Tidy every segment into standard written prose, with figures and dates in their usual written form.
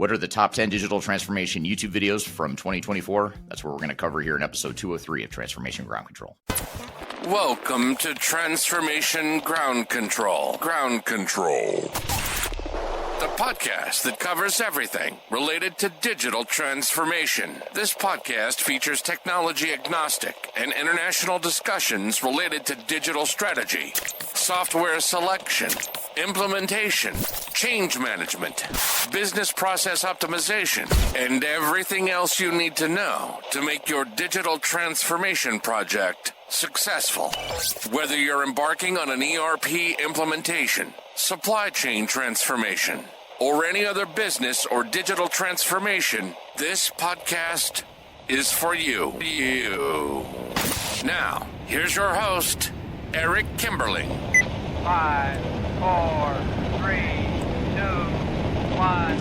What are the top 10 digital transformation YouTube videos from 2024? That's what we're going to cover here in episode 203 of Transformation Ground Control. Welcome to Transformation Ground Control. Ground Control. The podcast that covers everything related to digital transformation. This podcast features technology agnostic and international discussions related to digital strategy, software selection, implementation, change management, business process optimization, and everything else you need to know to make your digital transformation project successful. Whether you're embarking on an ERP implementation, supply chain transformation, or any other business or digital transformation, this podcast is for you. Now, here's your host, Eric Kimberling. 5, 4, 3, 2, 1.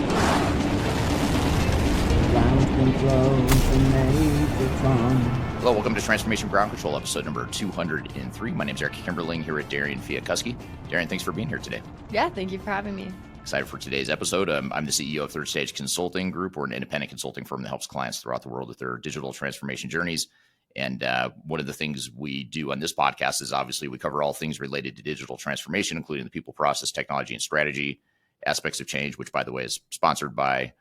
Ground control to make it fun. Hello, welcome to Transformation Ground Control, episode number 203. My name is Eric Kimberling here at Darian Chwialkowski. Darian, thanks for being here today. Yeah, thank you for having me. Excited for today's episode. I'm the CEO of Third Stage Consulting Group. We're an independent consulting firm that helps clients throughout the world with their digital transformation journeys. And one of the things we do on this podcast is obviously we cover all things related to digital transformation, including the people, process, technology, and strategy aspects of change, which, by the way, is sponsored by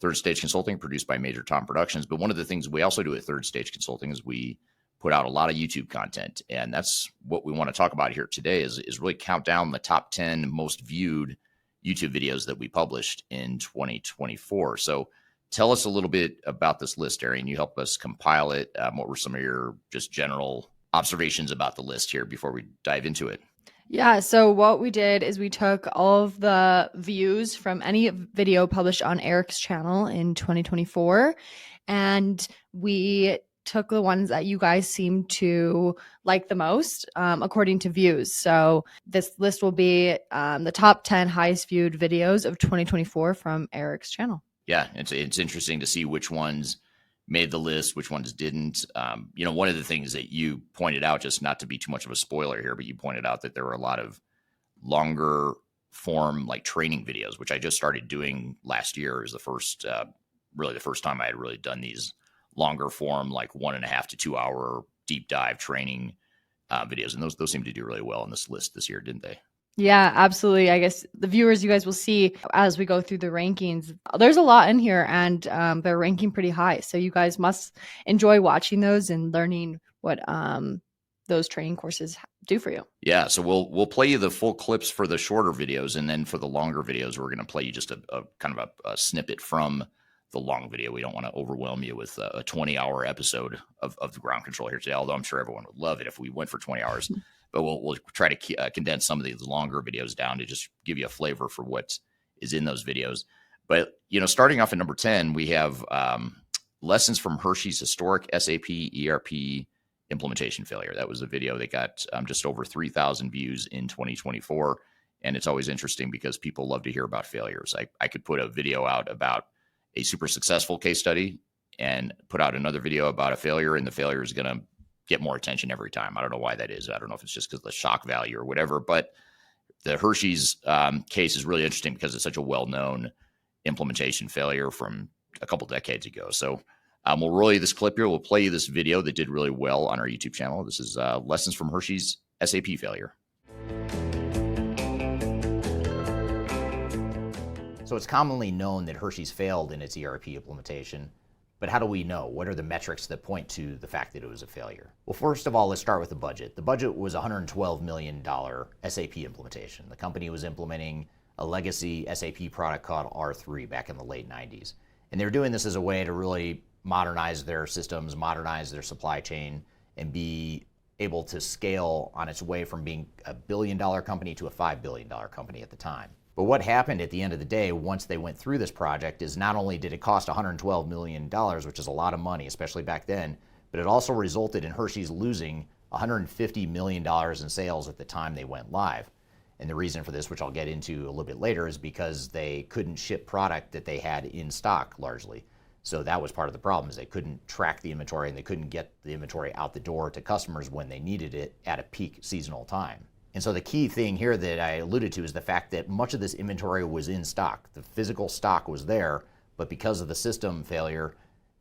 Third Stage Consulting, produced by Major Tom Productions. But one of the things we also do at Third Stage Consulting is we put out a lot of YouTube content. And that's what we want to talk about here today is really count down the top 10 most viewed YouTube videos that we published in 2024. So tell us a little bit about this list, Darian. You helped us compile it. What were some of your just general observations about the list here before we dive into it? Yeah, so what we did is we took all of the views from any video published on Eric's channel in 2024, and we took the ones that you guys seem to like the most according to views. So this list will be the top 10 highest viewed videos of 2024 from Eric's channel. Yeah, it's interesting to see which ones made the list, which ones didn't. One of the things that you pointed out, just not to be too much of a spoiler here, but you pointed out that there were a lot of longer form like training videos, which I just started doing last year. Is the first time I had really done these longer form, like 1.5 to 2 hour deep dive training videos. And those seem to do really well on this list this year, didn't they? Yeah, absolutely. I guess the viewers, you guys will see as we go through the rankings, there's a lot in here and they're ranking pretty high. So you guys must enjoy watching those and learning what those training courses do for you. Yeah. So we'll play you the full clips for the shorter videos. And then for the longer videos, we're going to play you just a kind of a snippet from the long video. We don't want to overwhelm you with a 20-hour episode of the ground control here today, although I'm sure everyone would love it if we went for 20 hours. But we'll try to condense some of these longer videos down to just give you a flavor for what is in those videos. But, starting off at number 10, we have lessons from Hershey's historic SAP ERP implementation failure. That was a video that got just over 3,000 views in 2024. And it's always interesting because people love to hear about failures. I could put a video out about a super successful case study and put out another video about a failure, and the failure is going to get more attention every time. I don't know why that is. I don't know if it's just because of the shock value or whatever, but the Hershey's case is really interesting because it's such a well-known implementation failure from a couple decades ago. So we'll roll you this clip here. We'll play you this video that did really well on our YouTube channel. This is lessons from Hershey's SAP failure. So it's commonly known that Hershey's failed in its ERP implementation. But how do we know? What are the metrics that point to the fact that it was a failure? Well, first of all, let's start with the budget. The budget was a $112 million SAP implementation. The company was implementing a legacy SAP product called R3 back in the late 90s. And they're doing this as a way to really modernize their systems, modernize their supply chain, and be able to scale on its way from being a $1 billion company to a $5 billion company at the time. But what happened at the end of the day, once they went through this project, is not only did it cost $112 million, which is a lot of money, especially back then, but it also resulted in Hershey's losing $150 million in sales at the time they went live. And the reason for this, which I'll get into a little bit later, is because they couldn't ship product that they had in stock largely. So that was part of the problem, is they couldn't track the inventory and they couldn't get the inventory out the door to customers when they needed it at a peak seasonal time. And so the key thing here that I alluded to is the fact that much of this inventory was in stock. The physical stock was there, but because of the system failure,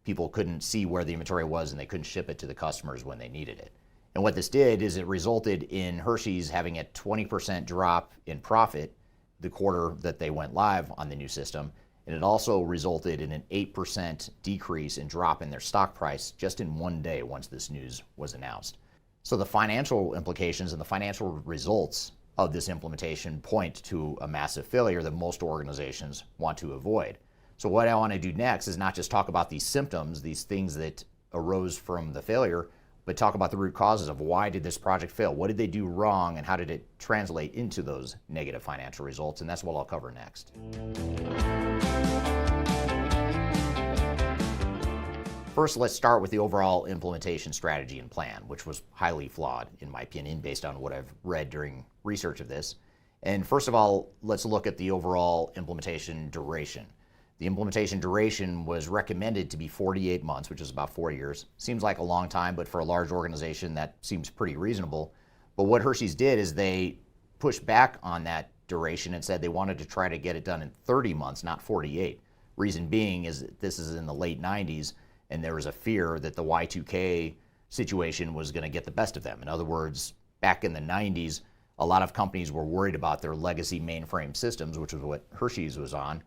people couldn't see where the inventory was and they couldn't ship it to the customers when they needed it. And what this did is it resulted in Hershey's having a 20% drop in profit the quarter that they went live on the new system. And it also resulted in an 8% decrease in drop in their stock price just in one day once this news was announced. So the financial implications and the financial results of this implementation point to a massive failure that most organizations want to avoid. So what I want to do next is not just talk about these symptoms, these things that arose from the failure, but talk about the root causes of why did this project fail? What did they do wrong and how did it translate into those negative financial results? And that's what I'll cover next. First, let's start with the overall implementation strategy and plan, which was highly flawed, in my opinion, based on what I've read during research of this. And first of all, let's look at the overall implementation duration. The implementation duration was recommended to be 48 months, which is about 4 years. Seems like a long time, but for a large organization, that seems pretty reasonable. But what Hershey's did is they pushed back on that duration and said they wanted to try to get it done in 30 months, not 48. Reason being is that this is in the late 90s, and there was a fear that the Y2K situation was going to get the best of them. In other words, back in the 90s, a lot of companies were worried about their legacy mainframe systems, which was what Hershey's was on.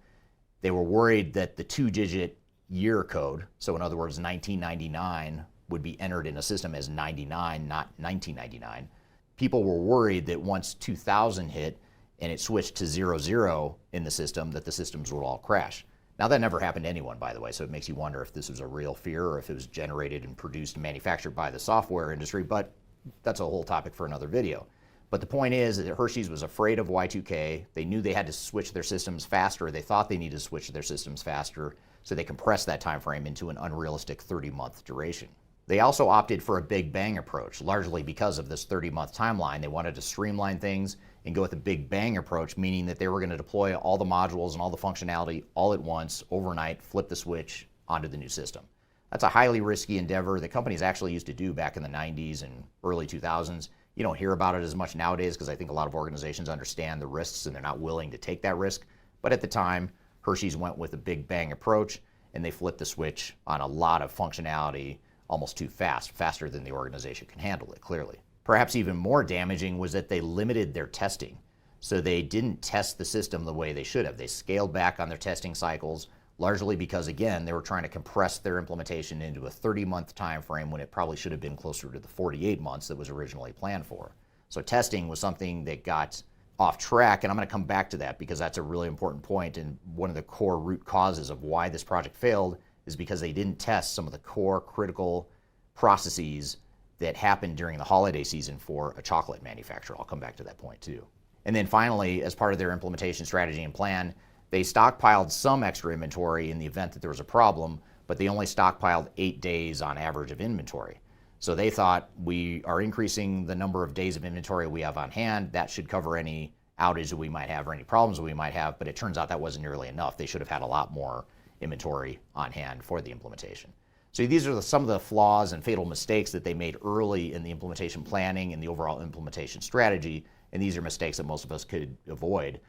They were worried that the 2-digit year code, so in other words, 1999, would be entered in a system as 99, not 1999. People were worried that once 2000 hit and it switched to 00 in the system, that the systems would all crash. Now, that never happened to anyone, by the way, so it makes you wonder if this was a real fear or if it was generated and produced and manufactured by the software industry, but that's a whole topic for another video. But the point is that Hershey's was afraid of Y2K. They knew they had to switch their systems faster. They thought they needed to switch their systems faster, so they compressed that time frame into an unrealistic 30-month duration. They also opted for a big bang approach, largely because of this 30-month timeline. They wanted to streamline things and go with a big bang approach, meaning that they were going to deploy all the modules and all the functionality all at once, overnight, flip the switch onto the new system. That's a highly risky endeavor that companies actually used to do back in the 90s and early 2000s. You don't hear about it as much nowadays because I think a lot of organizations understand the risks and they're not willing to take that risk. But at the time, Hershey's went with a big bang approach and they flipped the switch on a lot of functionality almost too fast, faster than the organization can handle it, clearly. Perhaps even more damaging was that they limited their testing. So they didn't test the system the way they should have. They scaled back on their testing cycles, largely because, again, they were trying to compress their implementation into a 30-month time frame when it probably should have been closer to the 48 months that was originally planned for. So testing was something that got off track, and I'm going to come back to that because that's a really important point, and one of the core root causes of why this project failed is because they didn't test some of the core critical processes that happened during the holiday season for a chocolate manufacturer. I'll come back to that point too. And then finally, as part of their implementation strategy and plan, they stockpiled some extra inventory in the event that there was a problem, but they only stockpiled 8 days on average of inventory. So they thought, we are increasing the number of days of inventory we have on hand. That should cover any outage that we might have or any problems that we might have, but it turns out that wasn't nearly enough. They should have had a lot more inventory on hand for the implementation. So these are some of the flaws and fatal mistakes that they made early in the implementation planning and the overall implementation strategy, and these are mistakes that most of us could avoid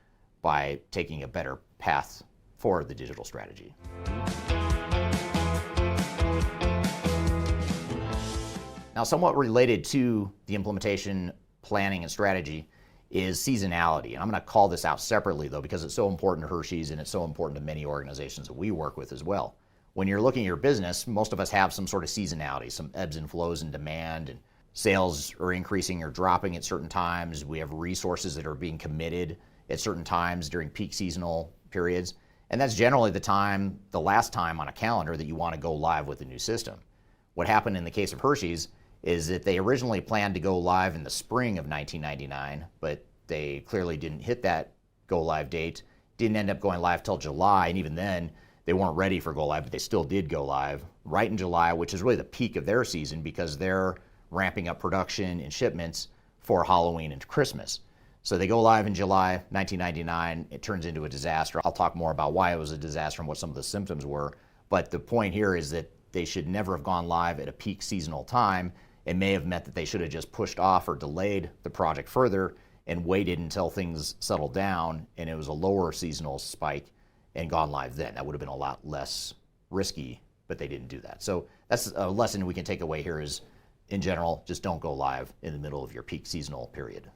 by taking a better path for the digital strategy. Now, somewhat related to the implementation planning and strategy is seasonality. And I'm going to call this out separately, though, because it's so important to Hershey's and it's so important to many organizations that we work with as well. When you're looking at your business, most of us have some sort of seasonality, some ebbs and flows in demand, and sales are increasing or dropping at certain times. We have resources that are being committed at certain times during peak seasonal periods. And that's generally the last time on a calendar that you want to go live with a new system. What happened in the case of Hershey's is that they originally planned to go live in the spring of 1999, but they clearly didn't hit that go live date, didn't end up going live till July, and even then they weren't ready for go live, but they still did go live right in July, which is really the peak of their season because they're ramping up production and shipments for Halloween and Christmas. So they go live in July 1999. It turns into a disaster. I'll talk more about why it was a disaster and what some of the symptoms were. But the point here is that they should never have gone live at a peak seasonal time. It may have meant that they should have just pushed off or delayed the project further and waited until things settled down and it was a lower seasonal spike and gone live then. That would have been a lot less risky, but they didn't do that. So that's a lesson we can take away here is, in general, just don't go live in the middle of your peak seasonal period.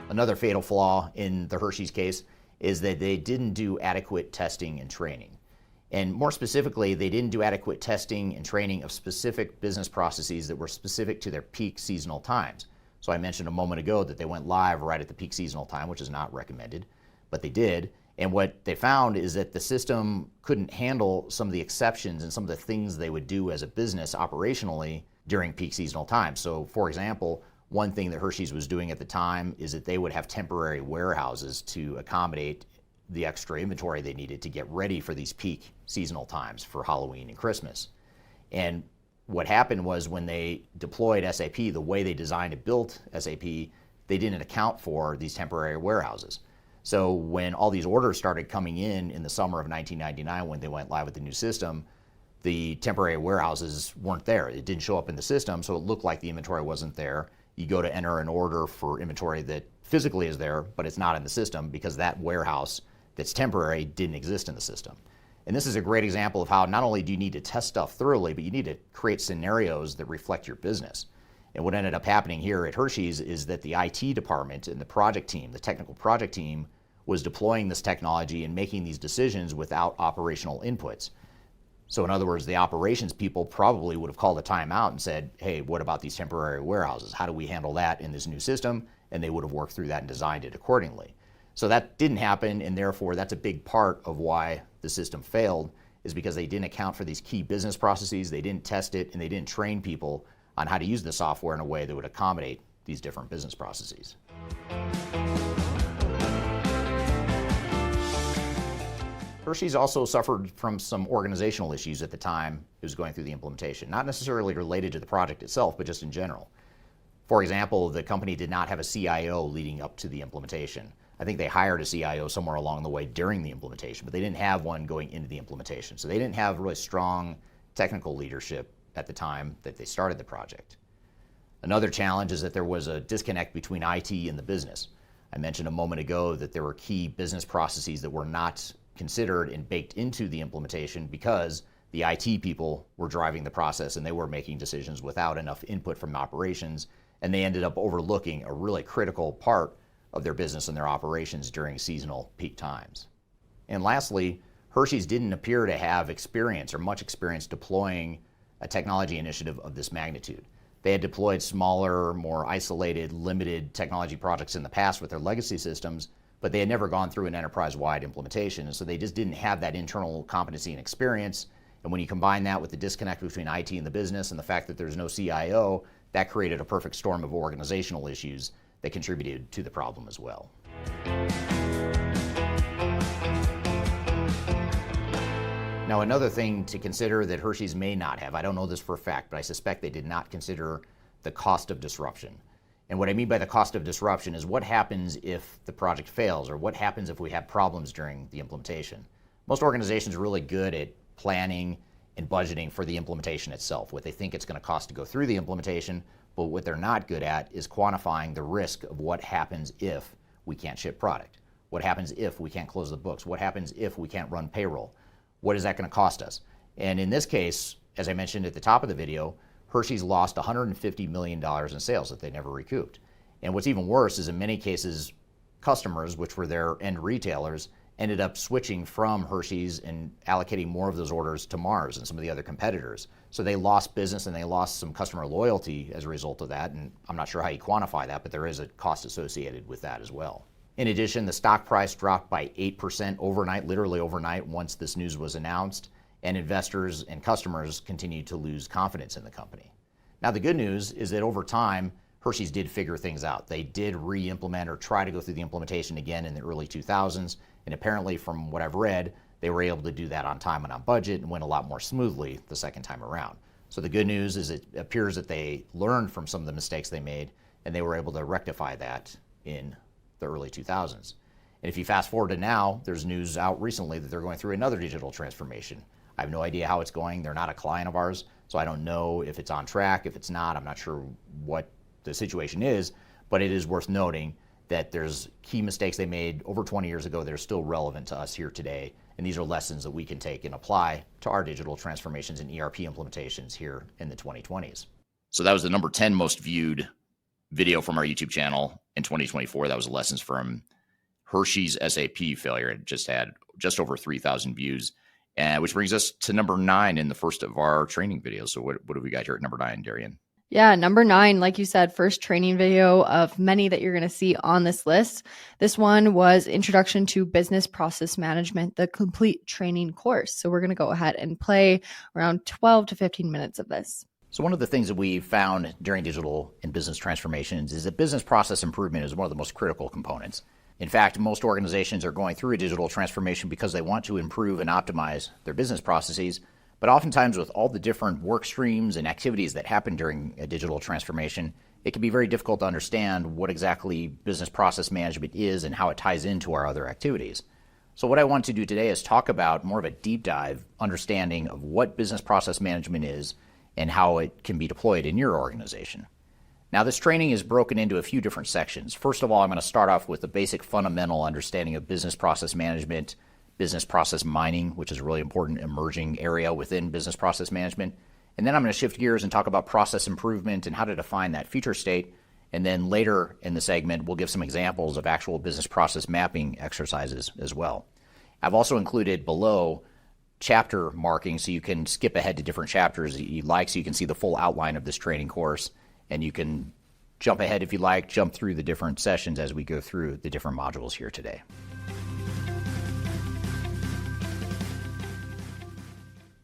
Another fatal flaw in the Hershey's case is that they didn't do adequate testing and training. And more specifically, they didn't do adequate testing and training of specific business processes that were specific to their peak seasonal times. So I mentioned a moment ago that they went live right at the peak seasonal time, which is not recommended, but they did. And what they found is that the system couldn't handle some of the exceptions and some of the things they would do as a business operationally during peak seasonal times. So for example, one thing that Hershey's was doing at the time is that they would have temporary warehouses to accommodate the extra inventory they needed to get ready for these peak seasonal times for Halloween and Christmas. And what happened was when they deployed SAP, the way they designed and built SAP, they didn't account for these temporary warehouses. So when all these orders started coming in the summer of 1999, when they went live with the new system, the temporary warehouses weren't there. It didn't show up in the system, so it looked like the inventory wasn't there. You go to enter an order for inventory that physically is there, but it's not in the system because that warehouse that's temporary didn't exist in the system. And this is a great example of how not only do you need to test stuff thoroughly, but you need to create scenarios that reflect your business. And what ended up happening here at Hershey's is that the IT department and the project team, the technical project team, was deploying this technology and making these decisions without operational inputs. So in other words, the operations people probably would have called a timeout and said, hey, what about these temporary warehouses? How do we handle that in this new system? And they would have worked through that and designed it accordingly. So that didn't happen, and therefore that's a big part of why the system failed, is because they didn't account for these key business processes, they didn't test it, and they didn't train people on how to use the software in a way that would accommodate these different business processes. Hershey's also suffered from some organizational issues at the time it was going through the implementation, not necessarily related to the project itself, but just in general. For example, the company did not have a CIO leading up to the implementation. I think they hired a CIO somewhere along the way during the implementation, but they didn't have one going into the implementation. So they didn't have really strong technical leadership at the time that they started the project. Another challenge is that there was a disconnect between IT and the business. I mentioned a moment ago that there were key business processes that were not considered and baked into the implementation because the IT people were driving the process and they were making decisions without enough input from operations, and they ended up overlooking a really critical part of their business and their operations during seasonal peak times. And lastly, Hershey's didn't appear to have experience or much experience deploying a technology initiative of this magnitude. They had deployed smaller, more isolated, limited technology projects in the past with their legacy systems, but they had never gone through an enterprise-wide implementation, and so they just didn't have that internal competency and experience. And when you combine that with the disconnect between IT and the business and the fact that there's no CIO, that created a perfect storm of organizational issues that contributed to the problem as well. Now, another thing to consider that Hershey's may not have, I don't know this for a fact, but I suspect they did not consider the cost of disruption. And what I mean by the cost of disruption is what happens if the project fails, or what happens if we have problems during the implementation. Most organizations are really good at planning and budgeting for the implementation itself, what they think it's going to cost to go through the implementation, but what they're not good at is quantifying the risk of what happens if we can't ship product. What happens if we can't close the books? What happens if we can't run payroll? What is that going to cost us? And in this case, as I mentioned at the top of the video, Hershey's lost $150 million in sales that they never recouped. And what's even worse is in many cases, customers, which were their end retailers, ended up switching from Hershey's and allocating more of those orders to Mars and some of the other competitors. So they lost business and they lost some customer loyalty as a result of that. And I'm not sure how you quantify that, but there is a cost associated with that as well. In addition, the stock price dropped by 8% overnight, literally overnight, once this news was announced, and investors and customers continued to lose confidence in the company. Now, the good news is that over time, Hershey's did figure things out. They did re-implement or try to go through the implementation again in the early 2000s, and apparently from what I've read, they were able to do that on time and on budget and went a lot more smoothly the second time around. So the good news is it appears that they learned from some of the mistakes they made, and they were able to rectify that in the early 2000s. And if you fast forward to now, there's news out recently that they're going through another digital transformation. I have no idea how it's going. They're not a client of ours, so I don't know if it's on track. If it's not, I'm not sure what the situation is, but it is worth noting that there's key mistakes they made over 20 years ago that are still relevant to us here today. And these are lessons that we can take and apply to our digital transformations and ERP implementations here in the 2020s. So that was the number 10 most viewed video from our YouTube channel in 2024. That was lessons from Hershey's SAP failure. It just had just over 3,000 views, which brings us to number 9 in the first of our training videos. So what have we got here at number 9, Darian? Yeah, number 9, like you said, first training video of many that you're going to see on this list. This one was Introduction to Business Process Management, the complete training course. So we're going to go ahead and play around 12 to 15 minutes of this. So one of the things that we found during digital and business transformations is that business process improvement is one of the most critical components. In fact, most organizations are going through a digital transformation because they want to improve and optimize their business processes. But oftentimes with all the different work streams and activities that happen during a digital transformation, it can be very difficult to understand what exactly business process management is and how it ties into our other activities. So what I want to do today is talk about more of a deep dive understanding of what business process management is and how it can be deployed in your organization. Now, this training is broken into a few different sections. First of all, I'm going to start off with the basic fundamental understanding of business process management, business process mining, which is a really important emerging area within business process management. And then I'm going to shift gears and talk about process improvement and how to define that future state. And then later in the segment, we'll give some examples of actual business process mapping exercises as well. I've also included below chapter marking so you can skip ahead to different chapters that you like, so you can see the full outline of this training course. And you can jump ahead if you like, jump through the different sessions as we go through the different modules here today.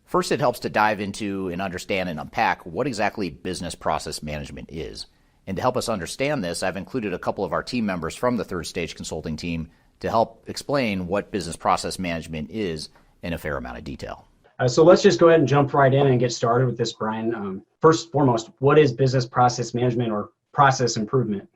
First, it helps to dive into and understand and unpack what exactly business process management is. And to help us understand this, I've included a couple of our team members from the Third Stage Consulting team to help explain what business process management is in a fair amount of detail. So let's just go ahead and jump right in and get started with this, Brian. First and foremost, what is business process management or process improvement?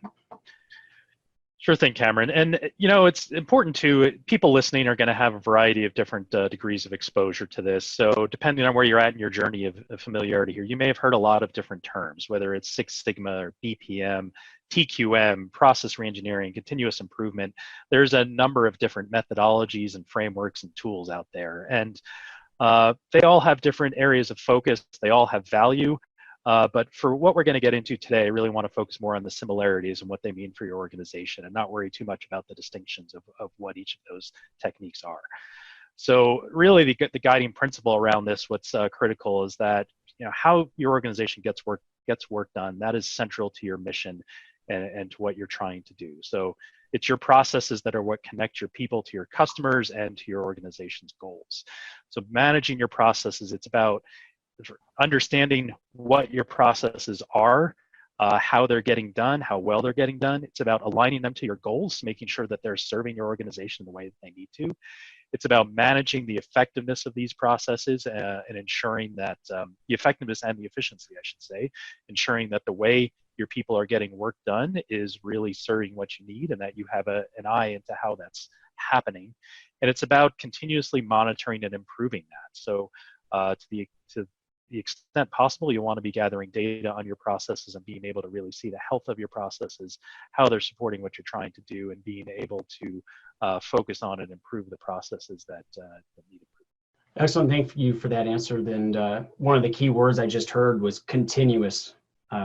Sure thing, Cameron. And, it's important to people listening are going to have a variety of different degrees of exposure to this. So depending on where you're at in your journey of familiarity here, you may have heard a lot of different terms, whether it's Six Sigma or BPM, TQM, process reengineering, continuous improvement. There's a number of different methodologies and frameworks and tools out there. And they all have different areas of focus. They all have value. But for what we're going to get into today, I really want to focus more on the similarities and what they mean for your organization and not worry too much about the distinctions of what each of those techniques are. So really the guiding principle around this, what's critical is that how your organization gets work done, that is central to your mission and to what you're trying to do. So it's your processes that are what connect your people to your customers and to your organization's goals. So managing your processes, it's about understanding what your processes are, how they're getting done, how well they're getting done. It's about aligning them to your goals, making sure that they're serving your organization the way that they need to. It's about managing the effectiveness of these processes and ensuring that the effectiveness and the efficiency, I should say, ensuring that the way your people are getting work done is really serving what you need and that you have an eye into how that's happening. And it's about continuously monitoring and improving that. So to the extent possible, you want to be gathering data on your processes and being able to really see the health of your processes, how they're supporting what you're trying to do, and being able to focus on and improve the processes that need improvement. Excellent. Thank you for that answer. Then one of the key words I just heard was continuous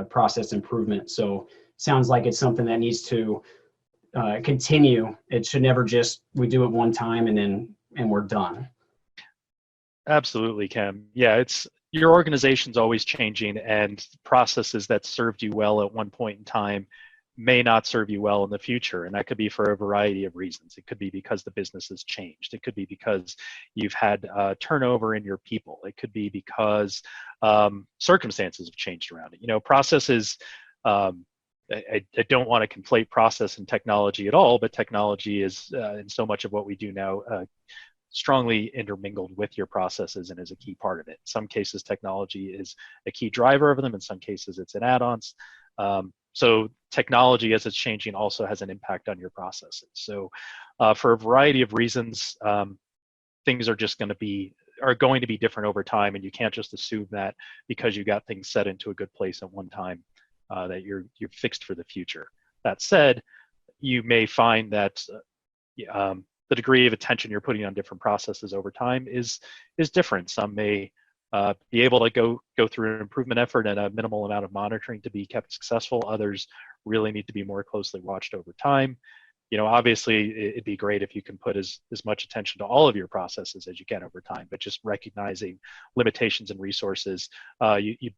process improvement. So sounds like it's something that needs to continue. It should never just, we do it one time and we're done. Absolutely, Cam. Yeah, your organization's always changing, and processes that served you well at one point in time may not serve you well in the future. And that could be for a variety of reasons. It could be because the business has changed. It could be because you've had turnover in your people. It could be because circumstances have changed around it. Processes, I don't want to conflate process and technology at all, but technology is in so much of what we do now strongly intermingled with your processes and is a key part of it. In some cases, technology is a key driver of them. In some cases, it's an add-ons. So technology, as it's changing, also has an impact on your processes. So for a variety of reasons, things are going to be different over time, and you can't just assume that because you got things set into a good place at one time that you're fixed for the future. That said, you may find that the degree of attention you're putting on different processes over time is different. Some may be able to go through an improvement effort and a minimal amount of monitoring to be kept successful. Others really need to be more closely watched over time. Obviously it'd be great if you can put as much attention to all of your processes as you can over time, but just recognizing limitations and resources, you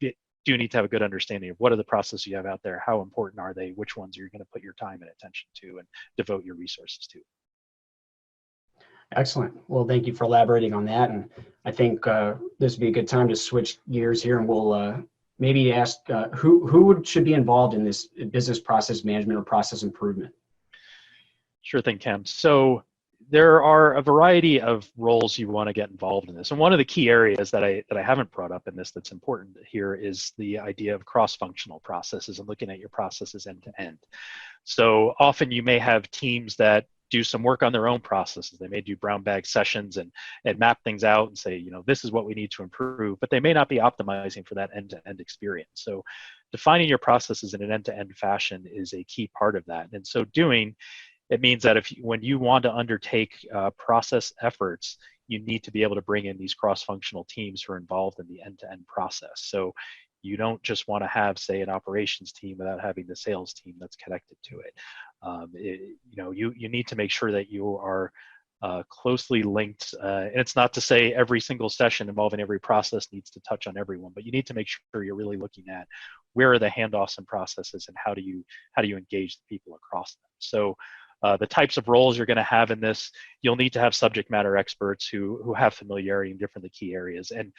do need to have a good understanding of what are the processes you have out there, how important are they, which ones you're going to put your time and attention to and devote your resources to. Excellent. Well, thank you for elaborating on that. And I think this would be a good time to switch gears here, and we'll maybe ask who should be involved in this business process management or process improvement. Sure thing, Cam. So there are a variety of roles you want to get involved in this. And one of the key areas that I haven't brought up in this that's important here is the idea of cross-functional processes and looking at your processes end to end. So often you may have teams that do some work on their own processes. They may do brown bag sessions and map things out and say, this is what we need to improve, but they may not be optimizing for that end-to-end experience. So defining your processes in an end-to-end fashion is a key part of that. And so doing, it means that when you want to undertake process efforts, you need to be able to bring in these cross-functional teams who are involved in the end-to-end process. So you don't just want to have, say, an operations team without having the sales team that's connected to it. You need to make sure that you are closely linked. And it's not to say every single session involving every process needs to touch on everyone, but you need to make sure you're really looking at where are the handoffs and processes and how do you engage the people across them. So the types of roles you're going to have in this, you'll need to have subject matter experts who have familiarity in different key areas. And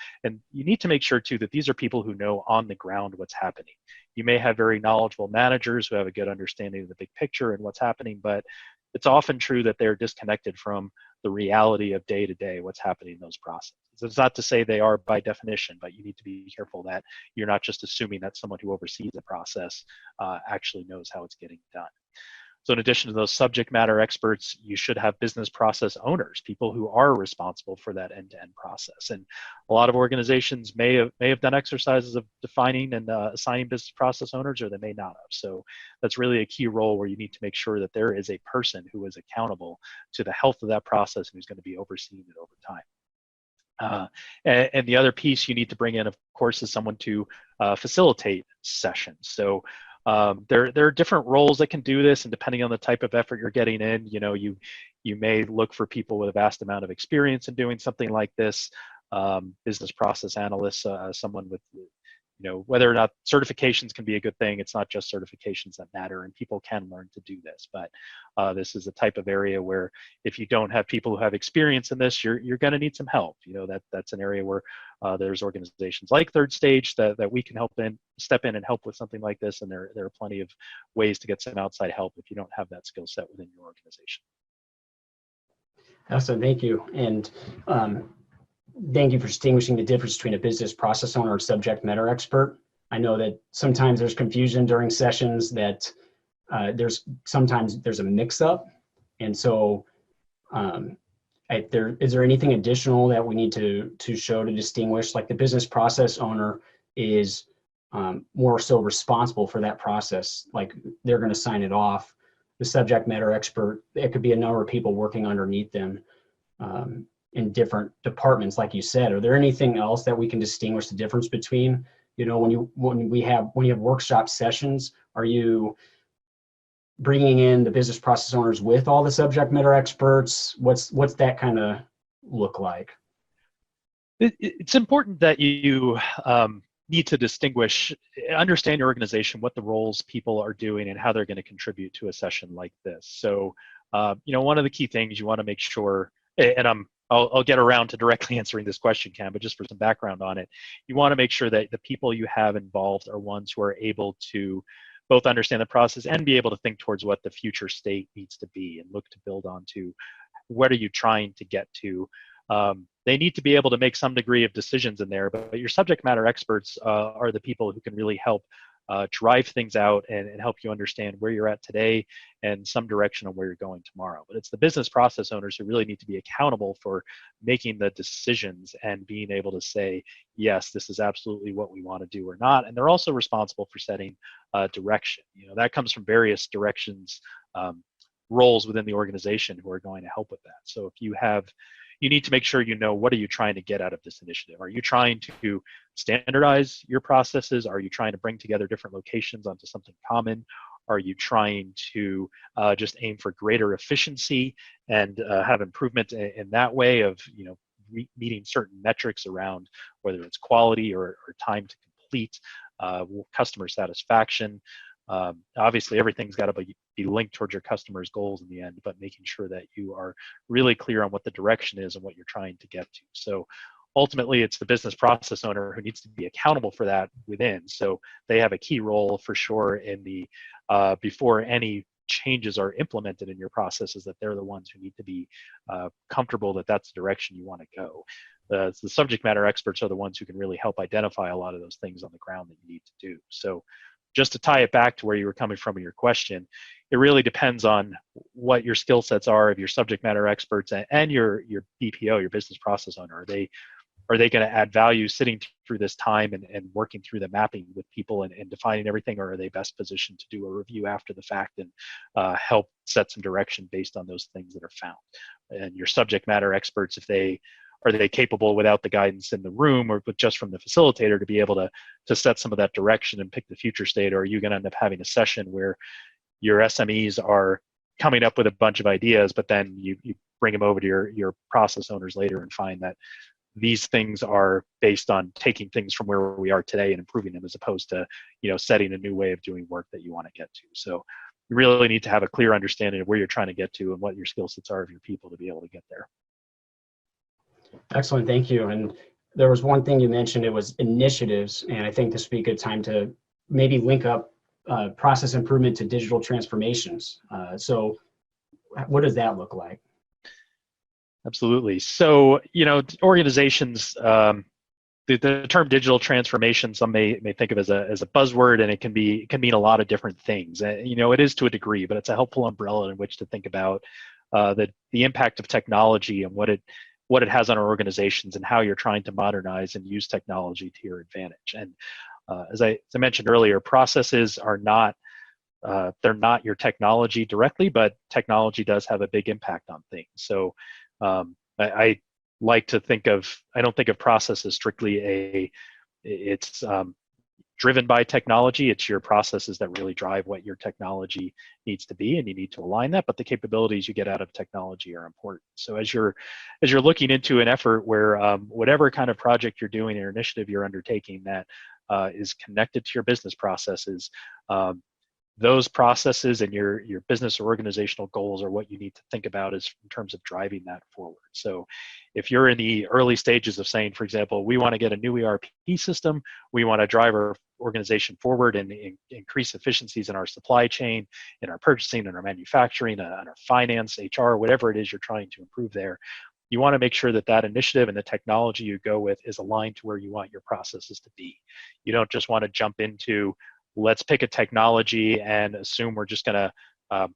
you need to make sure too that these are people who know on the ground what's happening. You may have very knowledgeable managers who have a good understanding of the big picture and what's happening, but it's often true that they're disconnected from the reality of day to day what's happening in those processes. It's not to say they are by definition, but you need to be careful that you're not just assuming that someone who oversees the process actually knows how it's getting done. So in addition to those subject matter experts, you should have business process owners, people who are responsible for that end-to-end process. And a lot of organizations may have done exercises of defining and assigning business process owners, or they may not have. So that's really a key role where you need to make sure that there is a person who is accountable to the health of that process and who's going to be overseeing it over time. And the other piece you need to bring in, of course, is someone to facilitate sessions. So there are different roles that can do this, and depending on the type of effort you're getting in, you may look for people with a vast amount of experience in doing something like this, business process analysts, someone with, whether or not certifications can be a good thing. It's not just certifications that matter, and people can learn to do this. But this is a type of area where if you don't have people who have experience in this, you're going to need some help. That's an area where there's organizations like Third Stage that we can step in and help with something like this. And there are plenty of ways to get some outside help if you don't have that skill set within your organization. Awesome, thank you. And thank you for distinguishing the difference between a business process owner and subject matter expert. I know that sometimes there's confusion during sessions that there's a mix-up. And so is there anything additional that we need to show to distinguish? Like the business process owner is more so responsible for that process, like they're going to sign it off. The subject matter expert, it could be a number of people working underneath them in different departments, like you said. Are there anything else that we can distinguish the difference between? When you have workshop sessions, are you bringing in the business process owners with all the subject matter experts? What's that kind of look like? It's important that you need to understand your organization, what the roles people are doing and how they're going to contribute to a session like this. So, one of the key things you want to make sure, and I'll get around to directly answering this question, Cam, but just for some background on it, you want to make sure that the people you have involved are ones who are able to both understand the process and be able to think towards what the future state needs to be and look to build onto what are you trying to get to. They need to be able to make some degree of decisions in there, but your subject matter experts are the people who can really help drive things out and help you understand where you're at today and some direction on where you're going tomorrow. But it's the business process owners who really need to be accountable for making the decisions and being able to say, yes, this is absolutely what we want to do or not. And they're also responsible for setting direction. That comes from various directions. roles within the organization who are going to help with that. So if you need to make sure you know, what are you trying to get out of this initiative? Are you trying to standardize your processes? Are you trying to bring together different locations onto something common? Are you trying to just aim for greater efficiency and have improvement in that way of, meeting certain metrics around whether it's quality or time to complete, customer satisfaction? Obviously, everything's got to be linked towards your customers' goals in the end, but making sure that you are really clear on what the direction is and what you're trying to get to. So ultimately, it's the business process owner who needs to be accountable for that within. So they have a key role for sure in the before any changes are implemented in your processes, that they're the ones who need to be comfortable that that's the direction you want to go. The subject matter experts are the ones who can really help identify a lot of those things on the ground that you need to do. So just to tie it back to where you were coming from in your question, it really depends on what your skill sets are of your subject matter experts and your BPO, your business process owner. Are they going to add value sitting through this time and working through the mapping with people and defining everything, or are they best positioned to do a review after the fact and help set some direction based on those things that are found? And your subject matter experts, are they capable without the guidance in the room or just from the facilitator to be able to set some of that direction and pick the future state? Or are you going to end up having a session where your SMEs are coming up with a bunch of ideas, but then you bring them over to your process owners later and find that these things are based on taking things from where we are today and improving them, as opposed to, setting a new way of doing work that you want to get to. So you really need to have a clear understanding of where you're trying to get to and what your skill sets are of your people to be able to get there. Excellent, thank you. And there was one thing you mentioned, it was initiatives, and I think this would be a good time to maybe link up process improvement to digital transformations. So what does that look like? Absolutely. So, organizations, the term digital transformation, some may think of as a buzzword, and it can mean a lot of different things. It is to a degree, but it's a helpful umbrella in which to think about the impact of technology and what it has on our organizations and how you're trying to modernize and use technology to your advantage. And as I mentioned earlier, processes are not they're not your technology directly, but technology does have a big impact on things. So I like to I don't think of process as strictly it's driven by technology. It's your processes that really drive what your technology needs to be, and you need to align that, but the capabilities you get out of technology are important. So as you're looking into an effort where whatever kind of project you're doing or initiative you're undertaking that is connected to your business processes, those processes and your business or organizational goals are what you need to think about in terms of driving that forward. So if you're in the early stages of saying, for example, we want to get a new ERP system, we want to drive our organization forward and increase efficiencies in our supply chain, in our purchasing, in our manufacturing, in our finance, HR, whatever it is you're trying to improve there, you want to make sure that initiative and the technology you go with is aligned to where you want your processes to be. You don't just want to jump into, let's pick a technology and assume we're just going to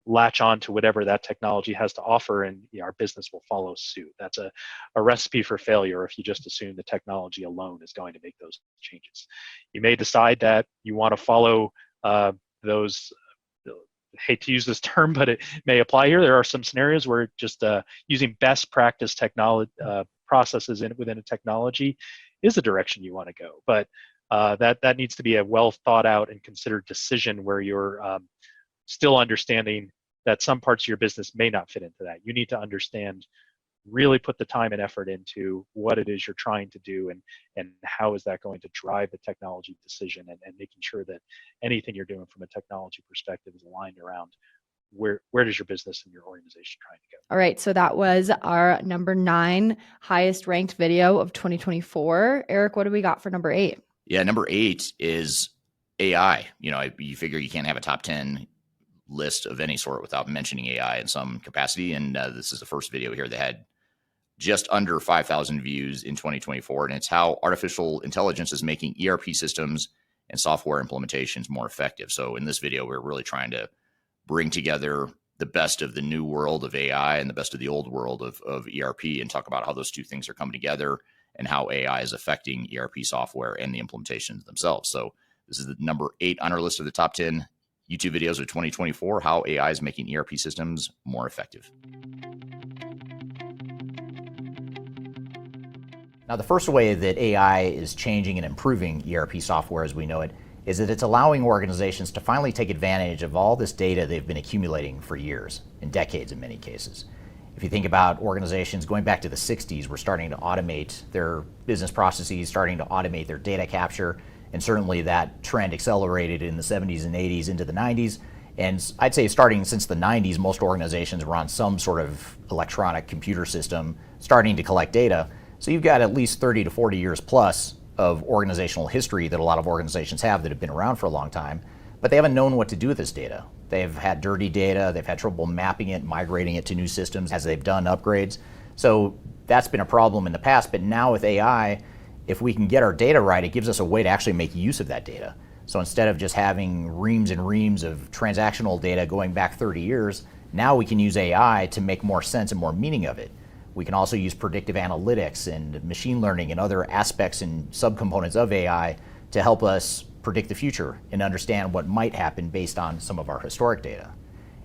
latch on to whatever that technology has to offer, and our business will follow suit. That's a recipe for failure if you just assume the technology alone is going to make those changes. You may decide that you want to follow those, I hate to use this term, but it may apply here. There are some scenarios where just using best practice technology processes within a technology is the direction you want to go. But that needs to be a well thought out and considered decision where you're still understanding that some parts of your business may not fit into that. You need to understand, really put the time and effort into what it is you're trying to do and how is that going to drive the technology decision, and making sure that anything you're doing from a technology perspective is aligned around where does your business and your organization trying to go. All right, so that was our number 9 highest ranked video of 2024. Eric, what do we got for number 8? Yeah, number 8 is AI. You figure you can't have a top 10 list of any sort without mentioning AI in some capacity. And this is the first video here that had just under 5,000 views in 2024. And it's how artificial intelligence is making ERP systems and software implementations more effective. So in this video, we're really trying to bring together the best of the new world of AI and the best of the old world of ERP, and talk about how those two things are coming together and how AI is affecting ERP software and the implementations themselves. So this is the number 8 on our list of the top 10 YouTube videos of 2024, how AI is making ERP systems more effective. Now, the first way that AI is changing and improving ERP software as we know it is that it's allowing organizations to finally take advantage of all this data they've been accumulating for years and decades in many cases. If you think about organizations going back to the 60s, we're starting to automate their business processes, starting to automate their data capture, and certainly that trend accelerated in the 70s and 80s into the 90s. And I'd say starting since the 90s, most organizations were on some sort of electronic computer system starting to collect data. So you've got at least 30 to 40 years plus of organizational history that a lot of organizations have that have been around for a long time, but they haven't known what to do with this data. They've had dirty data, they've had trouble mapping it, migrating it to new systems as they've done upgrades. So that's been a problem in the past, but now with AI, if we can get our data right, it gives us a way to actually make use of that data. So instead of just having reams and reams of transactional data going back 30 years, now we can use AI to make more sense and more meaning of it. We can also use predictive analytics and machine learning and other aspects and subcomponents of AI to help us predict the future and understand what might happen based on some of our historic data.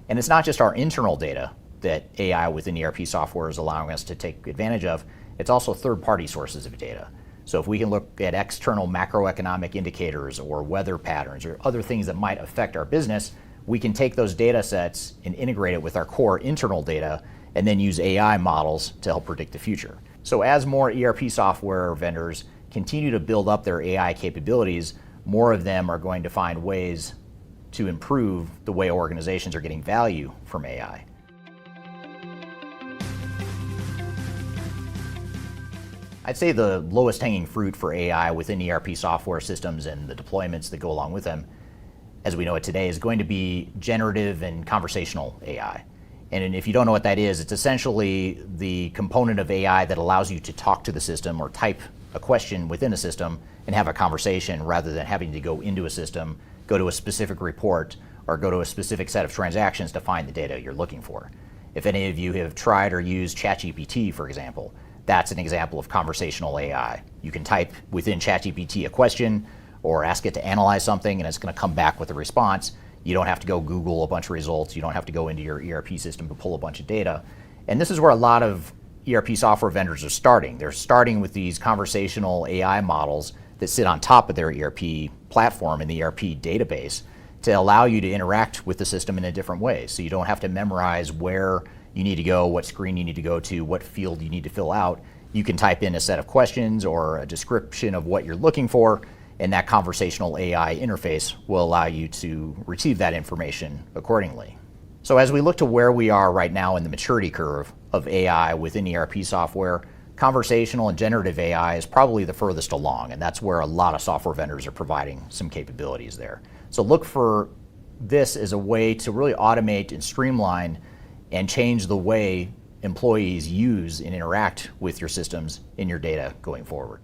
And it's not just our internal data that AI within ERP software is allowing us to take advantage of, it's also third-party sources of data. So if we can look at external macroeconomic indicators or weather patterns or other things that might affect our business, we can take those data sets and integrate it with our core internal data and then use AI models to help predict the future. So as more ERP software vendors continue to build up their AI capabilities, more of them are going to find ways to improve the way organizations are getting value from AI. I'd say the lowest hanging fruit for AI within ERP software systems and the deployments that go along with them, as we know it today, is going to be generative and conversational AI. And if you don't know what that is, it's essentially the component of AI that allows you to talk to the system or type a question within a system and have a conversation rather than having to go into a system, go to a specific report, or go to a specific set of transactions to find the data you're looking for. If any of you have tried or used ChatGPT, for example, that's an example of conversational AI. You can type within ChatGPT a question or ask it to analyze something and it's going to come back with a response. You don't have to go Google a bunch of results. You don't have to go into your ERP system to pull a bunch of data. And this is where a lot of ERP software vendors are starting. They're starting with these conversational AI models that sit on top of their ERP platform and the ERP database to allow you to interact with the system in a different way. So you don't have to memorize where you need to go, what screen you need to go to, what field you need to fill out. You can type in a set of questions or a description of what you're looking for, and that conversational AI interface will allow you to receive that information accordingly. So as we look to where we are right now in the maturity curve of AI within ERP software, conversational and generative AI is probably the furthest along, and that's where a lot of software vendors are providing some capabilities there. So look for this as a way to really automate and streamline and change the way employees use and interact with your systems and your data going forward.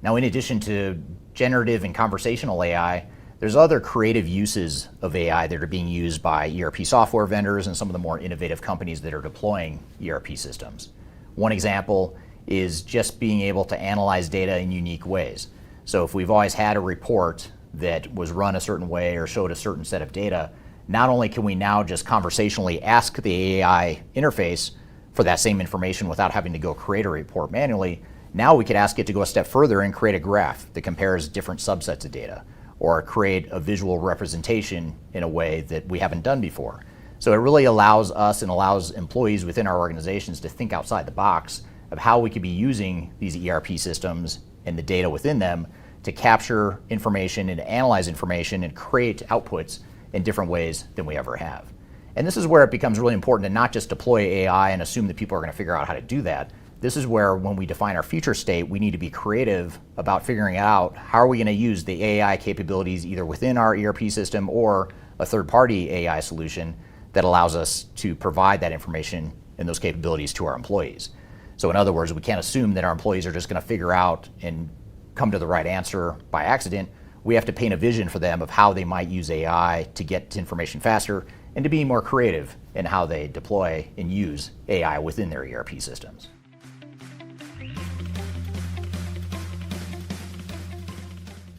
Now, in addition to generative and conversational AI, there's other creative uses of AI that are being used by ERP software vendors and some of the more innovative companies that are deploying ERP systems. One example is just being able to analyze data in unique ways. So if we've always had a report that was run a certain way or showed a certain set of data, not only can we now just conversationally ask the AI interface for that same information without having to go create a report manually, now we could ask it to go a step further and create a graph that compares different subsets of data or create a visual representation in a way that we haven't done before. So it really allows us and allows employees within our organizations to think outside the box of how we could be using these ERP systems and the data within them to capture information and analyze information and create outputs in different ways than we ever have. And this is where it becomes really important to not just deploy AI and assume that people are going to figure out how to do that. This is where, when we define our future state, we need to be creative about figuring out how are we going to use the AI capabilities either within our ERP system or a third-party AI solution that allows us to provide that information and those capabilities to our employees. So in other words, we can't assume that our employees are just going to figure out and come to the right answer by accident. We have to paint a vision for them of how they might use AI to get information faster and to be more creative in how they deploy and use AI within their ERP systems.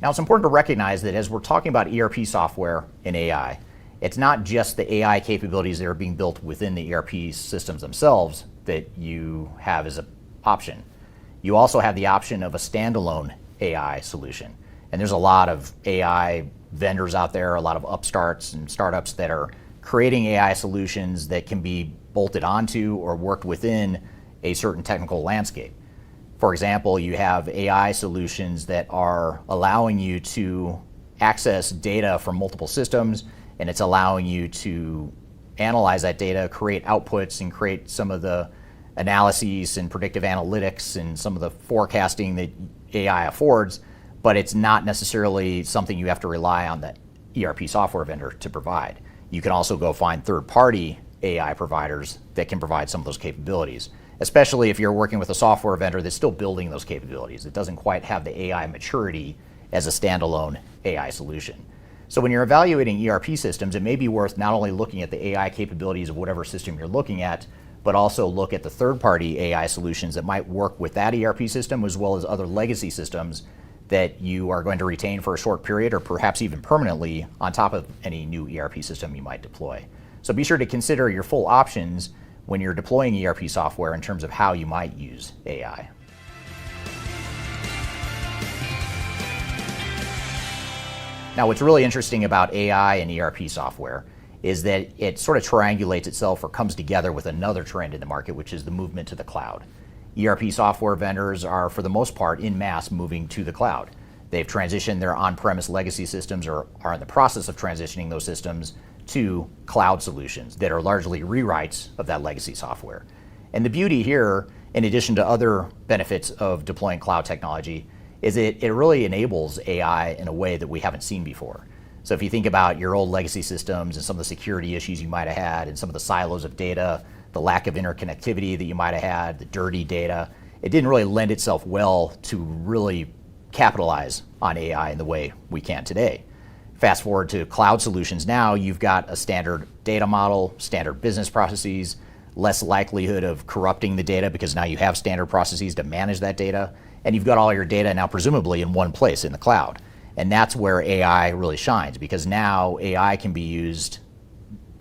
Now, it's important to recognize that as we're talking about ERP software and AI, it's not just the AI capabilities that are being built within the ERP systems themselves that you have as an option. You also have the option of a standalone AI solution. And there's a lot of AI vendors out there, a lot of upstarts and startups that are creating AI solutions that can be bolted onto or worked within a certain technical landscape. For example, you have AI solutions that are allowing you to access data from multiple systems, and it's allowing you to analyze that data, create outputs, and create some of the analyses and predictive analytics and some of the forecasting that AI affords, but it's not necessarily something you have to rely on the ERP software vendor to provide. You can also go find third-party AI providers that can provide some of those capabilities, especially if you're working with a software vendor that's still building those capabilities. It doesn't quite have the AI maturity as a standalone AI solution. So when you're evaluating ERP systems, it may be worth not only looking at the AI capabilities of whatever system you're looking at, but also look at the third-party AI solutions that might work with that ERP system, as well as other legacy systems that you are going to retain for a short period or perhaps even permanently on top of any new ERP system you might deploy. So be sure to consider your full options when you're deploying ERP software in terms of how you might use AI. Now, what's really interesting about AI and ERP software is that it sort of triangulates itself or comes together with another trend in the market, which is the movement to the cloud. ERP software vendors are, for the most part, en masse moving to the cloud. They've transitioned their on-premise legacy systems or are in the process of transitioning those systems to cloud solutions that are largely rewrites of that legacy software. And the beauty here, in addition to other benefits of deploying cloud technology, is it really enables AI in a way that we haven't seen before. So if you think about your old legacy systems and some of the security issues you might have had and some of the silos of data, the lack of interconnectivity that you might have had, the dirty data, it didn't really lend itself well to really capitalize on AI in the way we can today. Fast forward to cloud solutions now, you've got a standard data model, standard business processes, less likelihood of corrupting the data because now you have standard processes to manage that data, and you've got all your data now presumably in one place in the cloud. And that's where AI really shines, because now AI can be used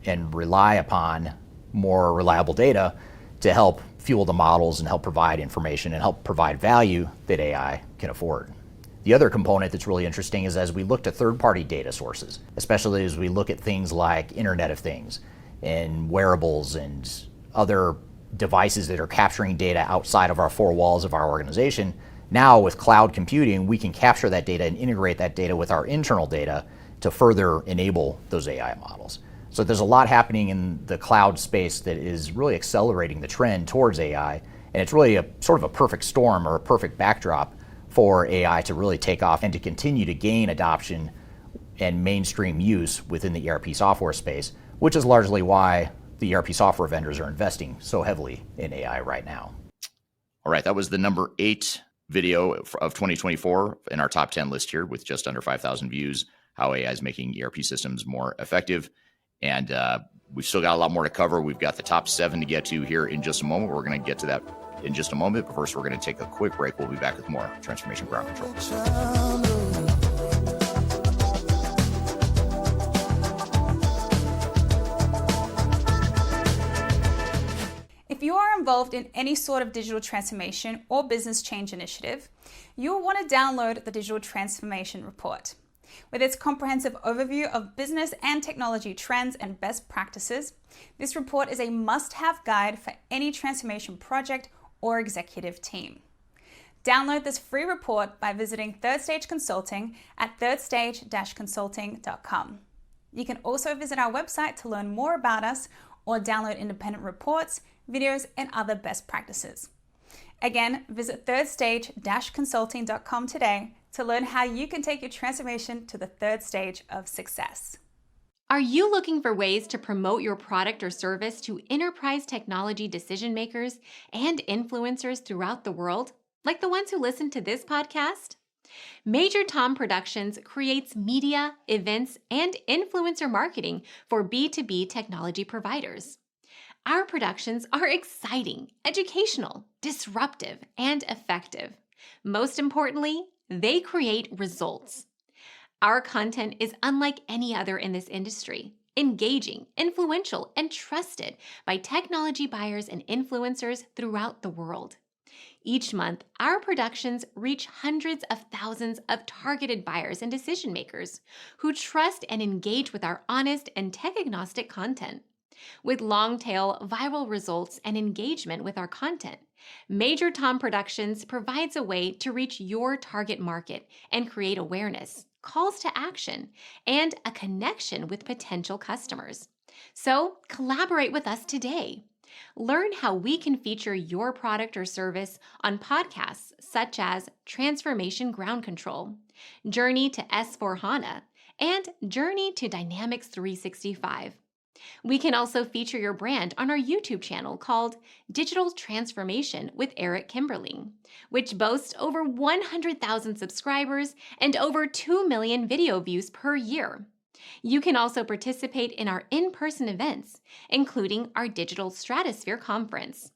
and rely upon more reliable data to help fuel the models and help provide information and help provide value that AI can afford. The other component that's really interesting is as we look to third-party data sources, especially as we look at things like Internet of Things and wearables and other devices that are capturing data outside of our four walls of our organization. Now with cloud computing, we can capture that data and integrate that data with our internal data to further enable those AI models. So there's a lot happening in the cloud space that is really accelerating the trend towards AI, and it's really a sort of a perfect storm or a perfect backdrop for AI to really take off and to continue to gain adoption and mainstream use within the ERP software space, which is largely why the ERP software vendors are investing so heavily in AI right now. All right, that was the number 8 video of 2024 in our top 10 list here with just under 5,000 views, how AI is making ERP systems more effective. And we've still got a lot more to cover. We've got the top 7 to get to here in just a moment. We're going to get to that in just a moment. But first, we're going to take a quick break. We'll be back with more Transformation Ground Control. If you are involved in any sort of digital transformation or business change initiative, you will want to download the Digital Transformation Report. With its comprehensive overview of business and technology trends and best practices, this report is a must-have guide for any transformation project or executive team. Download this free report by visiting Third Stage Consulting at thirdstage-consulting.com. You can also visit our website to learn more about us or download independent reports, videos, and other best practices. Again, visit thirdstage-consulting.com today to learn how you can take your transformation to the third stage of success. Are you looking for ways to promote your product or service to enterprise technology decision makers and influencers throughout the world, like the ones who listen to this podcast? Major Tom Productions creates media, events, and influencer marketing for B2B technology providers. Our productions are exciting, educational, disruptive, and effective. Most importantly, they create results. Our content is unlike any other in this industry, engaging, influential, and trusted by technology buyers and influencers throughout the world. Each month, our productions reach hundreds of thousands of targeted buyers and decision makers who trust and engage with our honest and tech-agnostic content. With long-tail viral results and engagement with our content, Major Tom Productions provides a way to reach your target market and create awareness, calls to action, and a connection with potential customers. So, collaborate with us today. Learn how we can feature your product or service on podcasts such as Transformation Ground Control, Journey to S/4HANA, and Journey to Dynamics 365. We can also feature your brand on our YouTube channel called Digital Transformation with Eric Kimberling, which boasts over 100,000 subscribers and over 2 million video views per year. You can also participate in our in-person events, including our Digital Stratosphere Conference.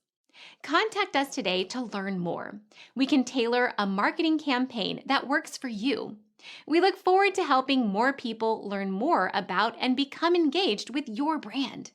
Contact us today to learn more. We can tailor a marketing campaign that works for you. We look forward to helping more people learn more about and become engaged with your brand.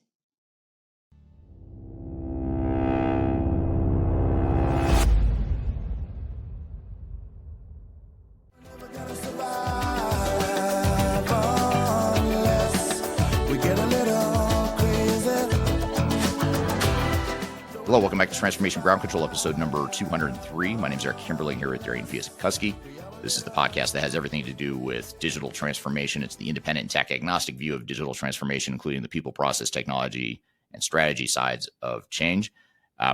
Hello, welcome back to Transformation Ground Control, episode number 203. My name is Eric Kimberling here with Darian Chwialkowski. This is the podcast that has everything to do with digital transformation. It's the independent and tech-agnostic view of digital transformation, including the people, process, technology, and strategy sides of change.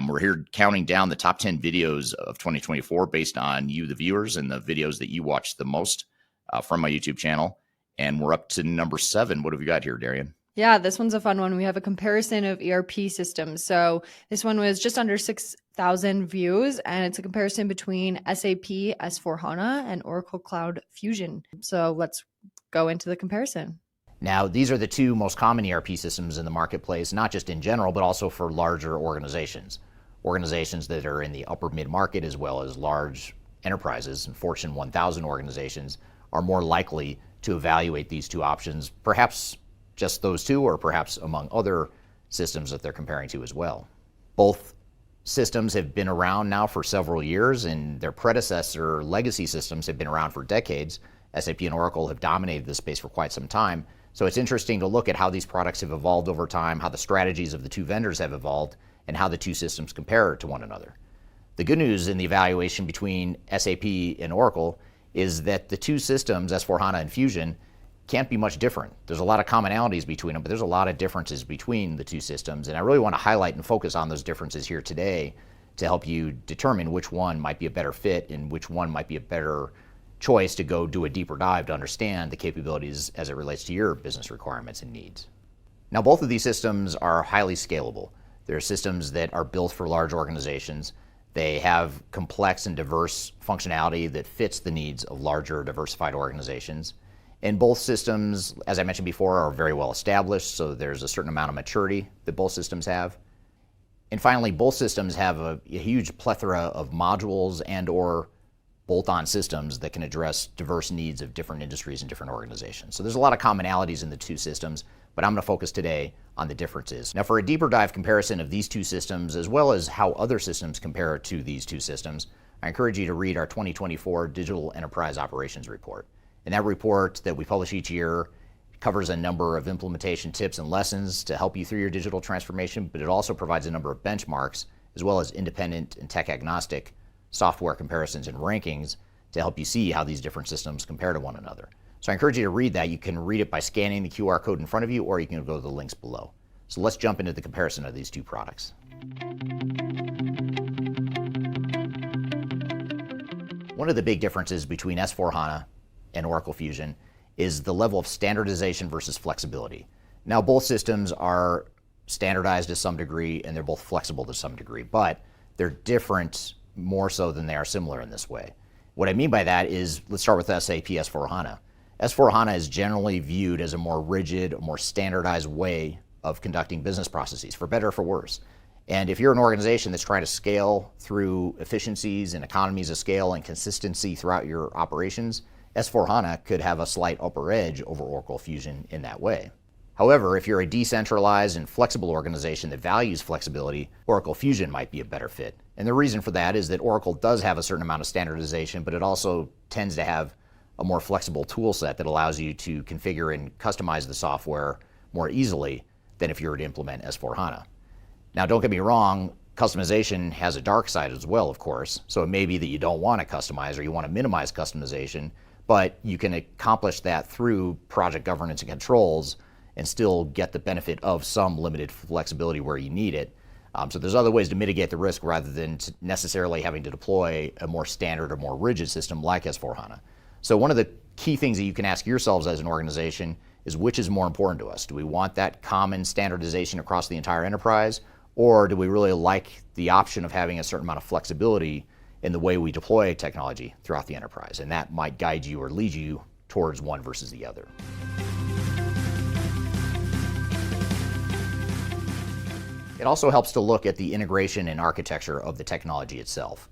We're here counting down the top 10 videos of 2024 based on you, the viewers, and the videos that you watch the most from my YouTube channel. And we're up to number 7. What have we got here, Darian? Yeah, this one's a fun one. We have a comparison of ERP systems. So this one was just under 6,000 views, and it's a comparison between SAP S/4HANA and Oracle Cloud Fusion. So let's go into the comparison. Now, these are the two most common ERP systems in the marketplace, not just in general, but also for larger organizations. Organizations that are in the upper mid-market as well as large enterprises and Fortune 1000 organizations are more likely to evaluate these two options, perhaps just those two, or perhaps among other systems that they're comparing to as well. Both systems have been around now for several years, and their predecessor legacy systems have been around for decades. SAP and Oracle have dominated this space for quite some time. So it's interesting to look at how these products have evolved over time, how the strategies of the two vendors have evolved, and how the two systems compare to one another. The good news in the evaluation between SAP and Oracle is that the two systems, S/4HANA and Fusion, can't be much different. There's a lot of commonalities between them, but there's a lot of differences between the two systems. And I really want to highlight and focus on those differences here today to help you determine which one might be a better fit and which one might be a better choice to go do a deeper dive to understand the capabilities as it relates to your business requirements and needs. Now, both of these systems are highly scalable. They're systems that are built for large organizations. They have complex and diverse functionality that fits the needs of larger, diversified organizations. And both systems, as I mentioned before, are very well established, so there's a certain amount of maturity that both systems have. And finally, both systems have a huge plethora of modules and or bolt-on systems that can address diverse needs of different industries and different organizations. So there's a lot of commonalities in the two systems, but I'm going to focus today on the differences. Now, for a deeper dive comparison of these two systems, as well as how other systems compare to these two systems, I encourage you to read our 2024 Digital Enterprise Operations Report. And that report that we publish each year covers a number of implementation tips and lessons to help you through your digital transformation, but it also provides a number of benchmarks as well as independent and tech-agnostic software comparisons and rankings to help you see how these different systems compare to one another. So I encourage you to read that. You can read it by scanning the QR code in front of you, or you can go to the links below. So let's jump into the comparison of these two products. One of the big differences between S/4HANA and Oracle Fusion is the level of standardization versus flexibility. Now, both systems are standardized to some degree and they're both flexible to some degree, but they're different more so than they are similar in this way. What I mean by that is, let's start with SAP S/4HANA. S/4HANA is generally viewed as a more rigid, more standardized way of conducting business processes, for better or for worse. And if you're an organization that's trying to scale through efficiencies and economies of scale and consistency throughout your operations, S4HANA could have a slight upper edge over Oracle Fusion in that way. However, if you're a decentralized and flexible organization that values flexibility, Oracle Fusion might be a better fit. And the reason for that is that Oracle does have a certain amount of standardization, but it also tends to have a more flexible tool set that allows you to configure and customize the software more easily than if you were to implement S4HANA. Now, don't get me wrong, customization has a dark side as well, of course. So it may be that you don't want to customize or you want to minimize customization, but you can accomplish that through project governance and controls and still get the benefit of some limited flexibility where you need it. So there's other ways to mitigate the risk rather than necessarily having to deploy a more standard or more rigid system like S4HANA. So one of the key things that you can ask yourselves as an organization is, which is more important to us? Do we want that common standardization across the entire enterprise, or do we really like the option of having a certain amount of flexibility in the way we deploy technology throughout the enterprise? And that might guide you or lead you towards one versus the other. It also helps to look at the integration and architecture of the technology itself.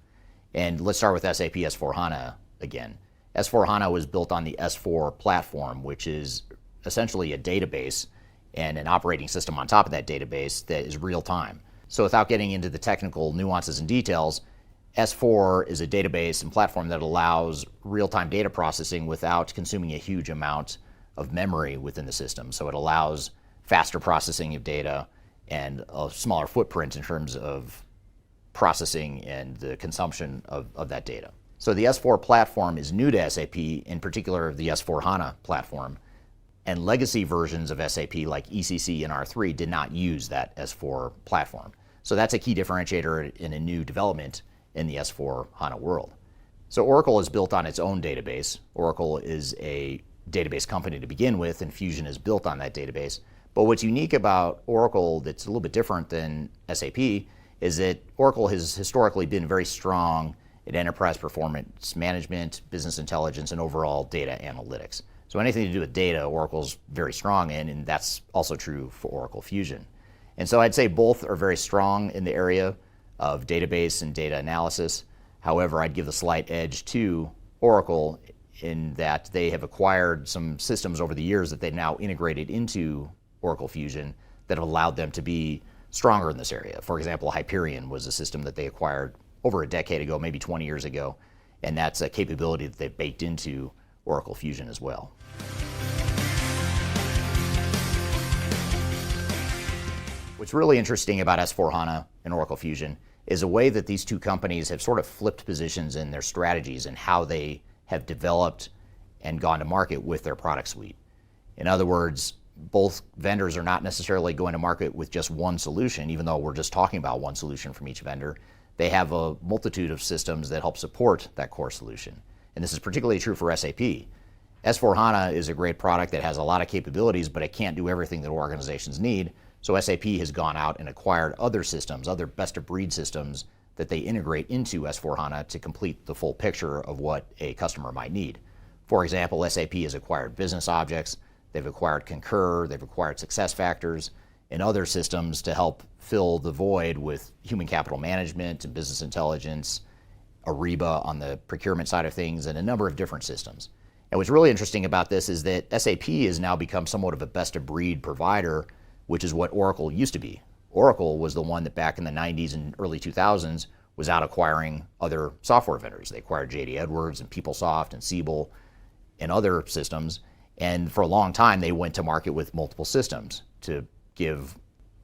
And let's start with SAP S4HANA again. S4HANA was built on the S4 platform, which is essentially a database and an operating system on top of that database that is real time. So without getting into the technical nuances and details, S4 is a database and platform that allows real-time data processing without consuming a huge amount of memory within the system. So it allows faster processing of data and a smaller footprint in terms of processing and the consumption of that data. So the S4 platform is new to SAP, in particular the S4HANA platform, and legacy versions of SAP like ECC and R3 did not use that S4 platform. So that's a key differentiator in a new development in the S4HANA world. So Oracle is built on its own database. Oracle is a database company to begin with, and Fusion is built on that database. But what's unique about Oracle that's a little bit different than SAP is that Oracle has historically been very strong in enterprise performance management, business intelligence, and overall data analytics. So anything to do with data, Oracle's very strong in, and that's also true for Oracle Fusion. And so I'd say both are very strong in the area of database and data analysis. However, I'd give the slight edge to Oracle in that they have acquired some systems over the years that they've now integrated into Oracle Fusion that have allowed them to be stronger in this area. For example, Hyperion was a system that they acquired over a decade ago, maybe 20 years ago, and that's a capability that they've baked into Oracle Fusion as well. What's really interesting about S4HANA and Oracle Fusion is a way that these two companies have sort of flipped positions in their strategies and how they have developed and gone to market with their product suite. In other words, both vendors are not necessarily going to market with just one solution, even though we're just talking about one solution from each vendor. They have a multitude of systems that help support that core solution. And this is particularly true for SAP. S4HANA is a great product that has a lot of capabilities, but it can't do everything that organizations need. So SAP has gone out and acquired other systems, other best-of-breed systems that they integrate into S4HANA to complete the full picture of what a customer might need. For example, SAP has acquired business objects, they've acquired Concur, they've acquired SuccessFactors, and other systems to help fill the void with human capital management and business intelligence, Ariba on the procurement side of things, and a number of different systems. And what's really interesting about this is that SAP has now become somewhat of a best-of-breed provider, which is what Oracle used to be. Oracle was the one that back in the 90s and early 2000s was out acquiring other software vendors. They acquired J.D. Edwards and PeopleSoft and Siebel and other systems. And for a long time, they went to market with multiple systems to give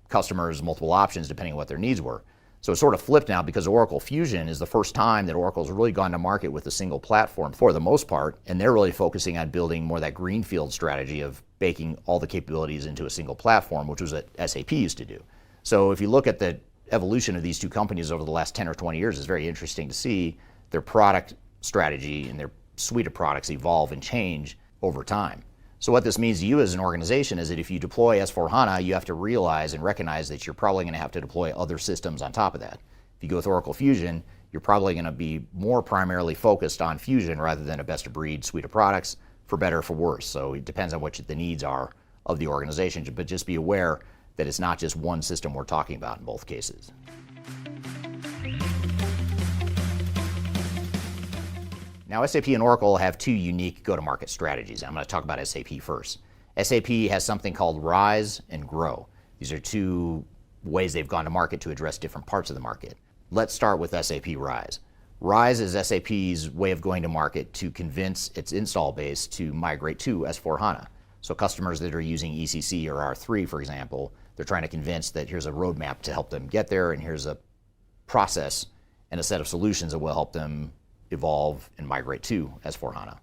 customers multiple options depending on what their needs were. So it's sort of flipped now because Oracle Fusion is the first time that Oracle's really gone to market with a single platform for the most part, and they're really focusing on building more that greenfield strategy of baking all the capabilities into a single platform, which was what SAP used to do. So if you look at the evolution of these two companies over the last 10 or 20 years, it's very interesting to see their product strategy and their suite of products evolve and change over time. So what this means to you as an organization is that if you deploy S4HANA, you have to realize and recognize that you're probably going to have to deploy other systems on top of that. If you go with Oracle Fusion, you're probably going to be more primarily focused on Fusion rather than a best-of-breed suite of products, for better or for worse. So it depends on what the needs are of the organization, but just be aware that it's not just one system we're talking about in both cases. Now, SAP and Oracle have two unique go-to-market strategies. I'm going to talk about SAP first. SAP has something called Rise and Grow. These are two ways they've gone to market to address different parts of the market. Let's start with SAP Rise. Rise is SAP's way of going to market to convince its install base to migrate to S/4HANA. So customers that are using ECC or R3, for example, they're trying to convince that here's a roadmap to help them get there, and here's a process and a set of solutions that will help them evolve and migrate to S/4HANA.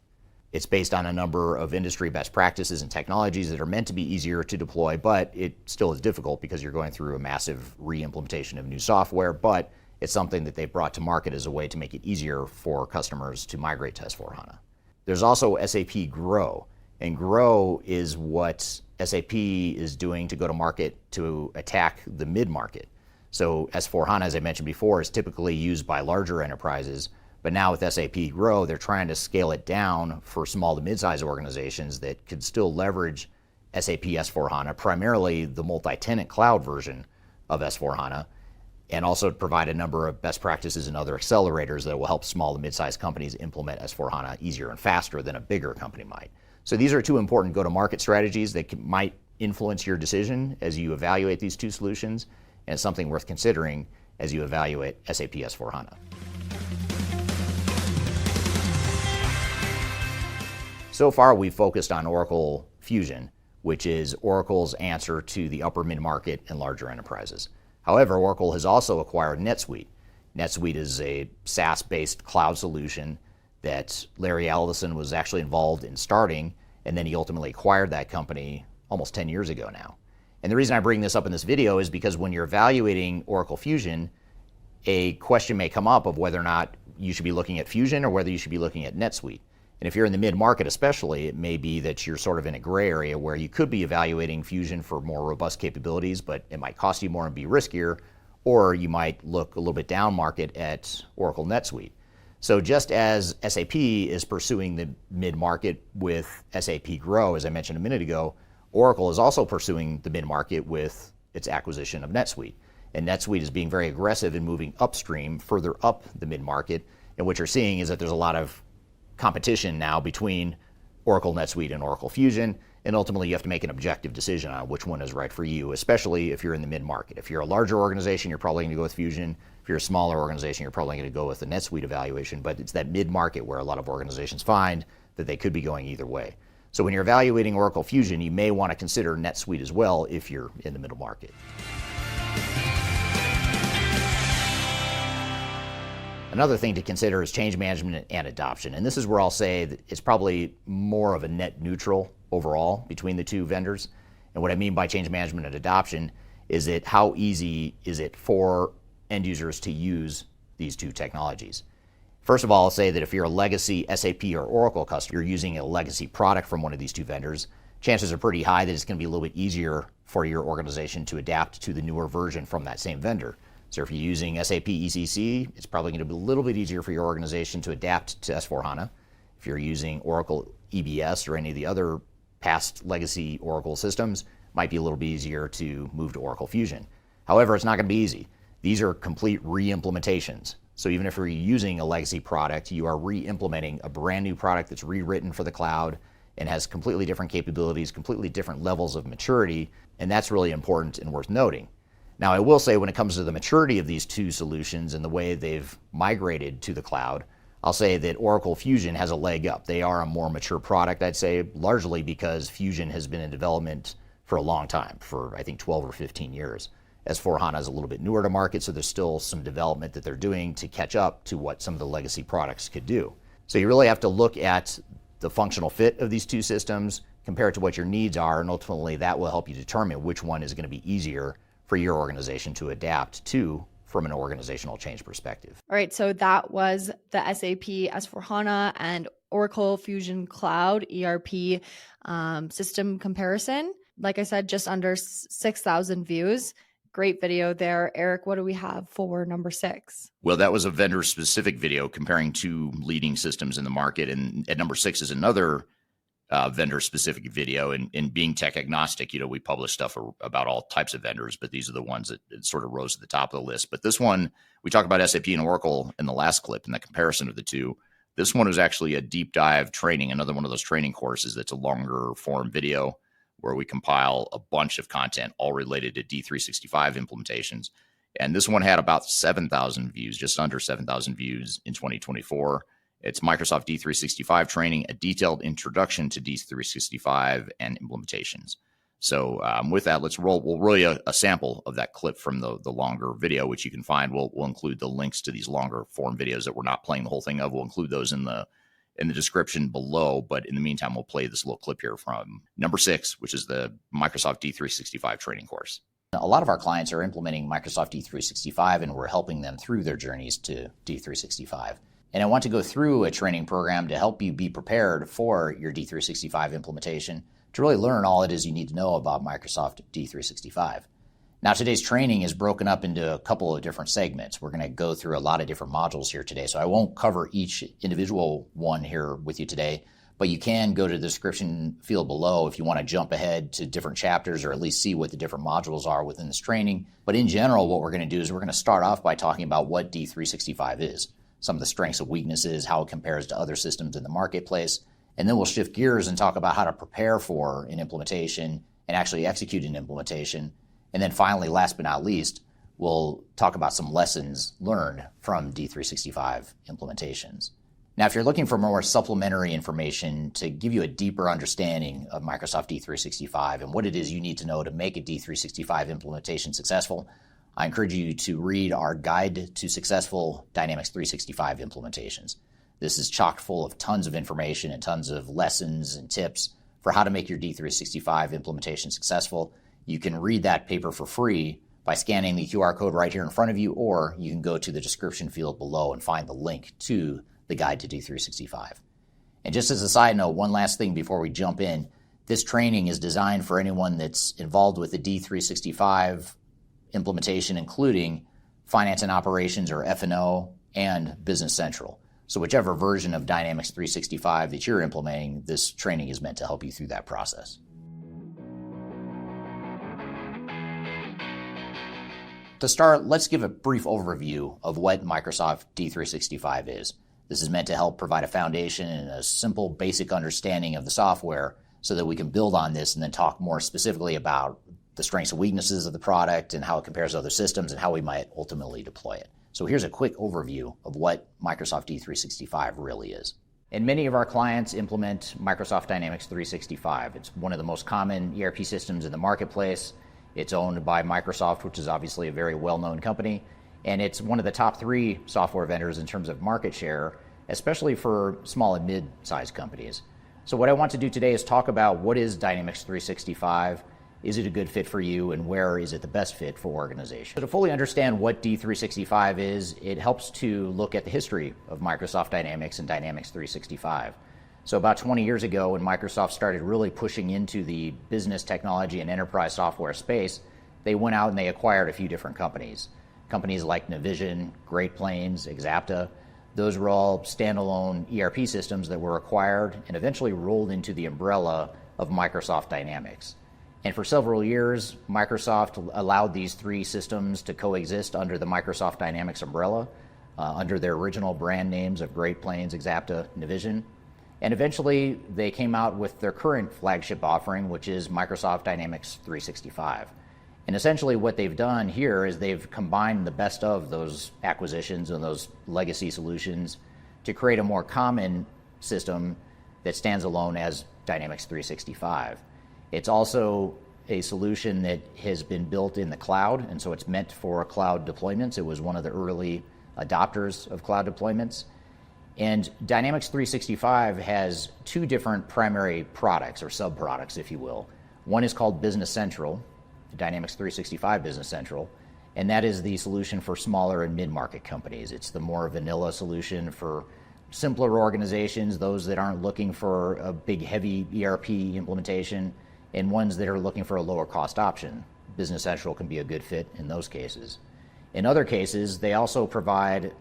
It's based on a number of industry best practices and technologies that are meant to be easier to deploy, but it still is difficult because you're going through a massive re-implementation of new software, but it's something that they've brought to market as a way to make it easier for customers to migrate to S/4HANA. There's also SAP Grow, and Grow is what SAP is doing to go to market to attack the mid-market. So S/4HANA, as I mentioned before, is typically used by larger enterprises, but now with SAP Grow, they're trying to scale it down for small to mid-sized organizations that could still leverage SAP S/4HANA, primarily the multi-tenant cloud version of S/4HANA, and also provide a number of best practices and other accelerators that will help small to mid-sized companies implement S/4HANA easier and faster than a bigger company might. So these are two important go-to-market strategies that might influence your decision as you evaluate these two solutions, and it's something worth considering as you evaluate SAP S/4HANA. So far, we've focused on Oracle Fusion, which is Oracle's answer to the upper mid-market and larger enterprises. However, Oracle has also acquired NetSuite. NetSuite is a SaaS-based cloud solution that Larry Ellison was actually involved in starting, and then he ultimately acquired that company almost 10 years ago now. And the reason I bring this up in this video is because when you're evaluating Oracle Fusion, a question may come up of whether or not you should be looking at Fusion or whether you should be looking at NetSuite. And if you're in the mid-market especially, it may be that you're sort of in a gray area where you could be evaluating Fusion for more robust capabilities, but it might cost you more and be riskier, or you might look a little bit down market at Oracle NetSuite. So just as SAP is pursuing the mid-market with SAP Grow, as I mentioned a minute ago, Oracle is also pursuing the mid-market with its acquisition of NetSuite. And NetSuite is being very aggressive in moving upstream, further up the mid-market. And what you're seeing is that there's a lot of competition now between Oracle NetSuite and Oracle Fusion, and ultimately you have to make an objective decision on which one is right for you, especially if you're in the mid-market. If you're a larger organization, you're probably going to go with Fusion. If you're a smaller organization, you're probably going to go with the NetSuite evaluation, but it's that mid-market where a lot of organizations find that they could be going either way. So when you're evaluating Oracle Fusion, you may want to consider NetSuite as well if you're in the middle market. Another thing to consider is change management and adoption. And this is where I'll say that it's probably more of a net neutral overall between the two vendors. And what I mean by change management and adoption is that how easy is it for end users to use these two technologies? First of all, I'll say that if you're a legacy SAP or Oracle customer, you're using a legacy product from one of these two vendors, chances are pretty high that it's going to be a little bit easier for your organization to adapt to the newer version from that same vendor. So if you're using SAP ECC, it's probably going to be a little bit easier for your organization to adapt to S/4HANA. If you're using Oracle EBS or any of the other past legacy Oracle systems, it might be a little bit easier to move to Oracle Fusion. However, it's not going to be easy. These are complete re-implementations. So even if you're using a legacy product, you are re-implementing a brand new product that's rewritten for the cloud and has completely different capabilities, completely different levels of maturity, and that's really important and worth noting. Now, I will say when it comes to the maturity of these two solutions and the way they've migrated to the cloud, I'll say that Oracle Fusion has a leg up. They are a more mature product, I'd say, largely because Fusion has been in development for a long time, for I think 12 or 15 years. S/4HANA is a little bit newer to market, so there's still some development that they're doing to catch up to what some of the legacy products could do. So you really have to look at the functional fit of these two systems, compare it to what your needs are, and ultimately that will help you determine which one is going to be easier for your organization to adapt to from an organizational change perspective. All right, so that was the SAP S/4HANA and Oracle Fusion Cloud ERP system comparison. Like I said, just under 6,000 views. Great video there. Eric, what do we have for number 6? Well, that was a vendor-specific video comparing two leading systems in the market. And at number 6 is another vendor-specific video. And being tech agnostic, we publish stuff about all types of vendors, but these are the ones that sort of rose to the top of the list. But this one, we talked about SAP and Oracle in the last clip and the comparison of the two. This one is actually a deep dive training, another one of those training courses that's a longer form video where we compile a bunch of content all related to D365 implementations. And this one had about 7,000 views, just under 7,000 views in 2024. It's Microsoft D365 training, a detailed introduction to D365 and implementations. So with that, we'll roll you a sample of that clip from the longer video, which you can find. We'll include the links to these longer form videos that we're not playing the whole thing of. We'll include those in the description below. But in the meantime, we'll play this little clip here from number 6, which is the Microsoft D365 training course. A lot of our clients are implementing Microsoft D365, and we're helping them through their journeys to D365. And I want to go through a training program to help you be prepared for your D365 implementation, to really learn all it is you need to know about Microsoft D365. Now, today's training is broken up into a couple of different segments. We're going to go through a lot of different modules here today, so I won't cover each individual one here with you today, but you can go to the description field below if you want to jump ahead to different chapters or at least see what the different modules are within this training. But in general, what we're going to do is we're going to start off by talking about what D365 is, some of the strengths and weaknesses, how it compares to other systems in the marketplace, and then we'll shift gears and talk about how to prepare for an implementation and actually execute an implementation. And then finally, last but not least, we'll talk about some lessons learned from D365 implementations. Now, if you're looking for more supplementary information to give you a deeper understanding of Microsoft D365 and what it is you need to know to make a D365 implementation successful, I encourage you to read our Guide to Successful Dynamics 365 Implementations. This is chock full of tons of information and tons of lessons and tips for how to make your D365 implementation successful. You can read that paper for free by scanning the QR code right here in front of you, or you can go to the description field below and find the link to the Guide to D365. And just as a side note, one last thing before we jump in, this training is designed for anyone that's involved with the D365 implementation, including Finance and Operations or F&O and Business Central. So whichever version of Dynamics 365 that you're implementing, this training is meant to help you through that process. To start, let's give a brief overview of what Microsoft D365 is. This is meant to help provide a foundation and a simple, basic understanding of the software so that we can build on this and then talk more specifically about the strengths and weaknesses of the product and how it compares to other systems and how we might ultimately deploy it. So here's a quick overview of what Microsoft D365 really is. And many of our clients implement Microsoft Dynamics 365. It's one of the most common ERP systems in the marketplace. It's owned by Microsoft, which is obviously a very well-known company. And it's one of the top 3 software vendors in terms of market share, especially for small and mid-sized companies. So what I want to do today is talk about what is Dynamics 365, is it a good fit for you, and where is it the best fit for organizations? So to fully understand what D365 is, it helps to look at the history of Microsoft Dynamics and Dynamics 365. So about 20 years ago, when Microsoft started really pushing into the business technology and enterprise software space, they went out and they acquired a few different companies. Companies like Navision, Great Plains, Exapta. Those were all standalone ERP systems that were acquired and eventually rolled into the umbrella of Microsoft Dynamics. And for several years, Microsoft allowed these 3 systems to coexist under the Microsoft Dynamics umbrella, under their original brand names of Great Plains, Exapta, Navision. And eventually, they came out with their current flagship offering, which is Microsoft Dynamics 365. And essentially what they've done here is they've combined the best of those acquisitions and those legacy solutions to create a more common system that stands alone as Dynamics 365. It's also a solution that has been built in the cloud, and so it's meant for cloud deployments. It was one of the early adopters of cloud deployments. And Dynamics 365 has 2 different primary products, or sub-products, if you will. One is called Business Central, Dynamics 365 Business Central, and that is the solution for smaller and mid-market companies. It's the more vanilla solution for simpler organizations, those that aren't looking for a big, heavy ERP implementation, and ones that are looking for a lower cost option. Business Central can be a good fit in those cases. In other cases, they also provide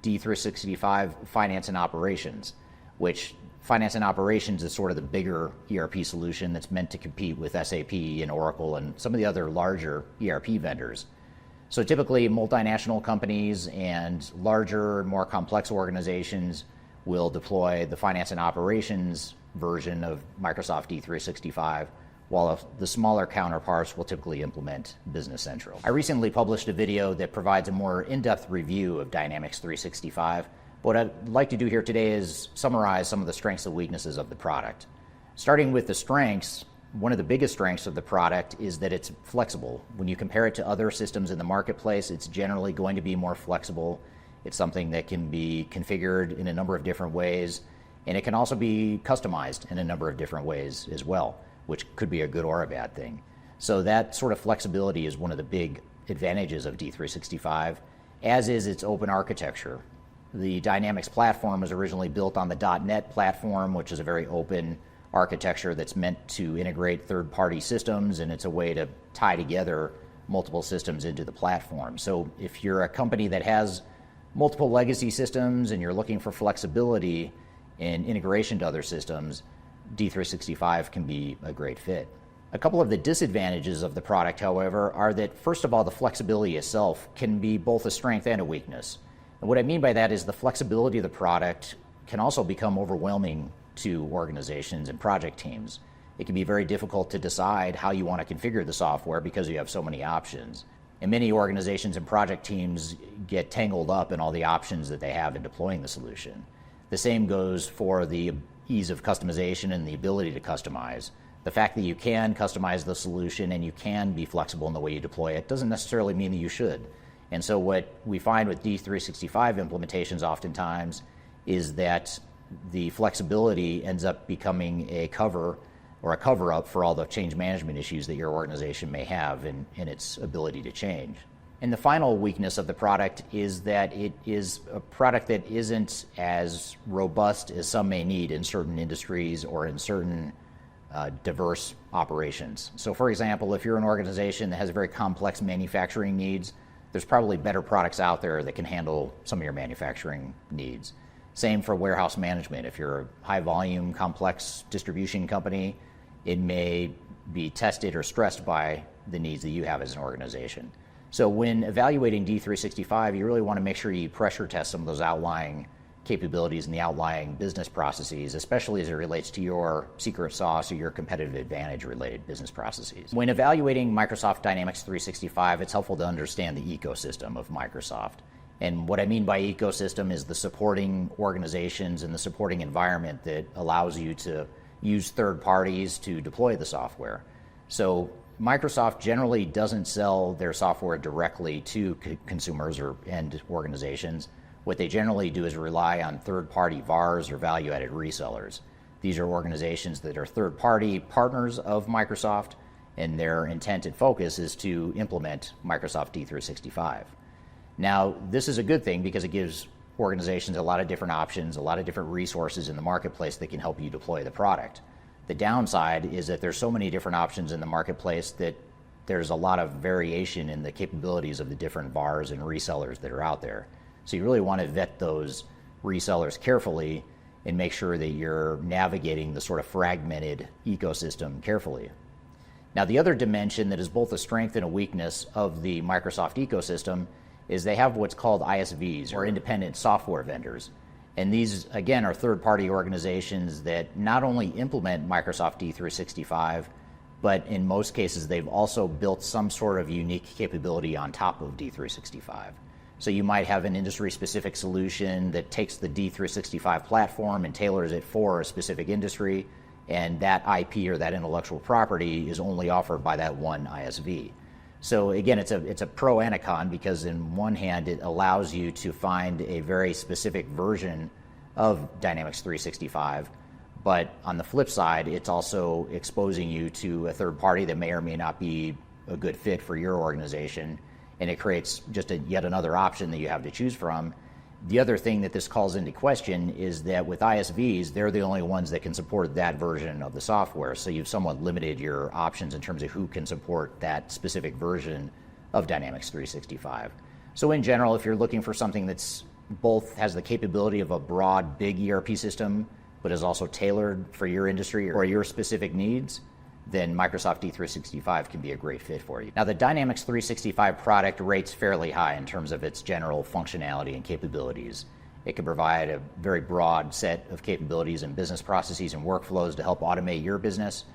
D365 Finance and Operations, which Finance and Operations is sort of the bigger ERP solution that's meant to compete with SAP and Oracle and some of the other larger ERP vendors. So typically multinational companies and larger, more complex organizations will deploy the finance and operations version of Microsoft D365, while the smaller counterparts will typically implement Business Central. I recently published a video that provides a more in-depth review of Dynamics 365. What I'd like to do here today is summarize some of the strengths and weaknesses of the product. Starting with the strengths, one of the biggest strengths of the product is that it's flexible. When you compare it to other systems in the marketplace, it's generally going to be more flexible. It's something that can be configured in a number of different ways, and it can also be customized in a number of different ways as well, which could be a good or a bad thing. So that sort of flexibility is one of the big advantages of D365, as is its open architecture. The Dynamics platform was originally built on the .NET platform, which is a very open architecture that's meant to integrate third-party systems, and it's a way to tie together multiple systems into the platform. So if you're a company that has multiple legacy systems and you're looking for flexibility and integration to other systems, D365 can be a great fit. A couple of the disadvantages of the product, however, are that, first of all, the flexibility itself can be both a strength and a weakness. And what I mean by that is the flexibility of the product can also become overwhelming to organizations and project teams. It can be very difficult to decide how you want to configure the software because you have so many options. And many organizations and project teams get tangled up in all the options that they have in deploying the solution. The same goes for the ease of customization and the ability to customize. The fact that you can customize the solution and you can be flexible in the way you deploy it doesn't necessarily mean that you should. And so what we find with D365 implementations oftentimes is that the flexibility ends up becoming a cover or a cover-up for all the change management issues that your organization may have in its ability to change. And the final weakness of the product is that it is a product that isn't as robust as some may need in certain industries or in certain diverse operations. So for example, if you're an organization that has very complex manufacturing needs, there's probably better products out there that can handle some of your manufacturing needs. Same for warehouse management. If you're a high volume, complex distribution company, it may be tested or stressed by the needs that you have as an organization. So when evaluating D365, you really want to make sure you pressure test some of those outlying capabilities and the outlying business processes, especially as it relates to your secret sauce or your competitive advantage related business processes. When evaluating Microsoft Dynamics 365, it's helpful to understand the ecosystem of Microsoft. And what I mean by ecosystem is the supporting organizations and the supporting environment that allows you to use third parties to deploy the software. So Microsoft generally doesn't sell their software directly to consumers or end organizations. What they generally do is rely on third-party VARs or value-added resellers. These are organizations that are third-party partners of Microsoft, and their intent and focus is to implement Microsoft D365. Now, this is a good thing because it gives organizations a lot of different options, a lot of different resources in the marketplace that can help you deploy the product. The downside is that there's so many different options in the marketplace that there's a lot of variation in the capabilities of the different VARs and resellers that are out there. So you really want to vet those resellers carefully and make sure that you're navigating the sort of fragmented ecosystem carefully. Now, the other dimension that is both a strength and a weakness of the Microsoft ecosystem is they have what's called ISVs, or independent software vendors. And these, again, are third-party organizations that not only implement Microsoft D365, but in most cases, they've also built some sort of unique capability on top of D365. So you might have an industry-specific solution that takes the D365 platform and tailors it for a specific industry, and that IP or that intellectual property is only offered by that one ISV. So again, it's a pro and a con, because in one hand, it allows you to find a very specific version of Dynamics 365, but on the flip side, it's also exposing you to a third party that may or may not be a good fit for your organization, and it creates just yet another option that you have to choose from. The other thing that this calls into question is that with ISVs, they're the only ones that can support that version of the software. So you've somewhat limited your options in terms of who can support that specific version of Dynamics 365. So in general, if you're looking for something that's both has the capability of a broad, big ERP system, but is also tailored for your industry or your specific needs, then Microsoft D365 can be a great fit for you. Now, the Dynamics 365 product rates fairly high in terms of its general functionality and capabilities. It can provide a very broad set of capabilities and business processes and workflows to help automate your business.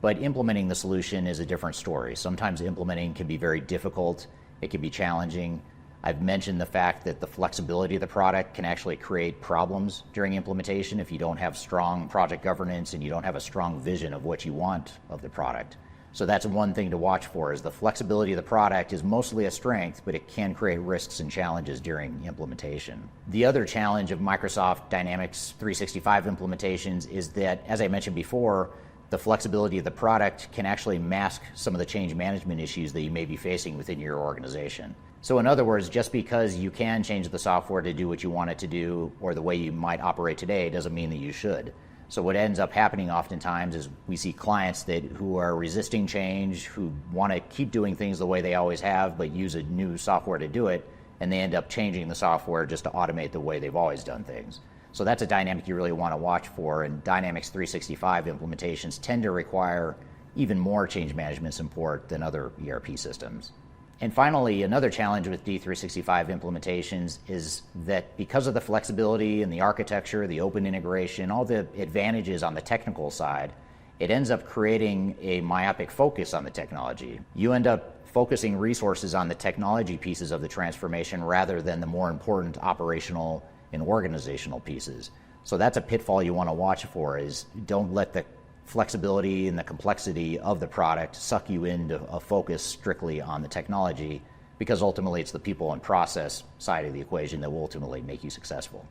But implementing the solution is a different story. Sometimes implementing can be very difficult. It can be challenging. I've mentioned the fact that the flexibility of the product can actually create problems during implementation if you don't have strong project governance and you don't have a strong vision of what you want of the product. So that's one thing to watch for, is the flexibility of the product is mostly a strength, but it can create risks and challenges during implementation. The other challenge of Microsoft Dynamics 365 implementations is that, as I mentioned before, the flexibility of the product can actually mask some of the change management issues that you may be facing within your organization. So in other words, just because you can change the software to do what you want it to do or the way you might operate today doesn't mean that you should. So what ends up happening oftentimes is we see clients who are resisting change, who want to keep doing things the way they always have, but use a new software to do it, and they end up changing the software just to automate the way they've always done things. So that's a dynamic you really want to watch for, and Dynamics 365 implementations tend to require even more change management support than other ERP systems. And finally, another challenge with D365 implementations is that because of the flexibility and the architecture, the open integration, all the advantages on the technical side, it ends up creating a myopic focus on the technology. You end up focusing resources on the technology pieces of the transformation rather than the more important operational and organizational pieces. So that's a pitfall you want to watch for, is don't let the flexibility and the complexity of the product suck you into a focus strictly on the technology, because ultimately it's the people and process side of the equation that will ultimately make you successful.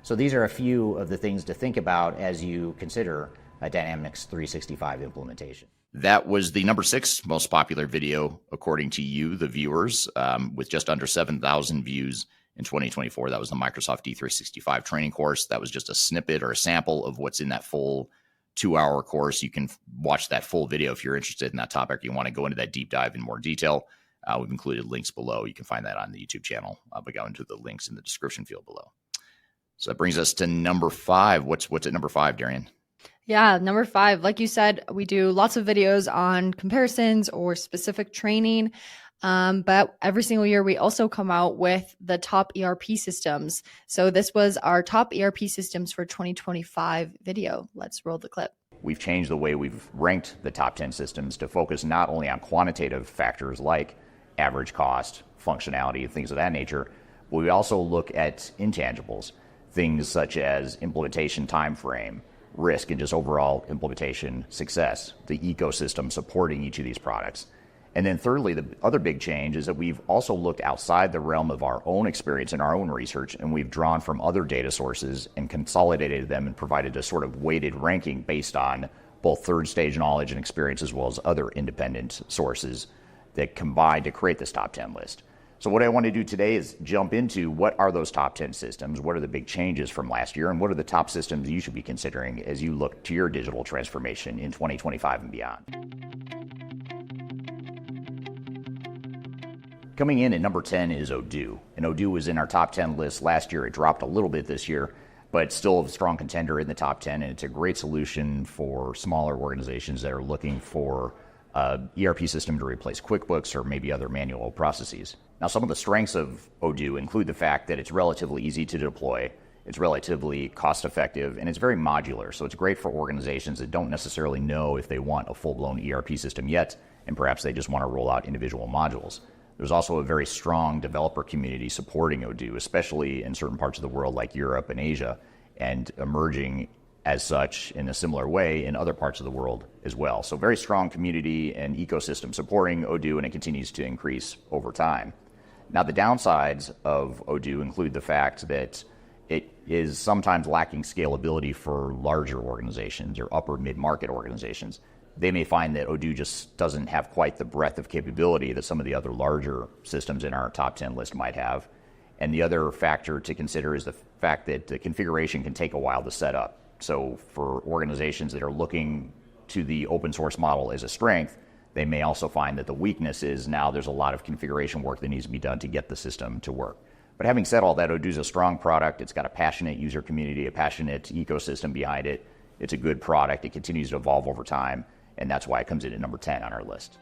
So these are a few of the things to think about as you consider a Dynamics 365 implementation. That was the number 6 most popular video, according to you, the viewers, with just under 7,000 views in 2024. That was the Microsoft D365 training course. That was just a snippet or a sample of what's in that full 2-hour course. You can watch that full video if you're interested in that topic. You want to go into that deep dive in more detail. We've included links below. You can find that on the YouTube channel by going to the links in the description field below. So that brings us to number 5. What's at number 5, Darian? Yeah, number 5, like you said, we do lots of videos on comparisons or specific training. But every single year, we also come out with the top ERP systems. So this was our top ERP systems for 2025 video. Let's roll the clip. We've changed the way we've ranked the top 10 systems to focus not only on quantitative factors like average cost, functionality, and things of that nature, but we also look at intangibles, things such as implementation time frame, risk, and just overall implementation success, the ecosystem supporting each of these products. And then thirdly, the other big change is that we've also looked outside the realm of our own experience and our own research, and we've drawn from other data sources and consolidated them and provided a sort of weighted ranking based on both third stage knowledge and experience, as well as other independent sources that combine to create this top 10 list. So what I want to do today is jump into what are those top 10 systems, what are the big changes from last year, and what are the top systems you should be considering as you look to your digital transformation in 2025 and beyond. Coming in at number 10 is Odoo. And Odoo was in our top 10 list last year. It dropped a little bit this year, but it's still a strong contender in the top 10. And it's a great solution for smaller organizations that are looking for an ERP system to replace QuickBooks or maybe other manual processes. Now, some of the strengths of Odoo include the fact that it's relatively easy to deploy, it's relatively cost effective, and it's very modular. So it's great for organizations that don't necessarily know if they want a full-blown ERP system yet, and perhaps they just want to roll out individual modules. There's also a very strong developer community supporting Odoo, especially in certain parts of the world like Europe and Asia, and emerging as such in a similar way in other parts of the world as well. So very strong community and ecosystem supporting Odoo, and it continues to increase over time. Now, the downsides of Odoo include the fact that it is sometimes lacking scalability for larger organizations or upper mid-market organizations. They may find that Odoo just doesn't have quite the breadth of capability that some of the other larger systems in our top 10 list might have. And the other factor to consider is the fact that the configuration can take a while to set up. So for organizations that are looking to the open source model as a strength, they may also find that the weakness is now there's a lot of configuration work that needs to be done to get the system to work. But having said all that, Odoo's a strong product. It's got a passionate user community, a passionate ecosystem behind it. It's a good product. It continues to evolve over time. And that's why it comes in at number 10 on our list.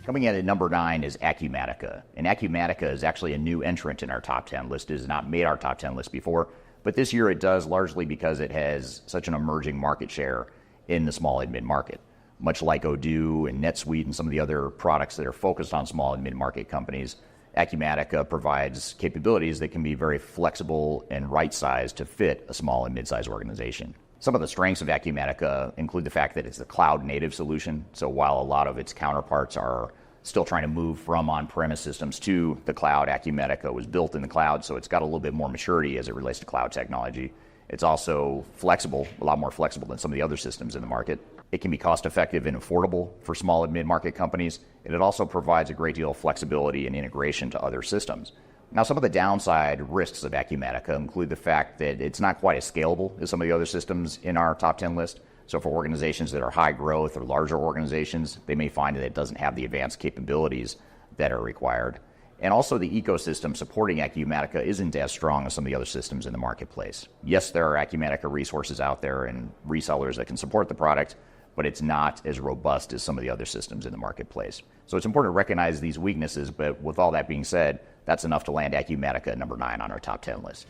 Coming in at number 9 is Acumatica. And Acumatica is actually a new entrant in our top 10 list. It has not made our top 10 list before, but this year it does, largely because it has such an emerging market share in the small and mid-market. Much like Odoo and NetSuite and some of the other products that are focused on small and mid-market companies, Acumatica provides capabilities that can be very flexible and right-sized to fit a small and mid-sized organization. Some of the strengths of Acumatica include the fact that it's a cloud-native solution. So while a lot of its counterparts are still trying to move from on-premise systems to the cloud, Acumatica was built in the cloud, so it's got a little bit more maturity as it relates to cloud technology. It's also flexible, a lot more flexible than some of the other systems in the market. It can be cost-effective and affordable for small and mid-market companies, and it also provides a great deal of flexibility and integration to other systems. Now, some of the downside risks of Acumatica include the fact that it's not quite as scalable as some of the other systems in our top 10 list. So for organizations that are high growth or larger organizations, they may find that it doesn't have the advanced capabilities that are required. And also the ecosystem supporting Acumatica isn't as strong as some of the other systems in the marketplace. Yes, there are Acumatica resources out there and resellers that can support the product, but it's not as robust as some of the other systems in the marketplace. So it's important to recognize these weaknesses, but with all that being said, that's enough to land Acumatica at number 9 on our top 10 list.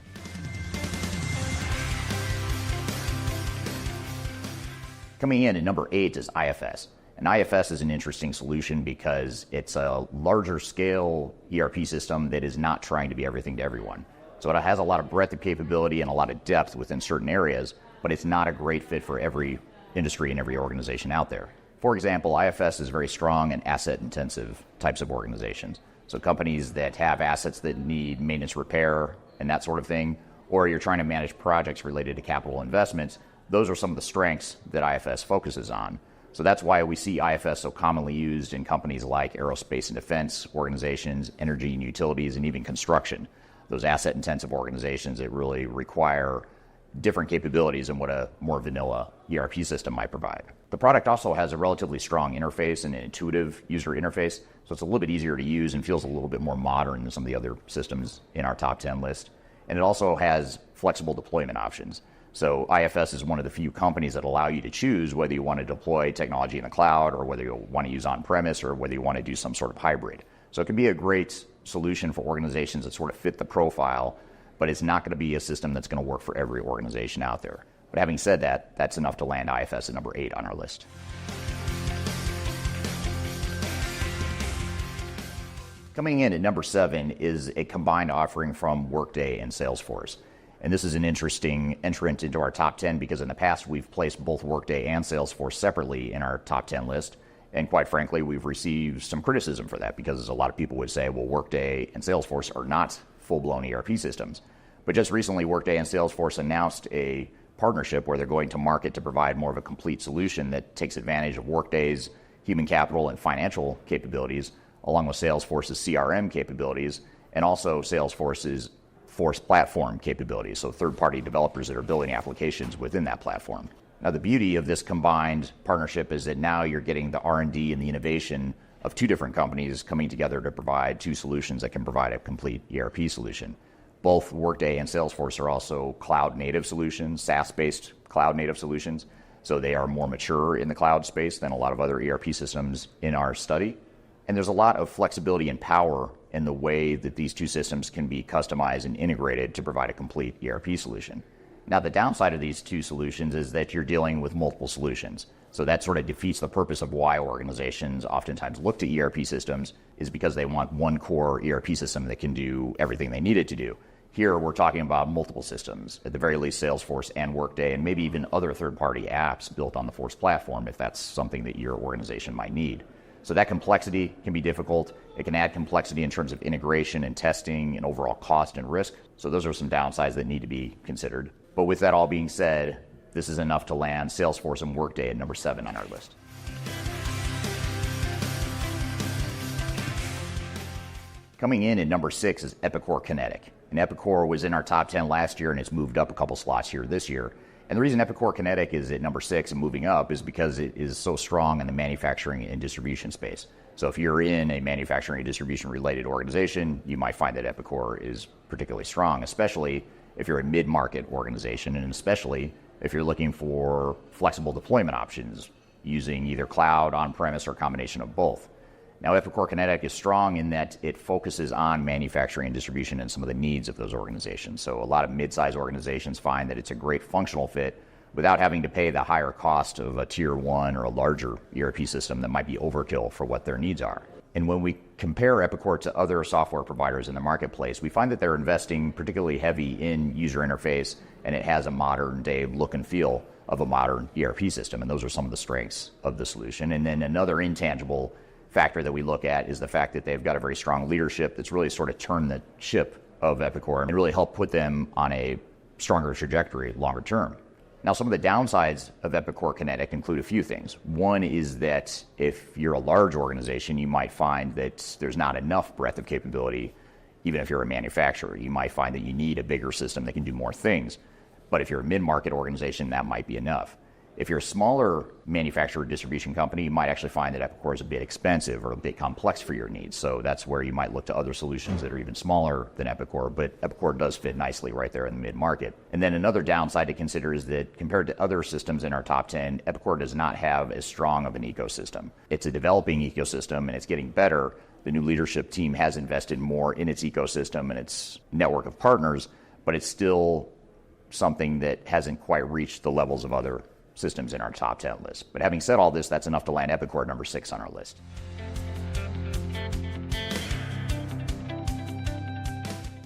Coming in at number 8 is IFS. And IFS is an interesting solution because it's a larger scale ERP system that is not trying to be everything to everyone. So it has a lot of breadth of capability and a lot of depth within certain areas, but it's not a great fit for every industry and every organization out there. For example, IFS is very strong in asset-intensive types of organizations. So companies that have assets that need maintenance, repair, and that sort of thing, or you're trying to manage projects related to capital investments, those are some of the strengths that IFS focuses on. So that's why we see IFS so commonly used in companies like aerospace and defense organizations, energy and utilities, and even construction. Those asset-intensive organizations that really require different capabilities than what a more vanilla ERP system might provide. The product also has a relatively strong interface and an intuitive user interface, so it's a little bit easier to use and feels a little bit more modern than some of the other systems in our top 10 list. And it also has flexible deployment options. So IFS is one of the few companies that allow you to choose whether you want to deploy technology in the cloud or whether you want to use on-premise or whether you want to do some sort of hybrid. So it can be a great solution for organizations that sort of fit the profile, but it's not going to be a system that's going to work for every organization out there. But having said that, that's enough to land IFS at number 8 on our list. Coming in at number 7 is a combined offering from Workday and Salesforce. And this is an interesting entrant into our top 10 because in the past we've placed both Workday and Salesforce separately in our top 10 list. And quite frankly, we've received some criticism for that because a lot of people would say, well, Workday and Salesforce are not full-blown ERP systems. But just recently, Workday and Salesforce announced a partnership where they're going to market to provide more of a complete solution that takes advantage of Workday's human capital and financial capabilities, along with Salesforce's CRM capabilities, and also Salesforce's Force platform capabilities, so third-party developers that are building applications within that platform. Now, the beauty of this combined partnership is that now you're getting the R&D and the innovation of two different companies coming together to provide two solutions that can provide a complete ERP solution. Both Workday and Salesforce are also cloud-native solutions, SaaS-based cloud-native solutions, so they are more mature in the cloud space than a lot of other ERP systems in our study. And there's a lot of flexibility and power in the way that these two systems can be customized and integrated to provide a complete ERP solution. Now, the downside of these two solutions is that you're dealing with multiple solutions. So that sort of defeats the purpose of why organizations oftentimes look to ERP systems, is because they want one core ERP system that can do everything they need it to do. Here, we're talking about multiple systems, at the very least Salesforce and Workday, and maybe even other third-party apps built on the Force platform if that's something that your organization might need. So that complexity can be difficult. It can add complexity in terms of integration and testing and overall cost and risk. So those are some downsides that need to be considered. But with that all being said, this is enough to land Salesforce and Workday at number 7 on our list. Coming in at number 6 is Epicor Kinetic. And Epicor was in our top 10 last year and it's moved up a couple slots here this year. And the reason Epicor Kinetic is at number 6 and moving up is because it is so strong in the manufacturing and distribution space. So if you're in a manufacturing and distribution related organization, you might find that Epicor is particularly strong, especially if you're a mid-market organization, and especially if you're looking for flexible deployment options using either cloud, on-premise, or a combination of both. Now, Epicor Kinetic is strong in that it focuses on manufacturing and distribution and some of the needs of those organizations. So a lot of mid-sized organizations find that it's a great functional fit without having to pay the higher cost of a tier 1 or a larger ERP system that might be overkill for what their needs are. And when we compare Epicor to other software providers in the marketplace, we find that they're investing particularly heavy in user interface, and it has a modern day look and feel of a modern ERP system. And those are some of the strengths of the solution. And then another intangible factor that we look at is the fact that they've got a very strong leadership that's really sort of turned the ship of Epicor and really helped put them on a stronger trajectory longer term. Now, some of the downsides of Epicor Kinetic include a few things. One is that if you're a large organization, you might find that there's not enough breadth of capability. Even if you're a manufacturer, you might find that you need a bigger system that can do more things. But if you're a mid-market organization, that might be enough. If you're a smaller manufacturer distribution company, you might actually find that Epicor is a bit expensive or a bit complex for your needs. So that's where you might look to other solutions that are even smaller than Epicor, but Epicor does fit nicely right there in the mid-market. And then another downside to consider is that compared to other systems in our top 10, Epicor does not have as strong of an ecosystem. It's a developing ecosystem and it's getting better. The new leadership team has invested more in its ecosystem and its network of partners, but it's still something that hasn't quite reached the levels of other systems in our top 10 list. But having said all this, that's enough to land Epicor at number 6 on our list.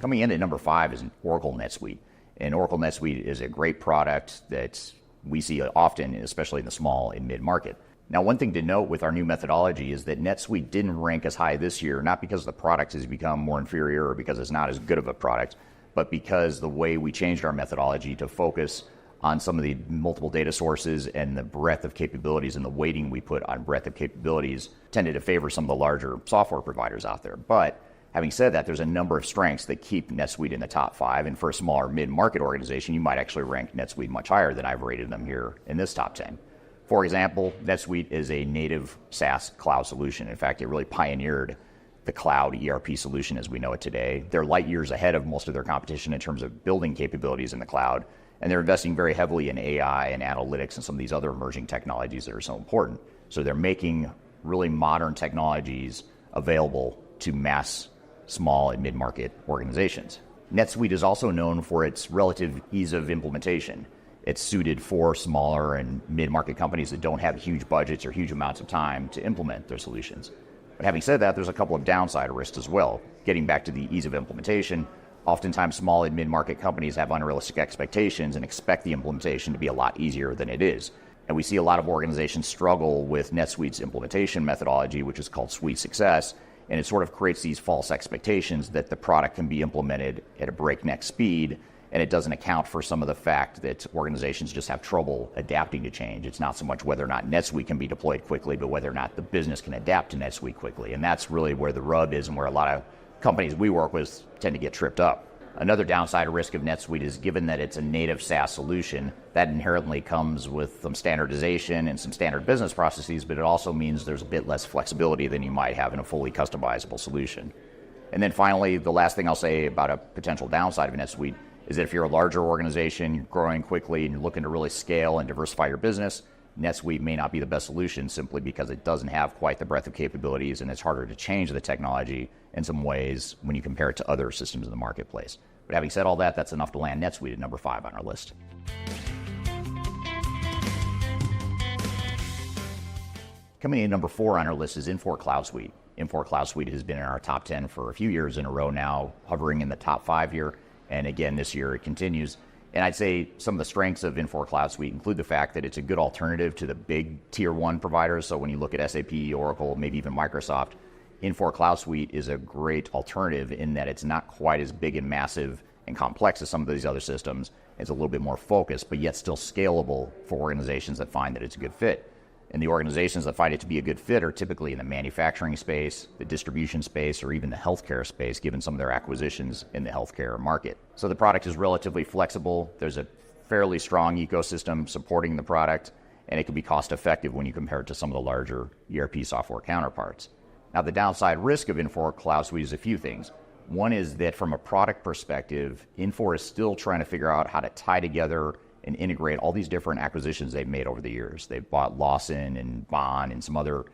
Coming in at number 5 is Oracle NetSuite. And Oracle NetSuite is a great product that we see often, especially in the small and mid-market. Now, one thing to note with our new methodology is that NetSuite didn't rank as high this year, not because the product has become more inferior or because it's not as good of a product, but because the way we changed our methodology to focus on some of the multiple data sources and the breadth of capabilities and the weighting we put on breadth of capabilities tended to favor some of the larger software providers out there. But having said that, there's a number of strengths that keep NetSuite in the top 5. And for a smaller mid-market organization, you might actually rank NetSuite much higher than I've rated them here in this top 10. For example, NetSuite is a native SaaS cloud solution. In fact, it really pioneered the cloud ERP solution as we know it today. They're light years ahead of most of their competition in terms of building capabilities in the cloud. And they're investing very heavily in AI and analytics and some of these other emerging technologies that are so important. So they're making really modern technologies available to mass, small, and mid-market organizations. NetSuite is also known for its relative ease of implementation. It's suited for smaller and mid-market companies that don't have huge budgets or huge amounts of time to implement their solutions. But having said that, there's a couple of downside risks as well. Getting back to the ease of implementation, oftentimes small and mid-market companies have unrealistic expectations and expect the implementation to be a lot easier than it is. And we see a lot of organizations struggle with NetSuite's implementation methodology, which is called Suite Success, and it sort of creates these false expectations that the product can be implemented at a breakneck speed, and it doesn't account for some of the fact that organizations just have trouble adapting to change. It's not so much whether or not NetSuite can be deployed quickly, but whether or not the business can adapt to NetSuite quickly. And that's really where the rub is and where a lot of companies we work with tend to get tripped up. Another downside risk of NetSuite is given that it's a native SaaS solution, that inherently comes with some standardization and some standard business processes, but it also means there's a bit less flexibility than you might have in a fully customizable solution. And then finally, the last thing I'll say about a potential downside of NetSuite is that if you're a larger organization, you're growing quickly, and you're looking to really scale and diversify your business, NetSuite may not be the best solution simply because it doesn't have quite the breadth of capabilities and it's harder to change the technology in some ways when you compare it to other systems in the marketplace. But having said all that, that's enough to land NetSuite at number 5 on our list. Coming in at number 4 on our list is Infor Cloud Suite. Infor Cloud Suite has been in our top 10 for a few years in a row now, hovering in the top 5 here. And again, this year it continues. And I'd say some of the strengths of Infor Cloud Suite include the fact that it's a good alternative to the big tier 1 providers. So when you look at SAP, Oracle, maybe even Microsoft, Infor Cloud Suite is a great alternative in that it's not quite as big and massive and complex as some of these other systems. It's a little bit more focused, but yet still scalable for organizations that find that it's a good fit. And the organizations that find it to be a good fit are typically in the manufacturing space, the distribution space, or even the healthcare space, given some of their acquisitions in the healthcare market. So the product is relatively flexible. There's a fairly strong ecosystem supporting the product, and it can be cost effective when you compare it to some of the larger ERP software counterparts. Now, the downside risk of Infor Cloud Suite is a few things. One is that from a product perspective, Infor is still trying to figure out how to tie together and integrate all these different acquisitions they've made over the years. They've bought Lawson and Bond and some other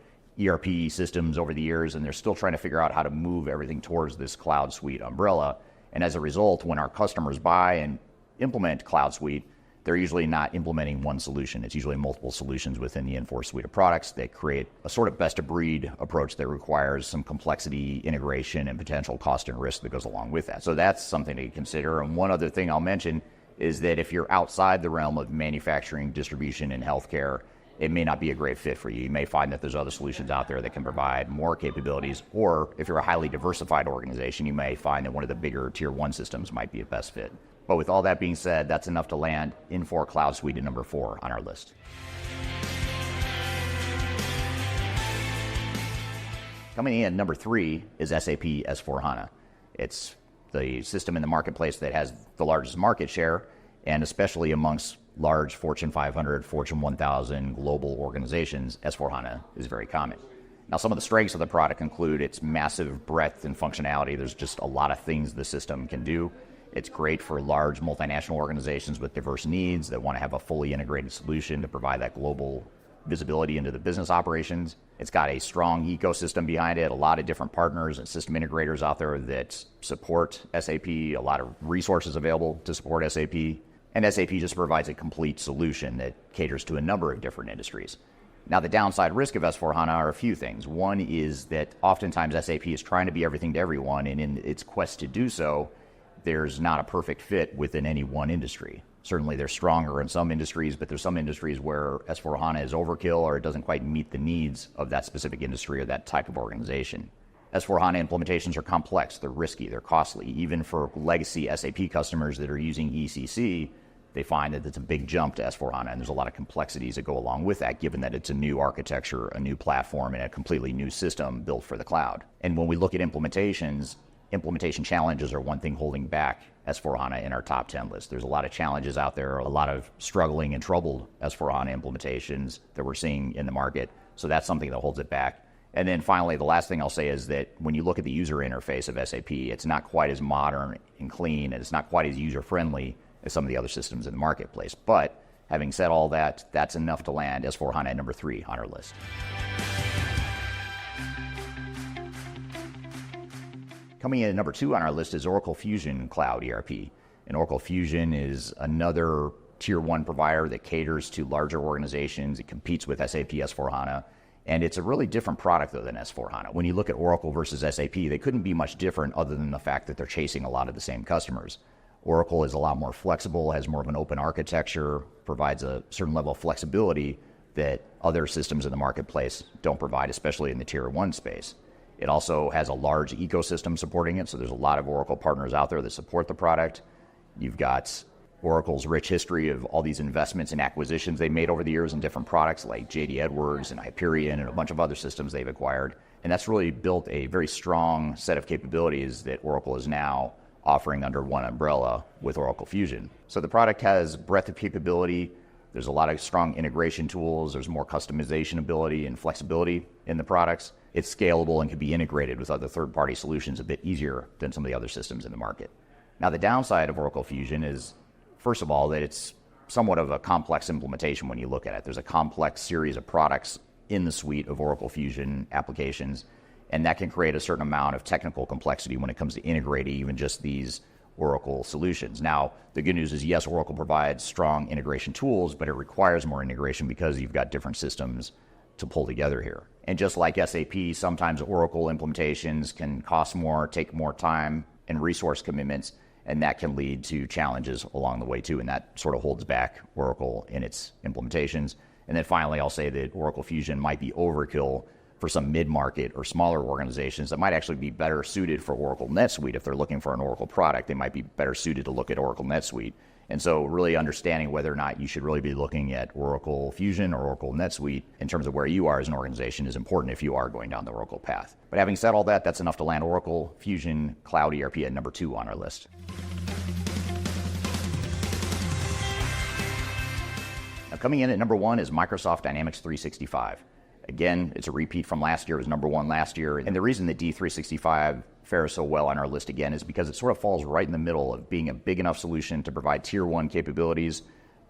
ERP systems over the years, and they're still trying to figure out how to move everything towards this Cloud Suite umbrella. And as a result, when our customers buy and implement Cloud Suite, they're usually not implementing one solution. It's usually multiple solutions within the Infor suite of products. They create a sort of best-of-breed approach that requires some complexity, integration, and potential cost and risk that goes along with that. So that's something to consider. And one other thing I'll mention is that if you're outside the realm of manufacturing, distribution, and healthcare, it may not be a great fit for you. You may find that there's other solutions out there that can provide more capabilities, or if you're a highly diversified organization, you may find that one of the bigger tier 1 systems might be a best fit. But with all that being said, that's enough to land Infor Cloud Suite at number 4 on our list. Coming in at number 3 is SAP S/4HANA. It's the system in the marketplace that has the largest market share, and especially amongst large Fortune 500, Fortune 1000 global organizations, S/4HANA is very common. Now, some of the strengths of the product include its massive breadth and functionality. There's just a lot of things the system can do. It's great for large multinational organizations with diverse needs that want to have a fully integrated solution to provide that global visibility into the business operations. It's got a strong ecosystem behind it, a lot of different partners and system integrators out there that support SAP, a lot of resources available to support SAP. And SAP just provides a complete solution that caters to a number of different industries. Now, the downside risk of S/4HANA are a few things. One is that oftentimes SAP is trying to be everything to everyone, and in its quest to do so, there's not a perfect fit within any one industry. Certainly they're stronger in some industries, but there's some industries where S/4HANA is overkill or it doesn't quite meet the needs of that specific industry or that type of organization. S/4HANA implementations are complex, they're risky, they're costly. Even for legacy SAP customers that are using ECC, they find that it's a big jump to S/4HANA, and there's a lot of complexities that go along with that, given that it's a new architecture, a new platform, and a completely new system built for the cloud. And when we look at implementations, implementation challenges are one thing holding back S/4HANA in our top 10 list. There's a lot of challenges out there, a lot of struggling and troubled S/4HANA implementations that we're seeing in the market. So that's something that holds it back. And then finally, the last thing I'll say is that when you look at the user interface of SAP, it's not quite as modern and clean, and it's not quite as user-friendly as some of the other systems in the marketplace. But having said all that, that's enough to land S/4HANA at number 3 on our list. Coming in at number 2 on our list is Oracle Fusion Cloud ERP. And Oracle Fusion is another tier 1 provider that caters to larger organizations. It competes with SAP S/4HANA. And it's a really different product, though, than S/4HANA. When you look at Oracle versus SAP, they couldn't be much different other than the fact that they're chasing a lot of the same customers. Oracle is a lot more flexible, has more of an open architecture, provides a certain level of flexibility that other systems in the marketplace don't provide, especially in the tier 1 space. It also has a large ecosystem supporting it, so there's a lot of Oracle partners out there that support the product. You've got Oracle's rich history of all these investments and acquisitions they made over the years in different products like JD Edwards and Hyperion and a bunch of other systems they've acquired. And that's really built a very strong set of capabilities that Oracle is now offering under one umbrella with Oracle Fusion. So the product has breadth of capability. There's a lot of strong integration tools. There's more customization ability and flexibility in the products. It's scalable and can be integrated with other third-party solutions a bit easier than some of the other systems in the market. Now, the downside of Oracle Fusion is, first of all, that it's somewhat of a complex implementation when you look at it. There's a complex series of products in the suite of Oracle Fusion applications, and that can create a certain amount of technical complexity when it comes to integrating even just these Oracle solutions. Now, the good news is, yes, Oracle provides strong integration tools, but it requires more integration because you've got different systems to pull together here. And just like SAP, sometimes Oracle implementations can cost more, take more time and resource commitments, and that can lead to challenges along the way too, and that sort of holds back Oracle in its implementations. And then finally, I'll say that Oracle Fusion might be overkill for some mid-market or smaller organizations that might actually be better suited for Oracle NetSuite. If they're looking for an Oracle product, they might be better suited to look at Oracle NetSuite. And so really understanding whether or not you should really be looking at Oracle Fusion or Oracle NetSuite in terms of where you are as an organization is important if you are going down the Oracle path. But having said all that, that's enough to land Oracle Fusion Cloud ERP at number 2 on our list. Now, coming in at number 1 is Microsoft Dynamics 365. Again, it's a repeat from last year. It was number 1 last year. And the reason that D365 fares so well on our list again is because it sort of falls right in the middle of being a big enough solution to provide tier 1 capabilities,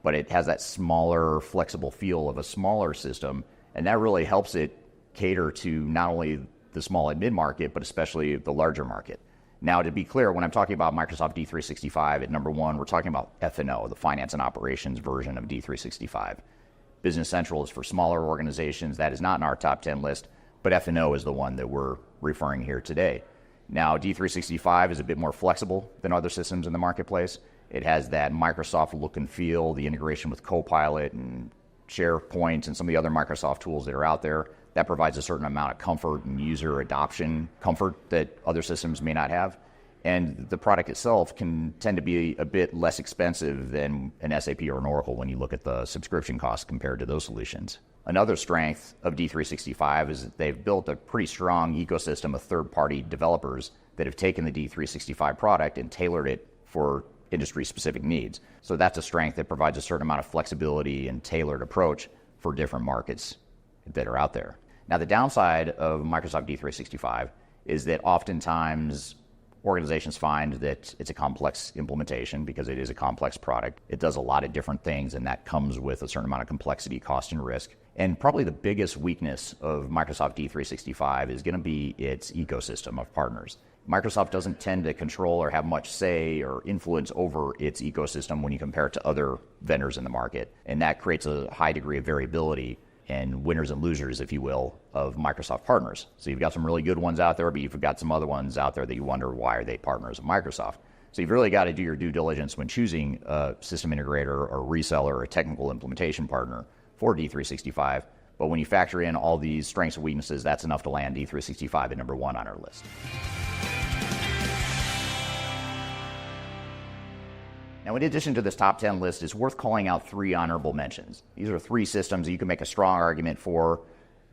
but it has that smaller, flexible feel of a smaller system. And that really helps it cater to not only the small and mid-market, but especially the larger market. Now, to be clear, when I'm talking about Microsoft D365, at number one, we're talking about F&O, the finance and operations version of D365. Business Central is for smaller organizations. That is not in our top 10 list, but F&O is the one that we're referring here today. Now, D365 is a bit more flexible than other systems in the marketplace. It has that Microsoft look and feel, the integration with Copilot and SharePoint and some of the other Microsoft tools that are out there. That provides a certain amount of comfort and user adoption comfort that other systems may not have. And the product itself can tend to be a bit less expensive than an SAP or an Oracle when you look at the subscription costs compared to those solutions. Another strength of D365 is that they've built a pretty strong ecosystem of third-party developers that have taken the D365 product and tailored it for industry-specific needs. So that's a strength that provides a certain amount of flexibility and tailored approach for different markets that are out there. Now, the downside of Microsoft D365 is that oftentimes organizations find that it's a complex implementation because it is a complex product. It does a lot of different things, and that comes with a certain amount of complexity, cost, and risk. And probably the biggest weakness of Microsoft D365 is going to be its ecosystem of partners. Microsoft doesn't tend to control or have much say or influence over its ecosystem when you compare it to other vendors in the market. And that creates a high degree of variability and winners and losers, if you will, of Microsoft partners. So you've got some really good ones out there, but you've got some other ones out there that you wonder why are they partners of Microsoft. So you've really got to do your due diligence when choosing a system integrator or reseller or a technical implementation partner for D365. But when you factor in all these strengths and weaknesses, that's enough to land D365 at number one on our list. Now, in addition to this top 10 list, it's worth calling out 3 honorable mentions. These are 3 systems that you can make a strong argument for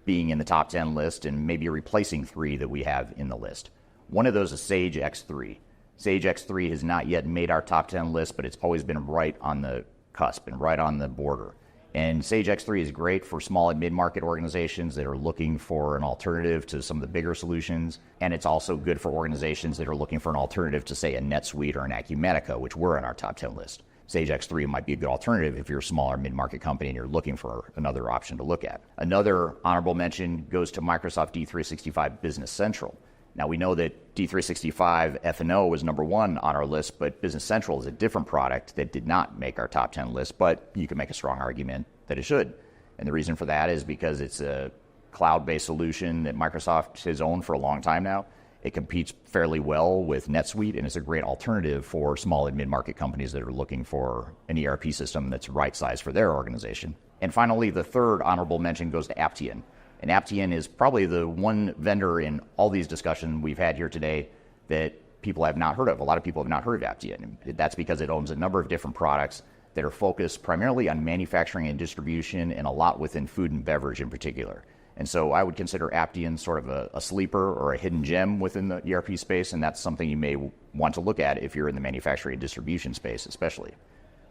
being in the top 10 list and maybe replacing 3 that we have in the list. One of those is Sage X3. Sage X3 has not yet made our top 10 list, but it's always been right on the cusp and right on the border. And Sage X3 is great for small and mid-market organizations that are looking for an alternative to some of the bigger solutions. And it's also good for organizations that are looking for an alternative to, say, a NetSuite or an Acumatica, which were in our top 10 list. Sage X3 might be a good alternative if you're a smaller mid-market company and you're looking for another option to look at. Another honorable mention goes to Microsoft D365 Business Central. Now, we know that D365 F&O was number one on our list, but Business Central is a different product that did not make our top 10 list, but you can make a strong argument that it should. And the reason for that is because it's a cloud-based solution that Microsoft has owned for a long time now. It competes fairly well with NetSuite, and it's a great alternative for small and mid-market companies that are looking for an ERP system that's right-sized for their organization. And finally, the third honorable mention goes to Aptean. And Aptean is probably the one vendor in all these discussions we've had here today that people have not heard of. A lot of people have not heard of Aptean. That's because it owns a number of different products that are focused primarily on manufacturing and distribution and a lot within food and beverage in particular. And so I would consider Aptean sort of a sleeper or a hidden gem within the ERP space, and that's something you may want to look at if you're in the manufacturing and distribution space especially.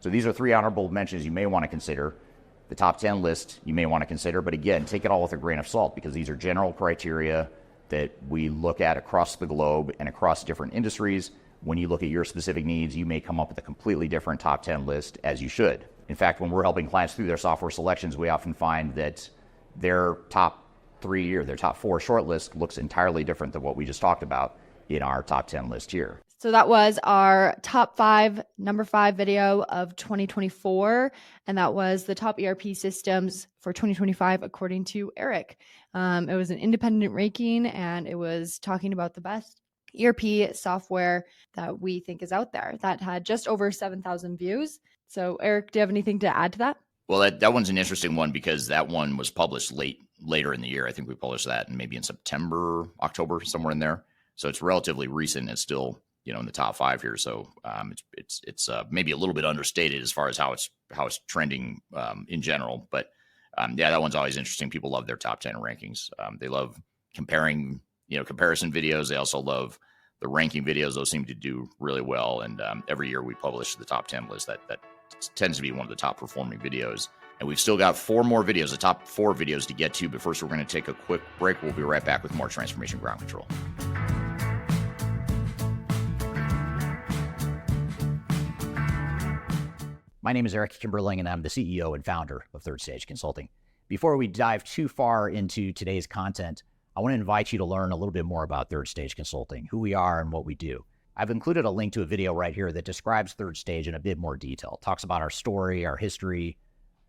So these are 3 honorable mentions you may want to consider. The top 10 list you may want to consider, but again, take it all with a grain of salt because these are general criteria that we look at across the globe and across different industries. When you look at your specific needs, you may come up with a completely different top 10 list, as you should. In fact, when we're helping clients through their software selections, we often find that their top 3 or their top 4 shortlist looks entirely different than what we just talked about in our top 10 list here. So that was our top 5, number 5 video of 2024. And that was the top ERP systems for 2025, according to Eric. It was an independent ranking, and it was talking about the best ERP software that we think is out there that had just over 7,000 views. So Eric, do you have anything to add to that? Well, that one's an interesting one because that one was published later in the year. I think we published that maybe in September, October, somewhere in there. So it's relatively recent. It's still in the top 5 here. So it's maybe a little bit understated as far as how it's trending in general. But yeah, that one's always interesting. People love their top 10 rankings. They love comparing, comparison videos. They also love the ranking videos. Those seem to do really well. And every year we publish the top 10 list. That tends to be one of the top performing videos. And we've still got 4 more videos, the top 4 videos to get to. But first, we're going to take a quick break. We'll be right back with more Transformation Ground Control. My name is Eric Kimberling, and I'm the CEO and founder of Third Stage Consulting. Before we dive too far into today's content, I want to invite you to learn a little bit more about Third Stage Consulting, who we are and what we do. I've included a link to a video right here that describes Third Stage in a bit more detail. It talks about our story, our history,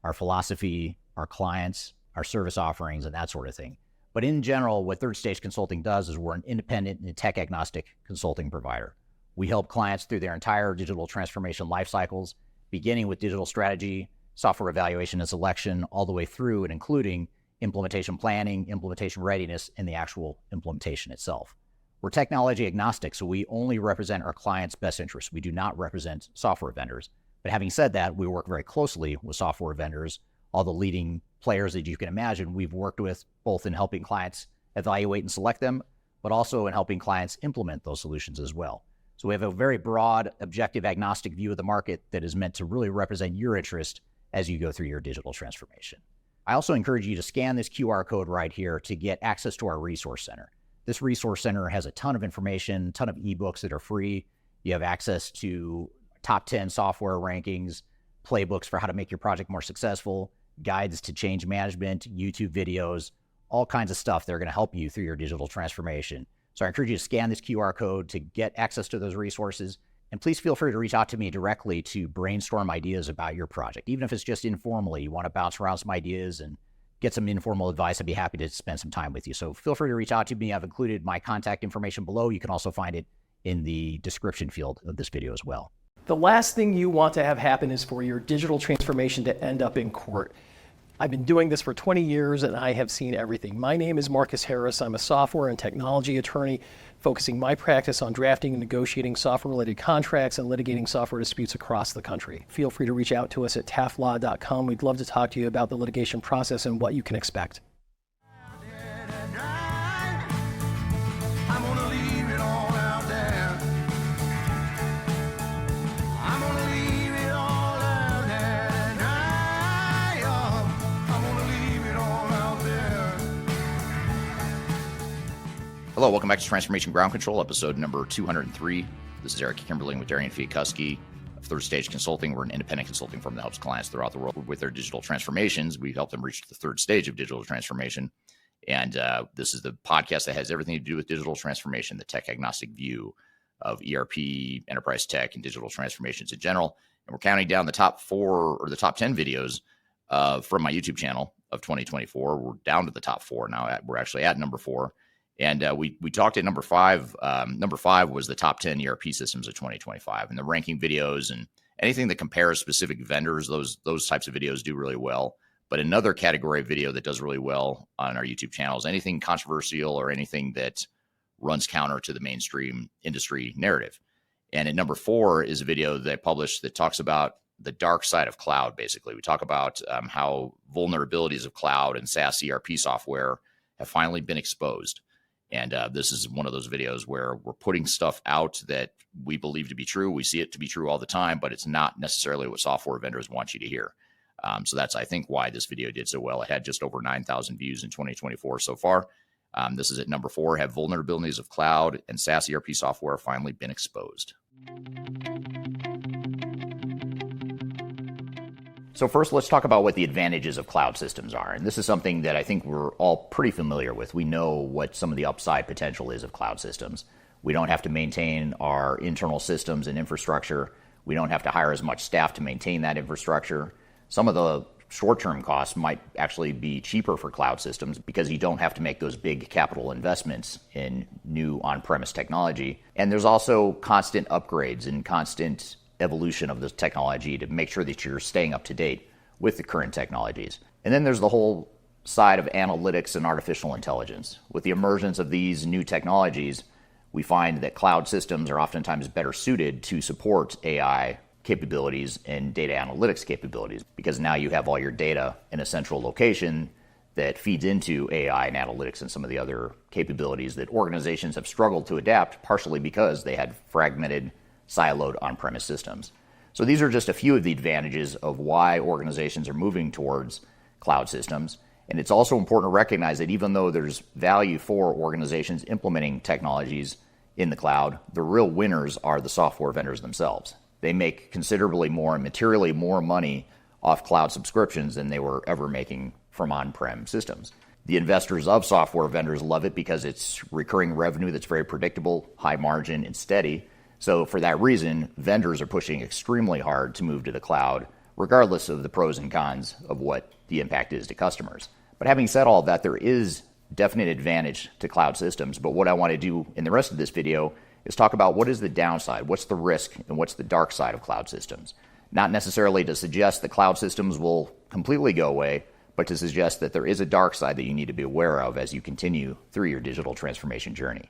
our philosophy, our clients, our service offerings, and that sort of thing. But in general, what Third Stage Consulting does is we're an independent and tech-agnostic consulting provider. We help clients through their entire digital transformation life cycles, beginning with digital strategy, software evaluation and selection, all the way through and including implementation planning, implementation readiness, and the actual implementation itself. We're technology agnostic, so we only represent our clients' best interests. We do not represent software vendors. But having said that, we work very closely with software vendors, all the leading players that you can imagine we've worked with, both in helping clients evaluate and select them, but also in helping clients implement those solutions as well. So we have a very broad, objective, agnostic view of the market that is meant to really represent your interest as you go through your digital transformation. I also encourage you to scan this QR code right here to get access to our resource center. This resource center has a ton of information, a ton of ebooks that are free. You have access to top 10 software rankings, playbooks for how to make your project more successful, guides to change management, YouTube videos, all kinds of stuff that are going to help you through your digital transformation. So I encourage you to scan this QR code to get access to those resources. And please feel free to reach out to me directly to brainstorm ideas about your project. Even if it's just informally, you want to bounce around some ideas and get some informal advice, I'd be happy to spend some time with you. So feel free to reach out to me. I've included my contact information below. You can also find it in the description field of this video as well. The last thing you want to have happen is for your digital transformation to end up in court. I've been doing this for 20 years and I have seen everything. My name is Marcus Harris. I'm a software and technology attorney focusing my practice on drafting and negotiating software-related contracts and litigating software disputes across the country. Feel free to reach out to us at taftlaw.com. We'd love to talk to you about the litigation process and what you can expect. Hello, welcome back to Transformation Ground Control, episode number 203. This is Eric Kimberling with Darian Chwialkowski of Third Stage Consulting. We're an independent consulting firm that helps clients throughout the world with their digital transformations. We help them reach the third stage of digital transformation. And this is the podcast that has everything to do with digital transformation, the tech-agnostic view of ERP, enterprise tech, and digital transformations in general. And we're counting down the top 4 or the top 10 videos from my YouTube channel of 2024. We're down to the top 4 now. We're actually at number 4. And we talked at number 5. Number 5 was the top 10 ERP systems of 2025. And the ranking videos and anything that compares specific vendors, those types of videos do really well. But another category of video that does really well on our YouTube channel is anything controversial or anything that runs counter to the mainstream industry narrative. And at number 4 is a video that I published that talks about the dark side of cloud, basically. We talk about how vulnerabilities of cloud and SaaS ERP software have finally been exposed. And this is one of those videos where we're putting stuff out that we believe to be true. We see it to be true all the time, but it's not necessarily what software vendors want you to hear. So that's, I think, why this video did so well. It had just over 9,000 views in 2024 so far. This is at number 4. Have vulnerabilities of cloud and SaaS ERP software finally been exposed? So first, let's talk about what the advantages of cloud systems are. And this is something that I think we're all pretty familiar with. We know what some of the upside potential is of cloud systems. We don't have to maintain our internal systems and infrastructure. We don't have to hire as much staff to maintain that infrastructure. Some of the short-term costs might actually be cheaper for cloud systems because you don't have to make those big capital investments in new on-premise technology. And there's also constant upgrades and constant evolution of this technology to make sure that you're staying up to date with the current technologies. And then there's the whole side of analytics and artificial intelligence. With the emergence of these new technologies, we find that cloud systems are oftentimes better suited to support AI capabilities and data analytics capabilities, because now you have all your data in a central location that feeds into AI and analytics and some of the other capabilities that organizations have struggled to adapt, partially because they had fragmented, siloed on-premise systems. So these are just a few of the advantages of why organizations are moving towards cloud systems. And it's also important to recognize that even though there's value for organizations implementing technologies in the cloud, the real winners are the software vendors themselves. They make considerably more and materially more money off cloud subscriptions than they were ever making from on-prem systems. The investors of software vendors love it because it's recurring revenue that's very predictable, high margin, and steady. So for that reason, vendors are pushing extremely hard to move to the cloud, regardless of the pros and cons of what the impact is to customers. But having said all that, there is definite advantage to cloud systems. But what I want to do in the rest of this video is talk about what is the downside, what's the risk, and what's the dark side of cloud systems. Not necessarily to suggest that cloud systems will completely go away, but to suggest that there is a dark side that you need to be aware of as you continue through your digital transformation journey.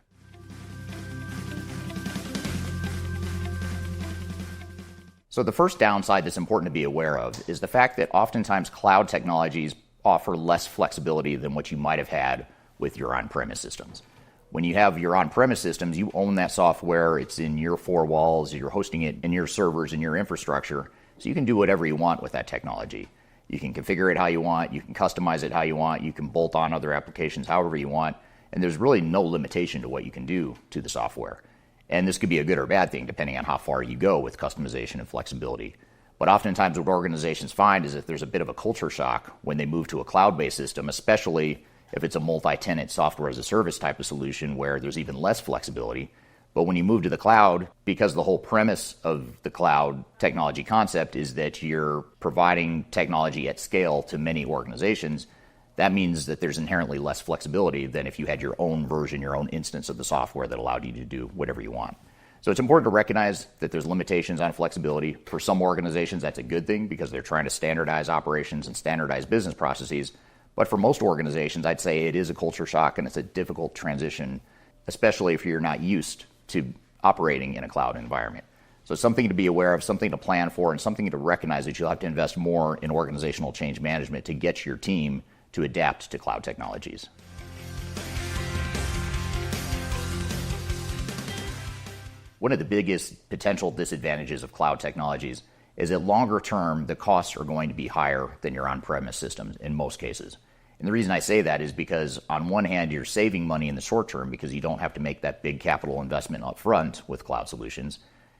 So the first downside that's important to be aware of is the fact that oftentimes cloud technologies offer less flexibility than what you might have had with your on-premise systems. When you have your on-premise systems, you own that software, it's in your four walls, you're hosting it in your servers and your infrastructure, so you can do whatever you want with that technology. You can configure it how you want, you can customize it how you want, you can bolt on other applications however you want, and there's really no limitation to what you can do to the software. And this could be a good or bad thing depending on how far you go with customization and flexibility. But oftentimes what organizations find is that there's a bit of a culture shock when they move to a cloud-based system, especially if it's a multi-tenant software as a service type of solution where there's even less flexibility. But when you move to the cloud, because the whole premise of the cloud technology concept is that you're providing technology at scale to many organizations, that means that there's inherently less flexibility than if you had your own version, your own instance of the software that allowed you to do whatever you want. So it's important to recognize that there's limitations on flexibility. For some organizations, that's a good thing because they're trying to standardize operations and standardize business processes. But for most organizations, I'd say it is a culture shock and it's a difficult transition, especially if you're not used to operating in a cloud environment. So something to be aware of, something to plan for, and something to recognize that you'll have to invest more in organizational change management to get your team to adapt to cloud technologies. One of the biggest potential disadvantages of cloud technologies is that longer term, the costs are going to be higher than your on-premise systems in most cases. And the reason I say that is because on one hand, you're saving money in the short term because you don't have to make that big capital investment up front with cloud solutions.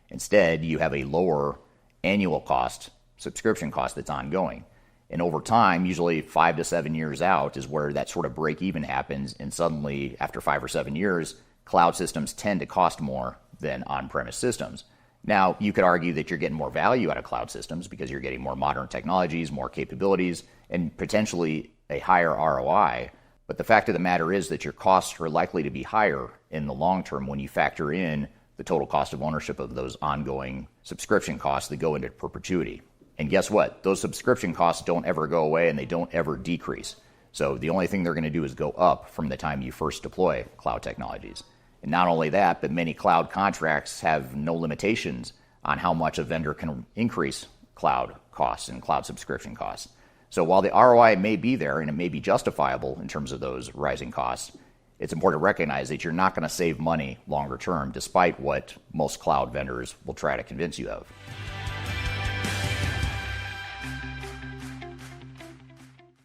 Instead, you have a lower annual cost, subscription cost that's ongoing. And over time, usually 5 to 7 years out is where that sort of break even happens. And suddenly, after 5 or 7 years, cloud systems tend to cost more than on-premise systems. Now, you could argue that you're getting more value out of cloud systems because you're getting more modern technologies, more capabilities, and potentially a higher ROI. But the fact of the matter is that your costs are likely to be higher in the long term when you factor in the total cost of ownership of those ongoing subscription costs that go into perpetuity. And guess what? Those subscription costs don't ever go away and they don't ever decrease. So the only thing they're going to do is go up from the time you first deploy cloud technologies. And not only that, but many cloud contracts have no limitations on how much a vendor can increase cloud costs and cloud subscription costs. So while the ROI may be there and it may be justifiable in terms of those rising costs, it's important to recognize that you're not going to save money longer term, despite what most cloud vendors will try to convince you of.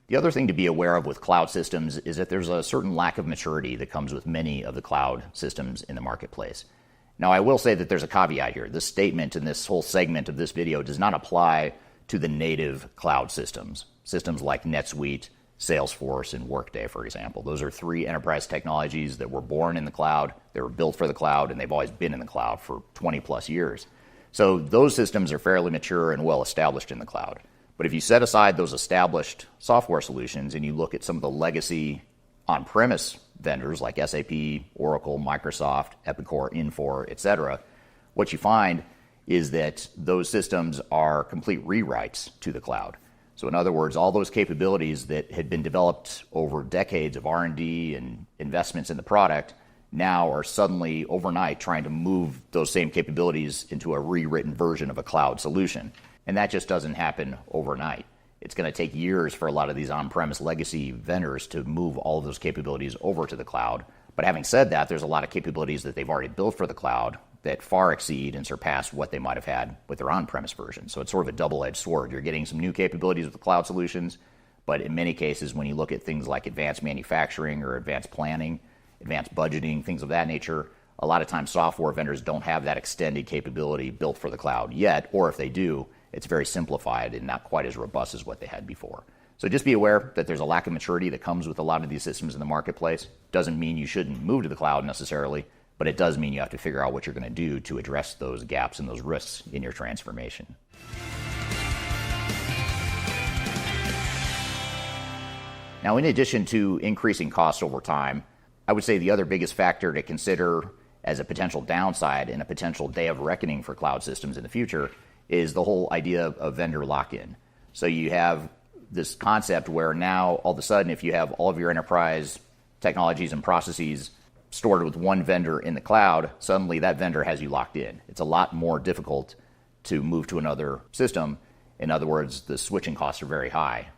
The other thing to be aware of with cloud systems is that there's a certain lack of maturity that comes with many of the cloud systems in the marketplace. Now, I will say that there's a caveat here. This statement and this whole segment of this video does not apply to the native cloud systems. Systems like NetSuite, Salesforce, and Workday, for example. Those are 3 enterprise technologies that were born in the cloud, they were built for the cloud, and they've always been in the cloud for 20 plus years. So those systems are fairly mature and well established in the cloud. But if you set aside those established software solutions and you look at some of the legacy on-premise vendors like SAP, Oracle, Microsoft, Epicor, Infor, etc., what you find is that those systems are complete rewrites to the cloud. So in other words, all those capabilities that had been developed over decades of R&D and investments in the product now are suddenly overnight trying to move those same capabilities into a rewritten version of a cloud solution. And that just doesn't happen overnight. It's going to take years for a lot of these on-premise legacy vendors to move all of those capabilities over to the cloud. But having said that, there's a lot of capabilities that they've already built for the cloud that far exceed and surpass what they might have had with their on-premise version. So it's sort of a double-edged sword. You're getting some new capabilities with the cloud solutions, but in many cases, when you look at things like advanced manufacturing or advanced planning, advanced budgeting, things of that nature, a lot of times software vendors don't have that extended capability built for the cloud yet, or if they do, it's very simplified and not quite as robust as what they had before. So just be aware that there's a lack of maturity that comes with a lot of these systems in the marketplace. Doesn't mean you shouldn't move to the cloud necessarily, but it does mean you have to figure out what you're going to do to address those gaps and those risks in your transformation. Now, in addition to increasing costs over time, I would say the other biggest factor to consider as a potential downside and a potential day of reckoning for cloud systems in the future is the whole idea of vendor lock-in. So you have this concept where now all of a sudden, if you have all of your enterprise technologies and processes stored with one vendor in the cloud, suddenly that vendor has you locked in. It's a lot more difficult to move to another system. In other words, the switching costs are very high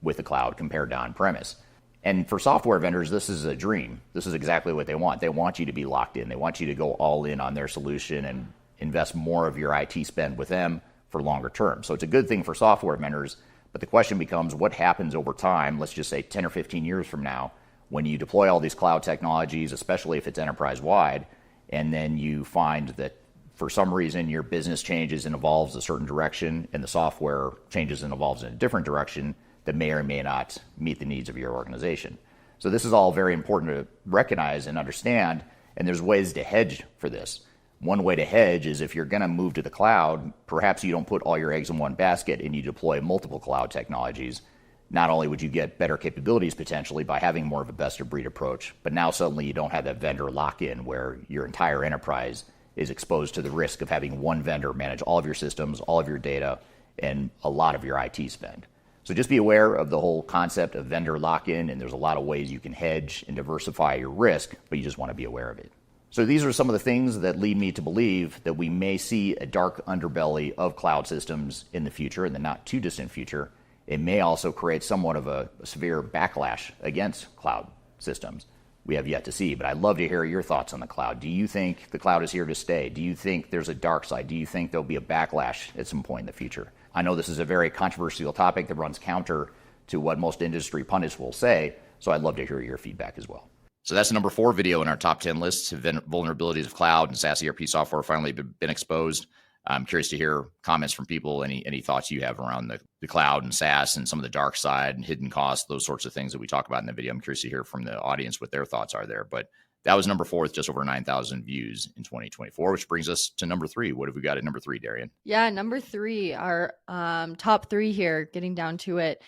with the cloud compared to on-premise. And for software vendors, this is a dream. This is exactly what they want. They want you to be locked in. They want you to go all in on their solution and invest more of your IT spend with them for longer term. So it's a good thing for software vendors, but the question becomes what happens over time, let's just say 10 or 15 years from now, when you deploy all these cloud technologies, especially if it's enterprise-wide, and then you find that for some reason your business changes and evolves a certain direction and the software changes and evolves in a different direction that may or may not meet the needs of your organization. So this is all very important to recognize and understand, and there's ways to hedge for this. One way to hedge is if you're going to move to the cloud, perhaps you don't put all your eggs in one basket and you deploy multiple cloud technologies. Not only would you get better capabilities potentially by having more of a best-of-breed approach, but now suddenly you don't have that vendor lock-in where your entire enterprise is exposed to the risk of having one vendor manage all of your systems, all of your data, and a lot of your IT spend. So just be aware of the whole concept of vendor lock-in, and there's a lot of ways you can hedge and diversify your risk, but you just want to be aware of it. So these are some of the things that lead me to believe that we may see a dark underbelly of cloud systems in the future, in the not too distant future. It may also create somewhat of a severe backlash against cloud systems. We have yet to see, but I'd love to hear your thoughts on the cloud. Do you think the cloud is here to stay? Do you think there's a dark side? Do you think there'll be a backlash at some point in the future? I know this is a very controversial topic that runs counter to what most industry pundits will say, so I'd love to hear your feedback as well. So that's the number 4 video in our top 10 lists. Vulnerabilities of cloud and SaaS ERP software finally been exposed. I'm curious to hear comments from people, any thoughts you have around the cloud and SaaS and some of the dark side and hidden costs, those sorts of things that we talk about in the video. I'm curious to hear from the audience what their thoughts are there. But that was number 4 with just over 9,000 views in 2024, which brings us to number 3. What have we got at number 3, Darian? Yeah, number 3, our top 3 here, getting down to it.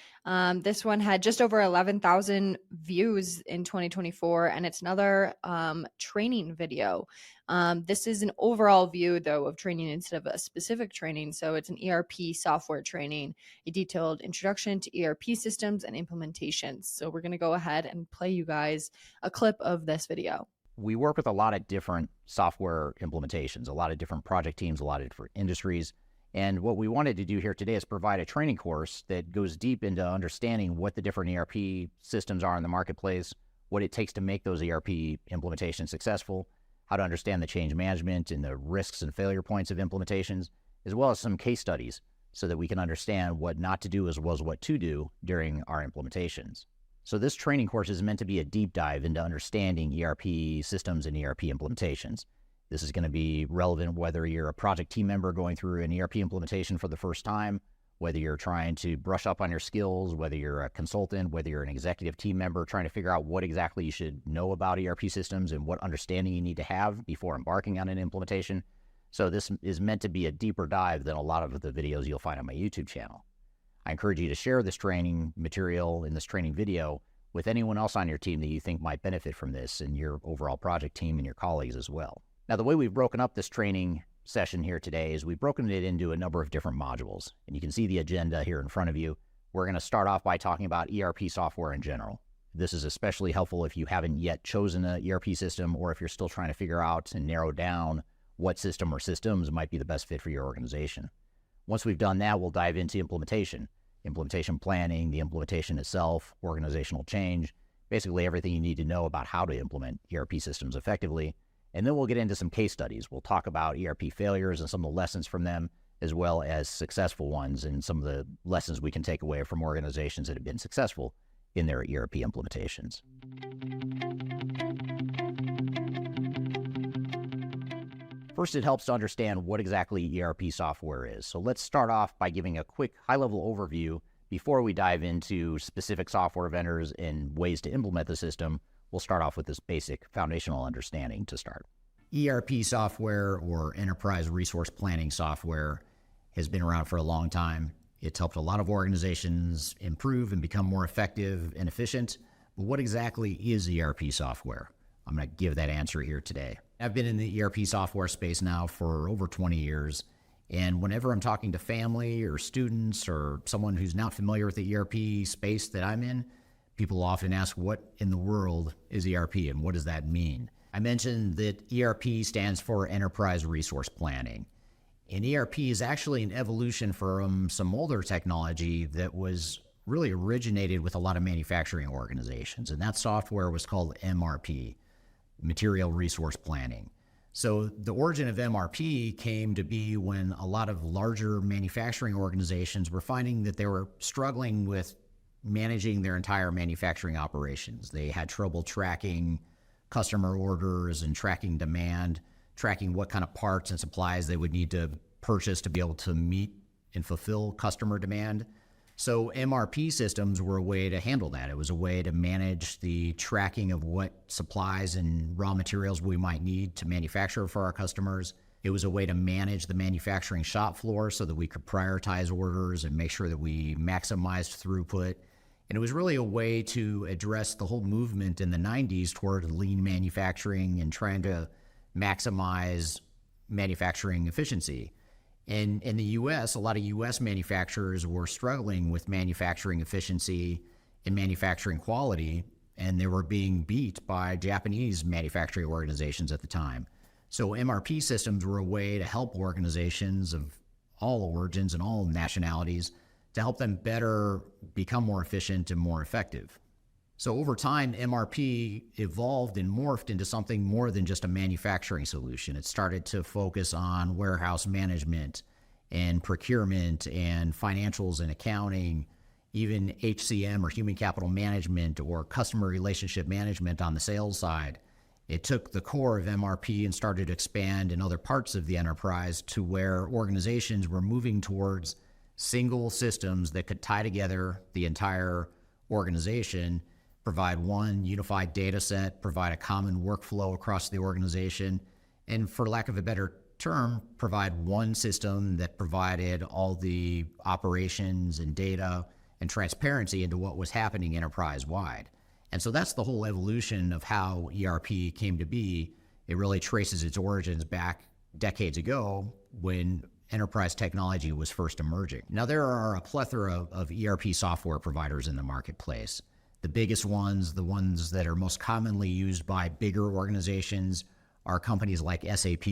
This one had just over 11,000 views in 2024, and it's another training video. This is an overall view, though, of training instead of a specific training. So it's an ERP software training, a detailed introduction to ERP systems and implementations. So we're going to go ahead and play you guys a clip of this video. We work with a lot of different software implementations, a lot of different project teams, a lot of different industries. And what we wanted to do here today is provide a training course that goes deep into understanding what the different ERP systems are in the marketplace, what it takes to make those ERP implementations successful, how to understand the change management and the risks and failure points of implementations, as well as some case studies so that we can understand what not to do as well as what to do during our implementations. So this training course is meant to be a deep dive into understanding ERP systems and ERP implementations. This is going to be relevant whether you're a project team member going through an ERP implementation for the first time, whether you're trying to brush up on your skills, whether you're a consultant, whether you're an executive team member trying to figure out what exactly you should know about ERP systems and what understanding you need to have before embarking on an implementation. So this is meant to be a deeper dive than a lot of the videos you'll find on my YouTube channel. I encourage you to share this training material in this training video with anyone else on your team that you think might benefit from this and your overall project team and your colleagues as well. Now, the way we've broken up this training session here today is we've broken it into a number of different modules, and you can see the agenda here in front of you. We're going to start off by talking about ERP software in general. This is especially helpful if you haven't yet chosen an ERP system or if you're still trying to figure out and narrow down what system or systems might be the best fit for your organization. Once we've done that, we'll dive into implementation planning, the implementation itself, organizational change, basically everything you need to know about how to implement ERP systems effectively. And then we'll get into some case studies. We'll talk about ERP failures and some of the lessons from them, as well as successful ones and some of the lessons we can take away from organizations that have been successful in their ERP implementations. First, it helps to understand what exactly ERP software is. So let's start off by giving a quick high-level overview before we dive into specific software vendors and ways to implement the system, we'll start off with this basic foundational understanding to start. ERP software, or enterprise resource planning software, has been around for a long time. It's helped a lot of organizations improve and become more effective and efficient. But what exactly is ERP software? I'm going to give that answer here today. I've been in the ERP software space now for over 20 years. And whenever I'm talking to family or students or someone who's not familiar with the ERP space that I'm in, people often ask, what in the world is ERP and what does that mean? I mentioned that ERP stands for Enterprise Resource Planning. And ERP is actually an evolution from some older technology that was really originated with a lot of manufacturing organizations. And that software was called MRP, Material Resource Planning. So the origin of MRP came to be when a lot of larger manufacturing organizations were finding that they were struggling with managing their entire manufacturing operations. They had trouble tracking customer orders and tracking demand, tracking what kind of parts and supplies they would need to purchase to be able to meet and fulfill customer demand. So MRP systems were a way to handle that. It was a way to manage the tracking of what supplies and raw materials we might need to manufacture for our customers. It was a way to manage the manufacturing shop floor so that we could prioritize orders and make sure that we maximized throughput. And it was really a way to address the whole movement in the 90s toward lean manufacturing and trying to maximize manufacturing efficiency. And in the US, a lot of US manufacturers were struggling with manufacturing efficiency and manufacturing quality, and they were being beat by Japanese manufacturing organizations at the time. So MRP systems were a way to help organizations of all origins and all nationalities to help them better become more efficient and more effective. So over time, MRP evolved and morphed into something more than just a manufacturing solution. It started to focus on warehouse management and procurement and financials and accounting, even HCM or human capital management or customer relationship management on the sales side. It took the core of MRP and started to expand in other parts of the enterprise to where organizations were moving towards single systems that could tie together the entire organization, provide one unified data set, provide a common workflow across the organization, and for lack of a better term, provide one system that provided all the operations and data and transparency into what was happening enterprise-wide. And so that's the whole evolution of how ERP came to be. It really traces its origins back decades ago when enterprise technology was first emerging. Now, there are a plethora of ERP software providers in the marketplace. The biggest ones, the ones that are most commonly used by bigger organizations, are companies like SAP.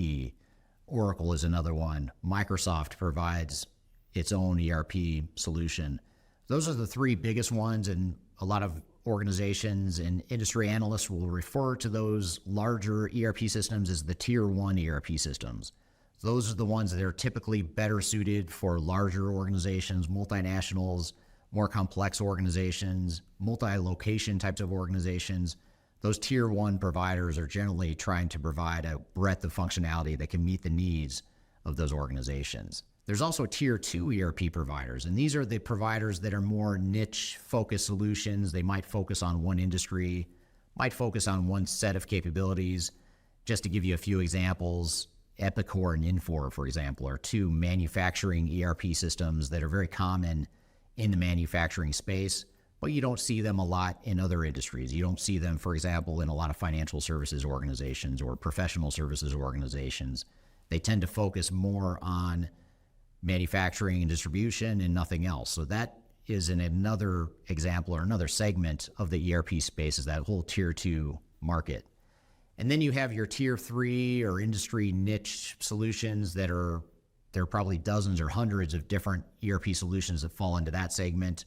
Oracle is another one. Microsoft provides its own ERP solution. Those are the three biggest ones, and a lot of organizations and industry analysts will refer to those larger ERP systems as the tier one ERP systems. Those are the ones that are typically better suited for larger organizations, multinationals, more complex organizations, multi-location types of organizations. Those tier one providers are generally trying to provide a breadth of functionality that can meet the needs of those organizations. There's also tier two ERP providers, and these are the providers that are more niche focused solutions. They might focus on one industry, might focus on one set of capabilities. Just to give you a few examples, Epicor and Infor, for example, are two manufacturing ERP systems that are very common in the manufacturing space, but you don't see them a lot in other industries. You don't see them, for example, in a lot of financial services organizations or professional services organizations. They tend to focus more on manufacturing and distribution and nothing else. So that is another example or another segment of the ERP space, is that whole tier two market. And then you have your tier three or industry niche solutions that are, there are probably dozens or hundreds of different ERP solutions that fall into that segment.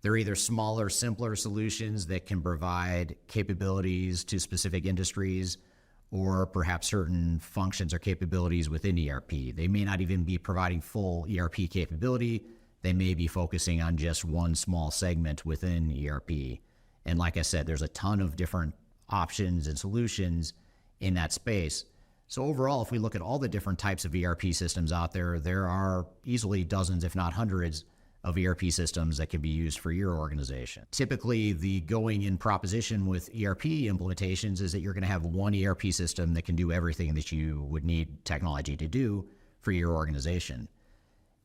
They're either smaller, simpler solutions that can provide capabilities to specific industries, or perhaps certain functions or capabilities within ERP. They may not even be providing full ERP capability. They may be focusing on just one small segment within ERP. And like I said, there's a ton of different options and solutions in that space. So overall, if we look at all the different types of ERP systems out there, there are easily dozens, if not hundreds, of ERP systems that can be used for your organization. Typically, the going in proposition with ERP implementations is that you're going to have one ERP system that can do everything that you would need technology to do for your organization.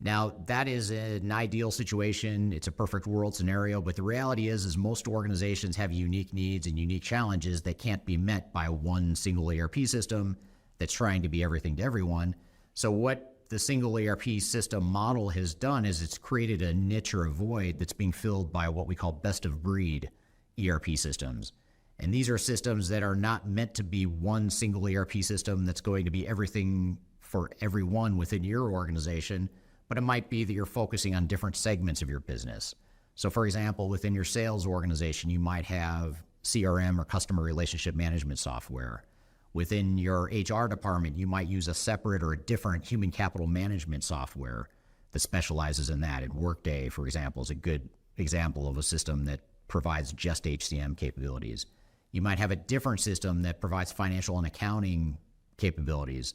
Now, that is an ideal situation. It's a perfect world scenario, but the reality is most organizations have unique needs and unique challenges that can't be met by one single ERP system that's trying to be everything to everyone. So what the single ERP system model has done is it's created a niche or a void that's being filled by what we call best of breed ERP systems. And these are systems that are not meant to be one single ERP system that's going to be everything for everyone within your organization, but it might be that you're focusing on different segments of your business. So for example, within your sales organization, you might have CRM or customer relationship management software. Within your HR department, you might use a separate or a different human capital management software that specializes in that. And Workday, for example, is a good example of a system that provides just HCM capabilities. You might have a different system that provides financial and accounting capabilities.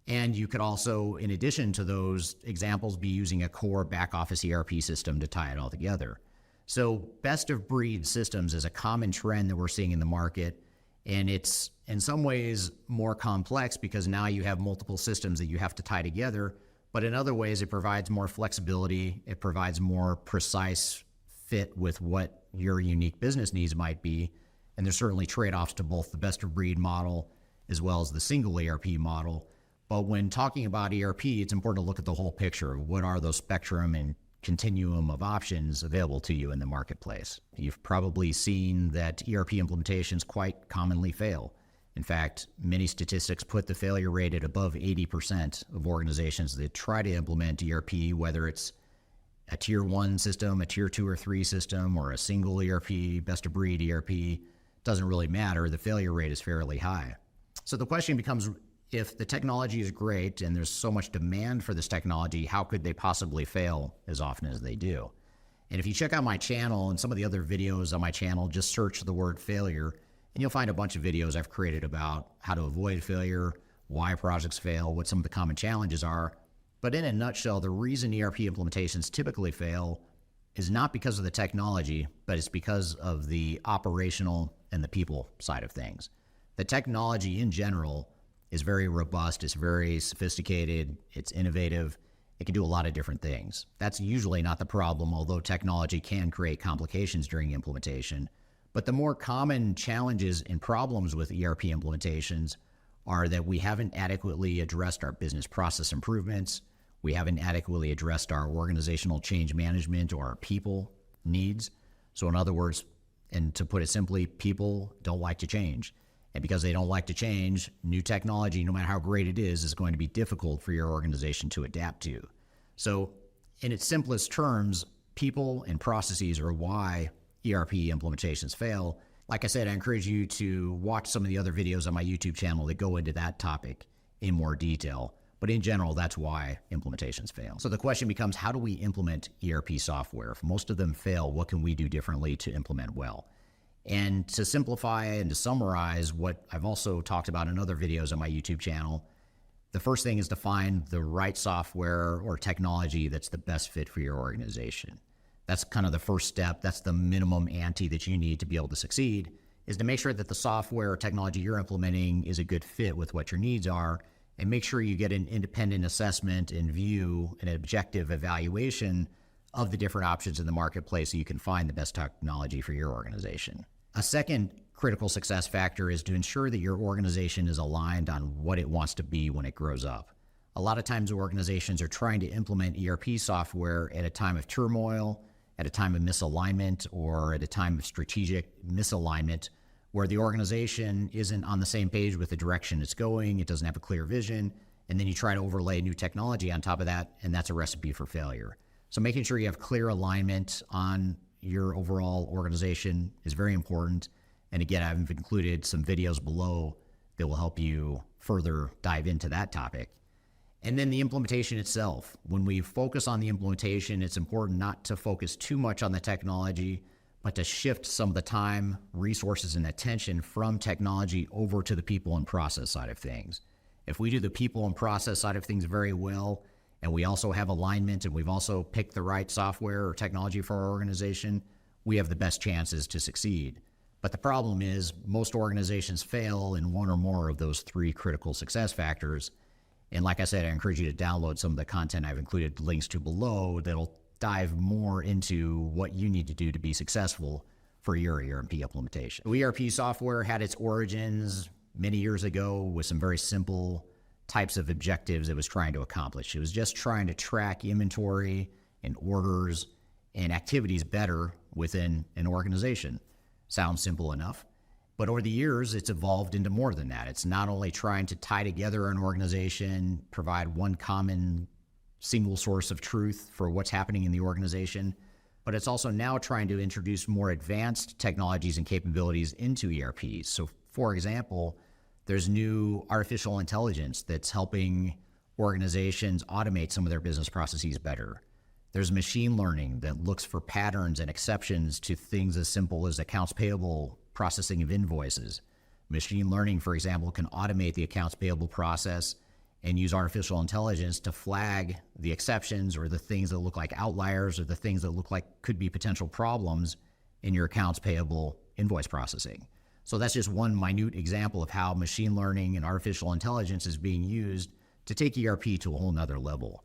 And you could also, in addition to those examples, be using a core back office ERP system to tie it all together. So best of breed systems is a common trend that we're seeing in the market. And it's in some ways more complex because now you have multiple systems that you have to tie together. But in other ways, it provides more flexibility. It provides more precise fit with what your unique business needs might be. And there's certainly trade-offs to both the best of breed model as well as the single ERP model. But when talking about ERP, it's important to look at the whole picture of what are those spectrum and continuum of options available to you in the marketplace. You've probably seen that ERP implementations quite commonly fail. In fact, many statistics put the failure rate at above 80% of organizations that try to implement ERP, whether it's a tier 1 system, a tier 2 or 3 system, or a single ERP, best of breed ERP, doesn't really matter. The failure rate is fairly high. So the question becomes, if the technology is great and there's so much demand for this technology, how could they possibly fail as often as they do? And if you check out my channel and some of the other videos on my channel, just search the word failure, and you'll find a bunch of videos I've created about how to avoid failure, why projects fail, what some of the common challenges are. But in a nutshell, the reason ERP implementations typically fail is not because of the technology, but it's because of the operational and the people side of things. The technology in general is very robust, it's very sophisticated, it's innovative, it can do a lot of different things. That's usually not the problem, although technology can create complications during implementation. But the more common challenges and problems with ERP implementations are that we haven't adequately addressed our business process improvements, we haven't adequately addressed our organizational change management or our people needs. So in other words, and to put it simply, people don't like to change. And because they don't like to change, new technology, no matter how great it is going to be difficult for your organization to adapt to. So in its simplest terms, people and processes are why ERP implementations fail. Like I said, I encourage you to watch some of the other videos on my YouTube channel that go into that topic in more detail. But in general, that's why implementations fail. So the question becomes, how do we implement ERP software? If most of them fail, what can we do differently to implement well? And to simplify and to summarize what I've also talked about in other videos on my YouTube channel, the first thing is to find the right software or technology that's the best fit for your organization. That's kind of the first step. That's the minimum ante that you need to be able to succeed, is to make sure that the software or technology you're implementing is a good fit with what your needs are, and make sure you get an independent assessment and view, an objective evaluation of the different options in the marketplace so you can find the best technology for your organization. A second critical success factor is to ensure that your organization is aligned on what it wants to be when it grows up. A lot of times organizations are trying to implement ERP software at a time of turmoil, at a time of misalignment, or at a time of strategic misalignment where the organization isn't on the same page with the direction it's going, it doesn't have a clear vision, and then you try to overlay new technology on top of that, and that's a recipe for failure. So making sure you have clear alignment on your overall organization is very important. And again, I've included some videos below that will help you further dive into that topic. And then the implementation itself. When we focus on the implementation, it's important not to focus too much on the technology, but to shift some of the time, resources, and attention from technology over to the people and process side of things. If we do the people and process side of things very well, and we also have alignment, and we've also picked the right software or technology for our organization, we have the best chances to succeed. But the problem is most organizations fail in one or more of those three critical success factors. And like I said, I encourage you to download some of the content I've included links to below that'll dive more into what you need to do to be successful for your ERP implementation. ERP software had its origins many years ago with some very simple types of objectives it was trying to accomplish. It was just trying to track inventory and orders and activities better within an organization. Sounds simple enough. But over the years, it's evolved into more than that. It's not only trying to tie together an organization, provide one common single source of truth for what's happening in the organization, but it's also now trying to introduce more advanced technologies and capabilities into ERPs. So for example, there's new artificial intelligence that's helping organizations automate some of their business processes better. There's machine learning that looks for patterns and exceptions to things as simple as accounts payable processing of invoices. Machine learning, for example, can automate the accounts payable process and use artificial intelligence to flag the exceptions or the things that look like outliers or the things that look like could be potential problems in your accounts payable invoice processing. So that's just one minute example of how machine learning and artificial intelligence is being used to take ERP to a whole nother level.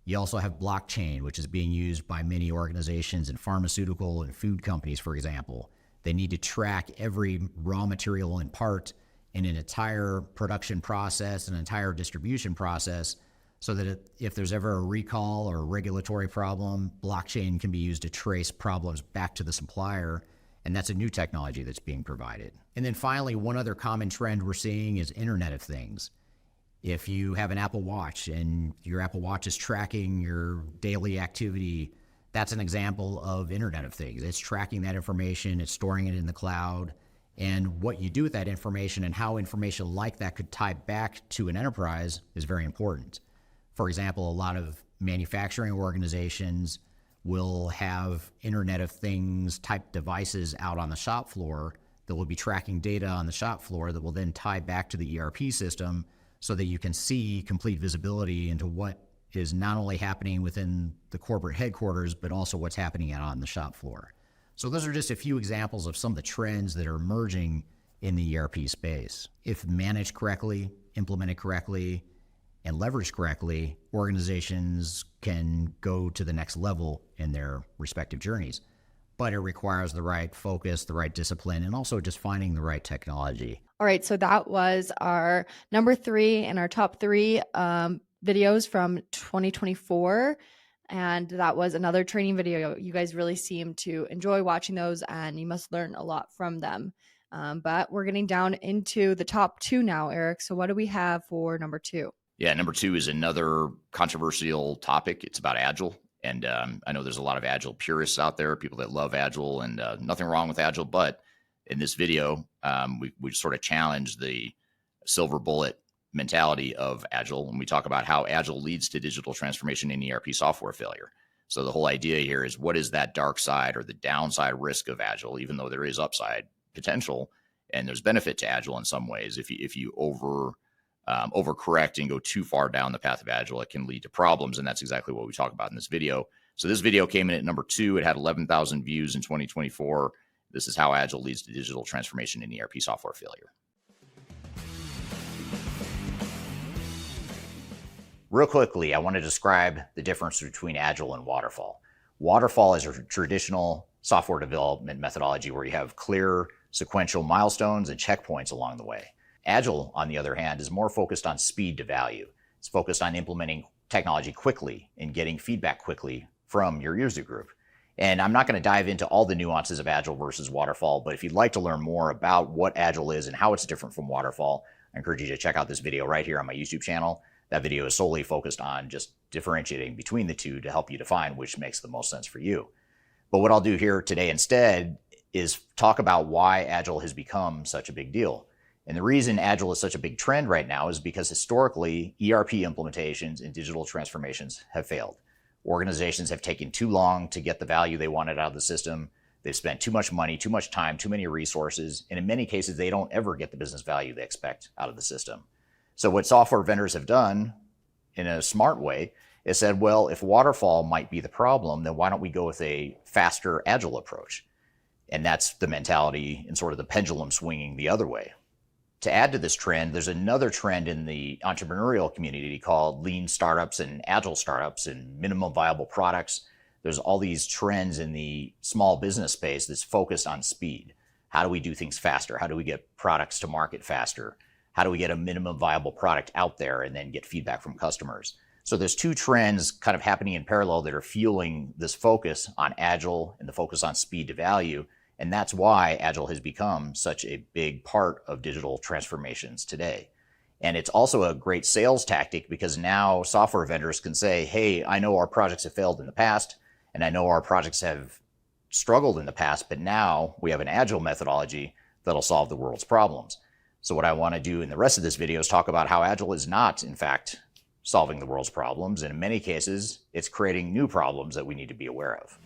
You also have blockchain, which is being used by many organizations in pharmaceutical and food companies, for example. They need to track every raw material and part in an entire production process, an entire distribution process, so that if there's ever a recall or a regulatory problem, blockchain can be used to trace problems back to the supplier, and that's a new technology that's being provided. And then finally, one other common trend we're seeing is Internet of Things. If you have an Apple Watch and your Apple Watch is tracking your daily activity, that's an example of Internet of Things. It's tracking that information, it's storing it in the cloud, and what you do with that information and how information like that could tie back to an enterprise is very important. For example, a lot of manufacturing organizations will have Internet of Things type devices out on the shop floor that will be tracking data on the shop floor that will then tie back to the ERP system so that you can see complete visibility into what is not only happening within the corporate headquarters, but also what's happening out on the shop floor. So those are just a few examples of some of the trends that are emerging in the ERP space. If managed correctly, implemented correctly, and leveraged correctly, organizations can go to the next level in their respective journeys. But it requires the right focus, the right discipline, and also just finding the right technology. All right, so that was our number 3 and our top 3 videos from 2024. And that was another training video. You guys really seem to enjoy watching those, and you must learn a lot from them. But we're getting down into the top 2 now, Eric. So what do we have for number 2? Yeah, number 2 is another controversial topic. It's about Agile. And I know there's a lot of Agile purists out there, people that love Agile, and nothing wrong with Agile. But in this video, we sort of challenge the silver bullet mentality of Agile, and we talk about how Agile leads to digital transformation in ERP software failure. So the whole idea here is, what is that dark side or the downside risk of Agile, even though there is upside potential and there's benefit to Agile in some ways. If you overcorrect and go too far down the path of Agile, it can lead to problems, and that's exactly what we talk about in this video. So this video came in at number 2. It had 11,000 views in 2024. This is how Agile leads to digital transformation in ERP software failure. Real quickly, I want to describe the difference between Agile and Waterfall. Waterfall is a traditional software development methodology where you have clear sequential milestones and checkpoints along the way. Agile, on the other hand, is more focused on speed to value. It's focused on implementing technology quickly and getting feedback quickly from your user group. And I'm not going to dive into all the nuances of Agile versus Waterfall, but if you'd like to learn more about what Agile is and how it's different from Waterfall, I encourage you to check out this video right here on my YouTube channel. That video is solely focused on just differentiating between the two to help you define which makes the most sense for you. But what I'll do here today instead is talk about why Agile has become such a big deal. And the reason Agile is such a big trend right now is because historically, ERP implementations and digital transformations have failed. Organizations have taken too long to get the value they wanted out of the system. They've spent too much money, too much time, too many resources, and in many cases, they don't ever get the business value they expect out of the system. So what software vendors have done in a smart way it said, well, if waterfall might be the problem, then why don't we go with a faster agile approach? And that's the mentality and sort of the pendulum swinging the other way. To add to this trend, there's another trend in the entrepreneurial community called lean startups and agile startups and minimum viable products. There's all these trends in the small business space that's focused on speed. How do we do things faster? How do we get products to market faster? How do we get a minimum viable product out there and then get feedback from customers? So there's two trends kind of happening in parallel that are fueling this focus on agile and the focus on speed to value. And that's why agile has become such a big part of digital transformations today. And it's also a great sales tactic because now software vendors can say, hey, I know our projects have failed in the past, and I know our projects have struggled in the past, but now we have an agile methodology that'll solve the world's problems. So what I want to do in the rest of this video is talk about how agile is not, in fact, solving the world's problems. And in many cases, it's creating new problems that we need to be aware of.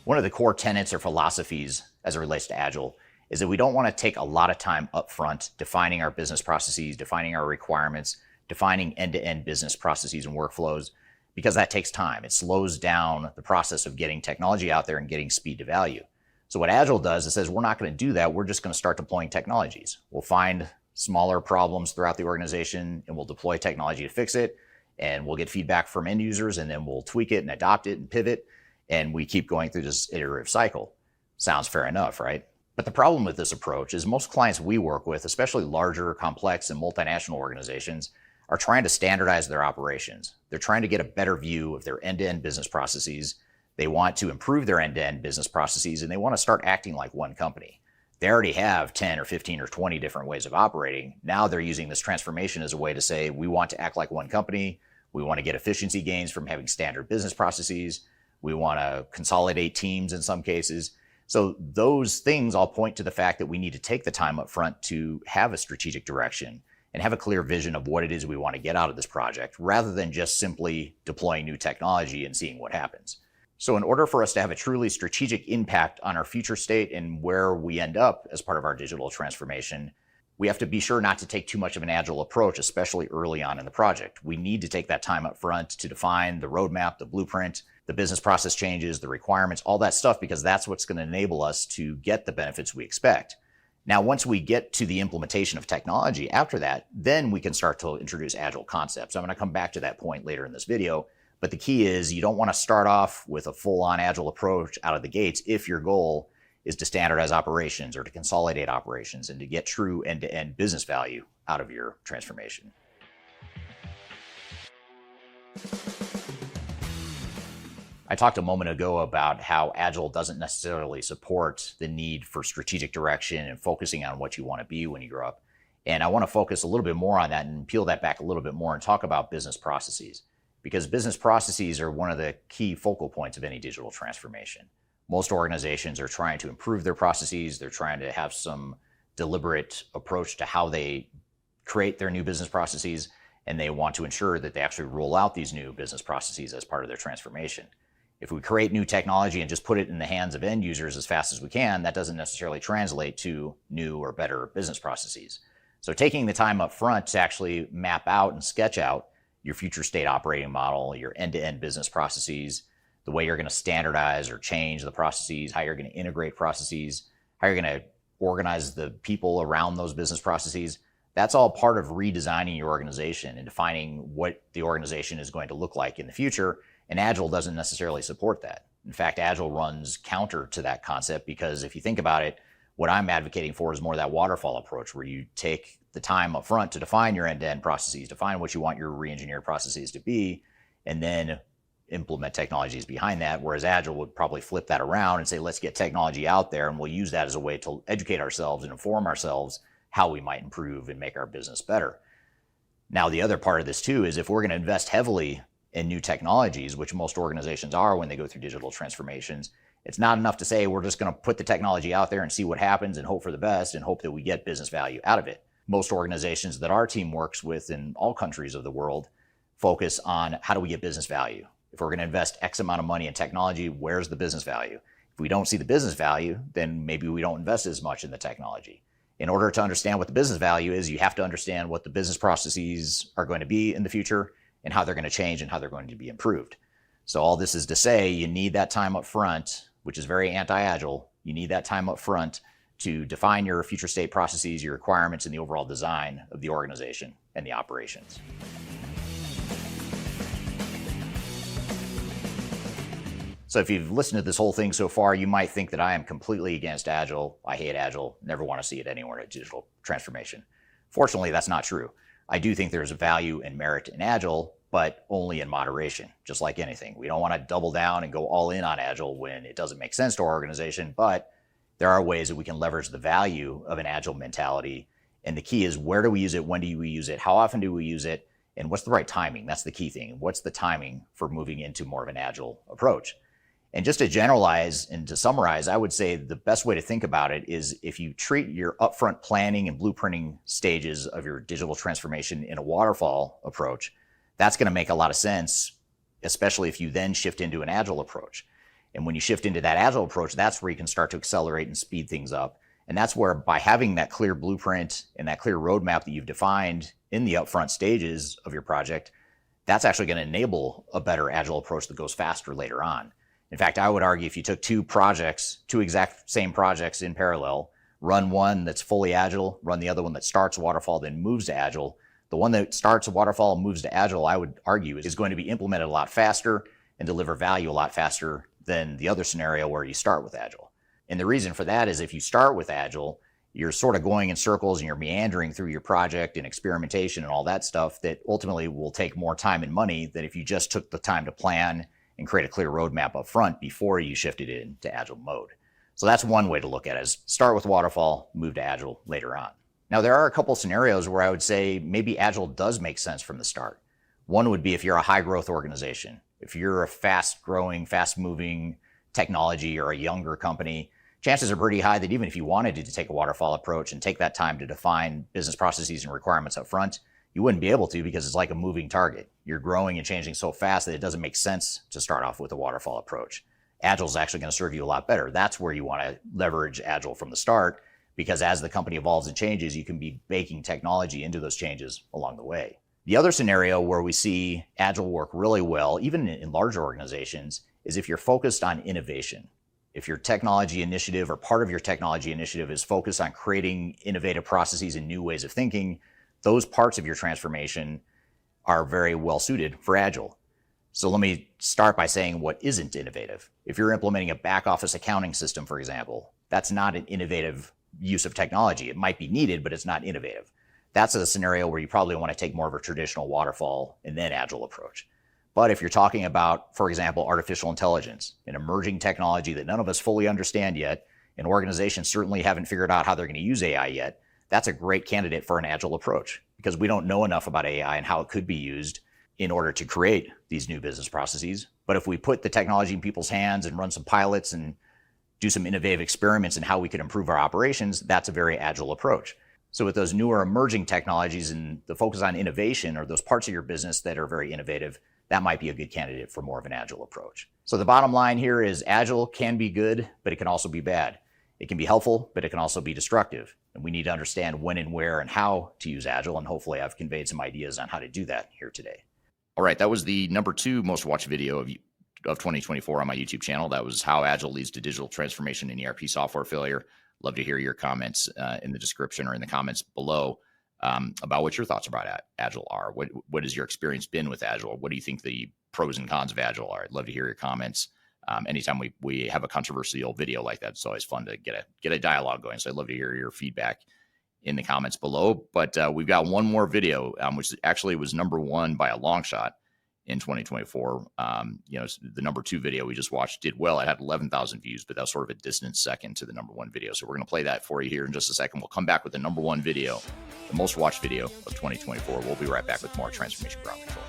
One of the core tenets or philosophies as it relates to agile is that we don't want to take a lot of time up front defining our business processes, defining our requirements, defining end-to-end business processes and workflows, because that takes time. It slows down the process of getting technology out there and getting speed to value. So what Agile does, it says we're not going to do that. We're just going to start deploying technologies. We'll find smaller problems throughout the organization and we'll deploy technology to fix it. And we'll get feedback from end users and then we'll tweak it and adopt it and pivot. And we keep going through this iterative cycle. Sounds fair enough, right? But the problem with this approach is most clients we work with, especially larger, complex, and multinational organizations, are trying to standardize their operations. They're trying to get a better view of their end-to-end business processes. They want to improve their end-to-end business processes, and they want to start acting like one company. They already have 10 or 15 or 20 different ways of operating. Now they're using this transformation as a way to say, we want to act like one company. We want to get efficiency gains from having standard business processes. We want to consolidate teams in some cases. So those things all point to the fact that we need to take the time up front to have a strategic direction and have a clear vision of what it is we want to get out of this project, rather than just simply deploying new technology and seeing what happens. So in order for us to have a truly strategic impact on our future state and where we end up as part of our digital transformation, we have to be sure not to take too much of an agile approach, especially early on in the project. We need to take that time up front to define the roadmap, the blueprint, the business process changes, the requirements, all that stuff, because that's what's going to enable us to get the benefits we expect. Now, once we get to the implementation of technology after that, then we can start to introduce agile concepts. I'm going to come back to that point later in this video. But the key is you don't want to start off with a full-on agile approach out of the gates if your goal is to standardize operations or to consolidate operations and to get true end-to-end business value out of your transformation. I talked a moment ago about how Agile doesn't necessarily support the need for strategic direction and focusing on what you want to be when you grow up. And I want to focus a little bit more on that and peel that back a little bit more and talk about business processes. Because business processes are one of the key focal points of any digital transformation. Most organizations are trying to improve their processes. They're trying to have some deliberate approach to how they create their new business processes, and they want to ensure that they actually roll out these new business processes as part of their transformation. If we create new technology and just put it in the hands of end users as fast as we can, that doesn't necessarily translate to new or better business processes. So taking the time up front to actually map out and sketch out your future state operating model, your end-to-end business processes, the way you're going to standardize or change the processes, how you're going to integrate processes, how you're going to organize the people around those business processes, that's all part of redesigning your organization and defining what the organization is going to look like in the future. And Agile doesn't necessarily support that. In fact, Agile runs counter to that concept, because if you think about it, what I'm advocating for is more that waterfall approach where you take the time up front to define your end-to-end processes, define what you want your re-engineered processes to be, and then implement technologies behind that. Whereas Agile would probably flip that around and say, let's get technology out there and we'll use that as a way to educate ourselves and inform ourselves how we might improve and make our business better. Now, the other part of this too is if we're going to invest heavily in new technologies, which most organizations are when they go through digital transformations, it's not enough to say we're just going to put the technology out there and see what happens and hope for the best and hope that we get business value out of it. Most organizations that our team works with in all countries of the world focus on how do we get business value. If we're going to invest X amount of money in technology, where's the business value? If we don't see the business value, then maybe we don't invest as much in the technology. In order to understand what the business value is, you have to understand what the business processes are going to be in the future and how they're going to change and how they're going to be improved. So all this is to say, you need that time up front, which is very anti-agile. You need that time up front to define your future state processes, your requirements, and the overall design of the organization and the operations. So if you've listened to this whole thing so far, you might think that I am completely against Agile. I hate Agile, never want to see it anywhere in digital transformation. Fortunately, that's not true. I do think there's a value and merit in Agile, but only in moderation, just like anything. We don't want to double down and go all in on Agile when it doesn't make sense to our organization, but there are ways that we can leverage the value of an Agile mentality. And the key is, where do we use it? When do we use it? How often do we use it? And what's the right timing? That's the key thing. What's the timing for moving into more of an Agile approach? And just to generalize and to summarize, I would say the best way to think about it is if you treat your upfront planning and blueprinting stages of your digital transformation in a waterfall approach, that's going to make a lot of sense, especially if you then shift into an Agile approach. And when you shift into that Agile approach, that's where you can start to accelerate and speed things up. And that's where, by having that clear blueprint and that clear roadmap that you've defined in the upfront stages of your project, that's actually going to enable a better Agile approach that goes faster later on. In fact, I would argue if you took two exact same projects in parallel, run one that's fully Agile, run the other one that starts waterfall, then moves to Agile, the one that starts waterfall and moves to Agile, I would argue, is going to be implemented a lot faster and deliver value a lot faster than the other scenario where you start with Agile. And the reason for that is if you start with Agile, you're sort of going in circles and you're meandering through your project and experimentation and all that stuff that ultimately will take more time and money than if you just took the time to plan and create a clear roadmap up front before you shifted into Agile mode. So that's one way to look at it, is start with waterfall, move to Agile later on. Now, there are a couple scenarios where I would say maybe Agile does make sense from the start. One would be if you're a high growth organization. If you're a fast growing, fast moving technology or a younger company, chances are pretty high that even if you wanted to take a waterfall approach and take that time to define business processes and requirements up front, you wouldn't be able to, because it's like a moving target. You're growing and changing so fast that it doesn't make sense to start off with a waterfall approach. Agile is actually going to serve you a lot better. That's where you want to leverage Agile from the start, because as the company evolves and changes, you can be baking technology into those changes along the way. The other scenario where we see Agile work really well, even in larger organizations, is if you're focused on innovation. If your technology initiative or part of your technology initiative is focused on creating innovative processes and new ways of thinking, those parts of your transformation are very well suited for Agile. So let me start by saying what isn't innovative. If you're implementing a back office accounting system, for example, that's not an innovative use of technology. It might be needed, but it's not innovative. That's a scenario where you probably want to take more of a traditional waterfall and then Agile approach. But if you're talking about, for example, artificial intelligence, an emerging technology that none of us fully understand yet, and organizations certainly haven't figured out how they're going to use AI yet, that's a great candidate for an Agile approach, because we don't know enough about AI and how it could be used in order to create these new business processes. But if we put the technology in people's hands and run some pilots and do some innovative experiments in how we could improve our operations, that's a very Agile approach. So with those newer emerging technologies and the focus on innovation, or those parts of your business that are very innovative, that might be a good candidate for more of an Agile approach. So the bottom line here is Agile can be good, but it can also be bad. It can be helpful, but it can also be destructive. And we need to understand when and where and how to use Agile. And hopefully I've conveyed some ideas on how to do that here today. All right. That was the number 2 most watched video of 2024 on my YouTube channel. That was how Agile leads to digital transformation and ERP software failure. Love to hear your comments in the description or in the comments below about what your thoughts about Agile are. What has your experience been with Agile? What do you think the pros and cons of Agile are? I'd love to hear your comments. Anytime we have a controversial video like that, it's always fun to get a dialogue going. So I'd love to hear your feedback in the comments below. But we've got one more video, which actually was number 1 by a long shot in 2024. The number 2 video we just watched did well. It had 11,000 views, but that was sort of a distant second to the number 1 video. So we're going to play that for you here in just a second. We'll come back with the number 1 video, the most watched video of 2024. We'll be right back with more Transformation Ground Control.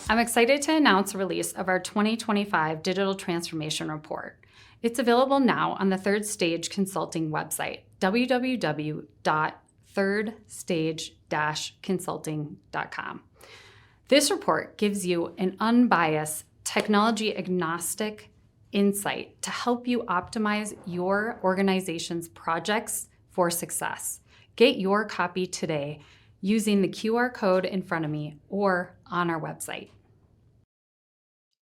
I'm excited to announce the release of our 2025 Digital Transformation Report. It's available now on the Third Stage Consulting website, www.thirdstage-consulting.com. This report gives you an unbiased, technology-agnostic insight to help you optimize your organization's projects for success. Get your copy today using the QR code in front of me or on our website.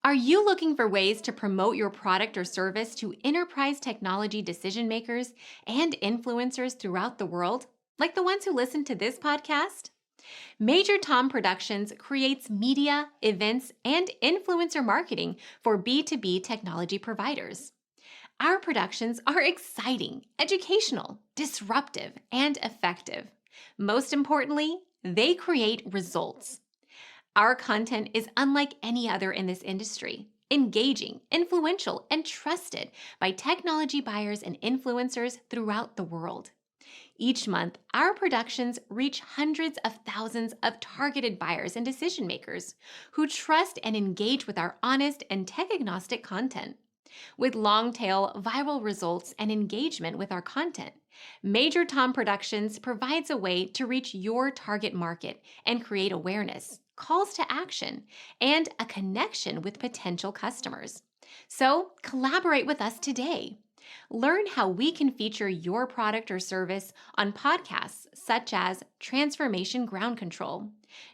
Are you looking for ways to promote your product or service to enterprise technology decision makers and influencers throughout the world, like the ones who listen to this podcast? Major Tom Productions creates media, events, and influencer marketing for B2B technology providers. Our productions are exciting, educational, disruptive, and effective. Most importantly, they create results. Our content is unlike any other in this industry, engaging, influential, and trusted by technology buyers and influencers throughout the world. Each month, our productions reach hundreds of thousands of targeted buyers and decision makers who trust and engage with our honest and tech-agnostic content. With long-tail viral results and engagement with our content, Major Tom Productions provides a way to reach your target market and create awareness, calls to action, and a connection with potential customers. So collaborate with us today. Learn how we can feature your product or service on podcasts such as Transformation Ground Control,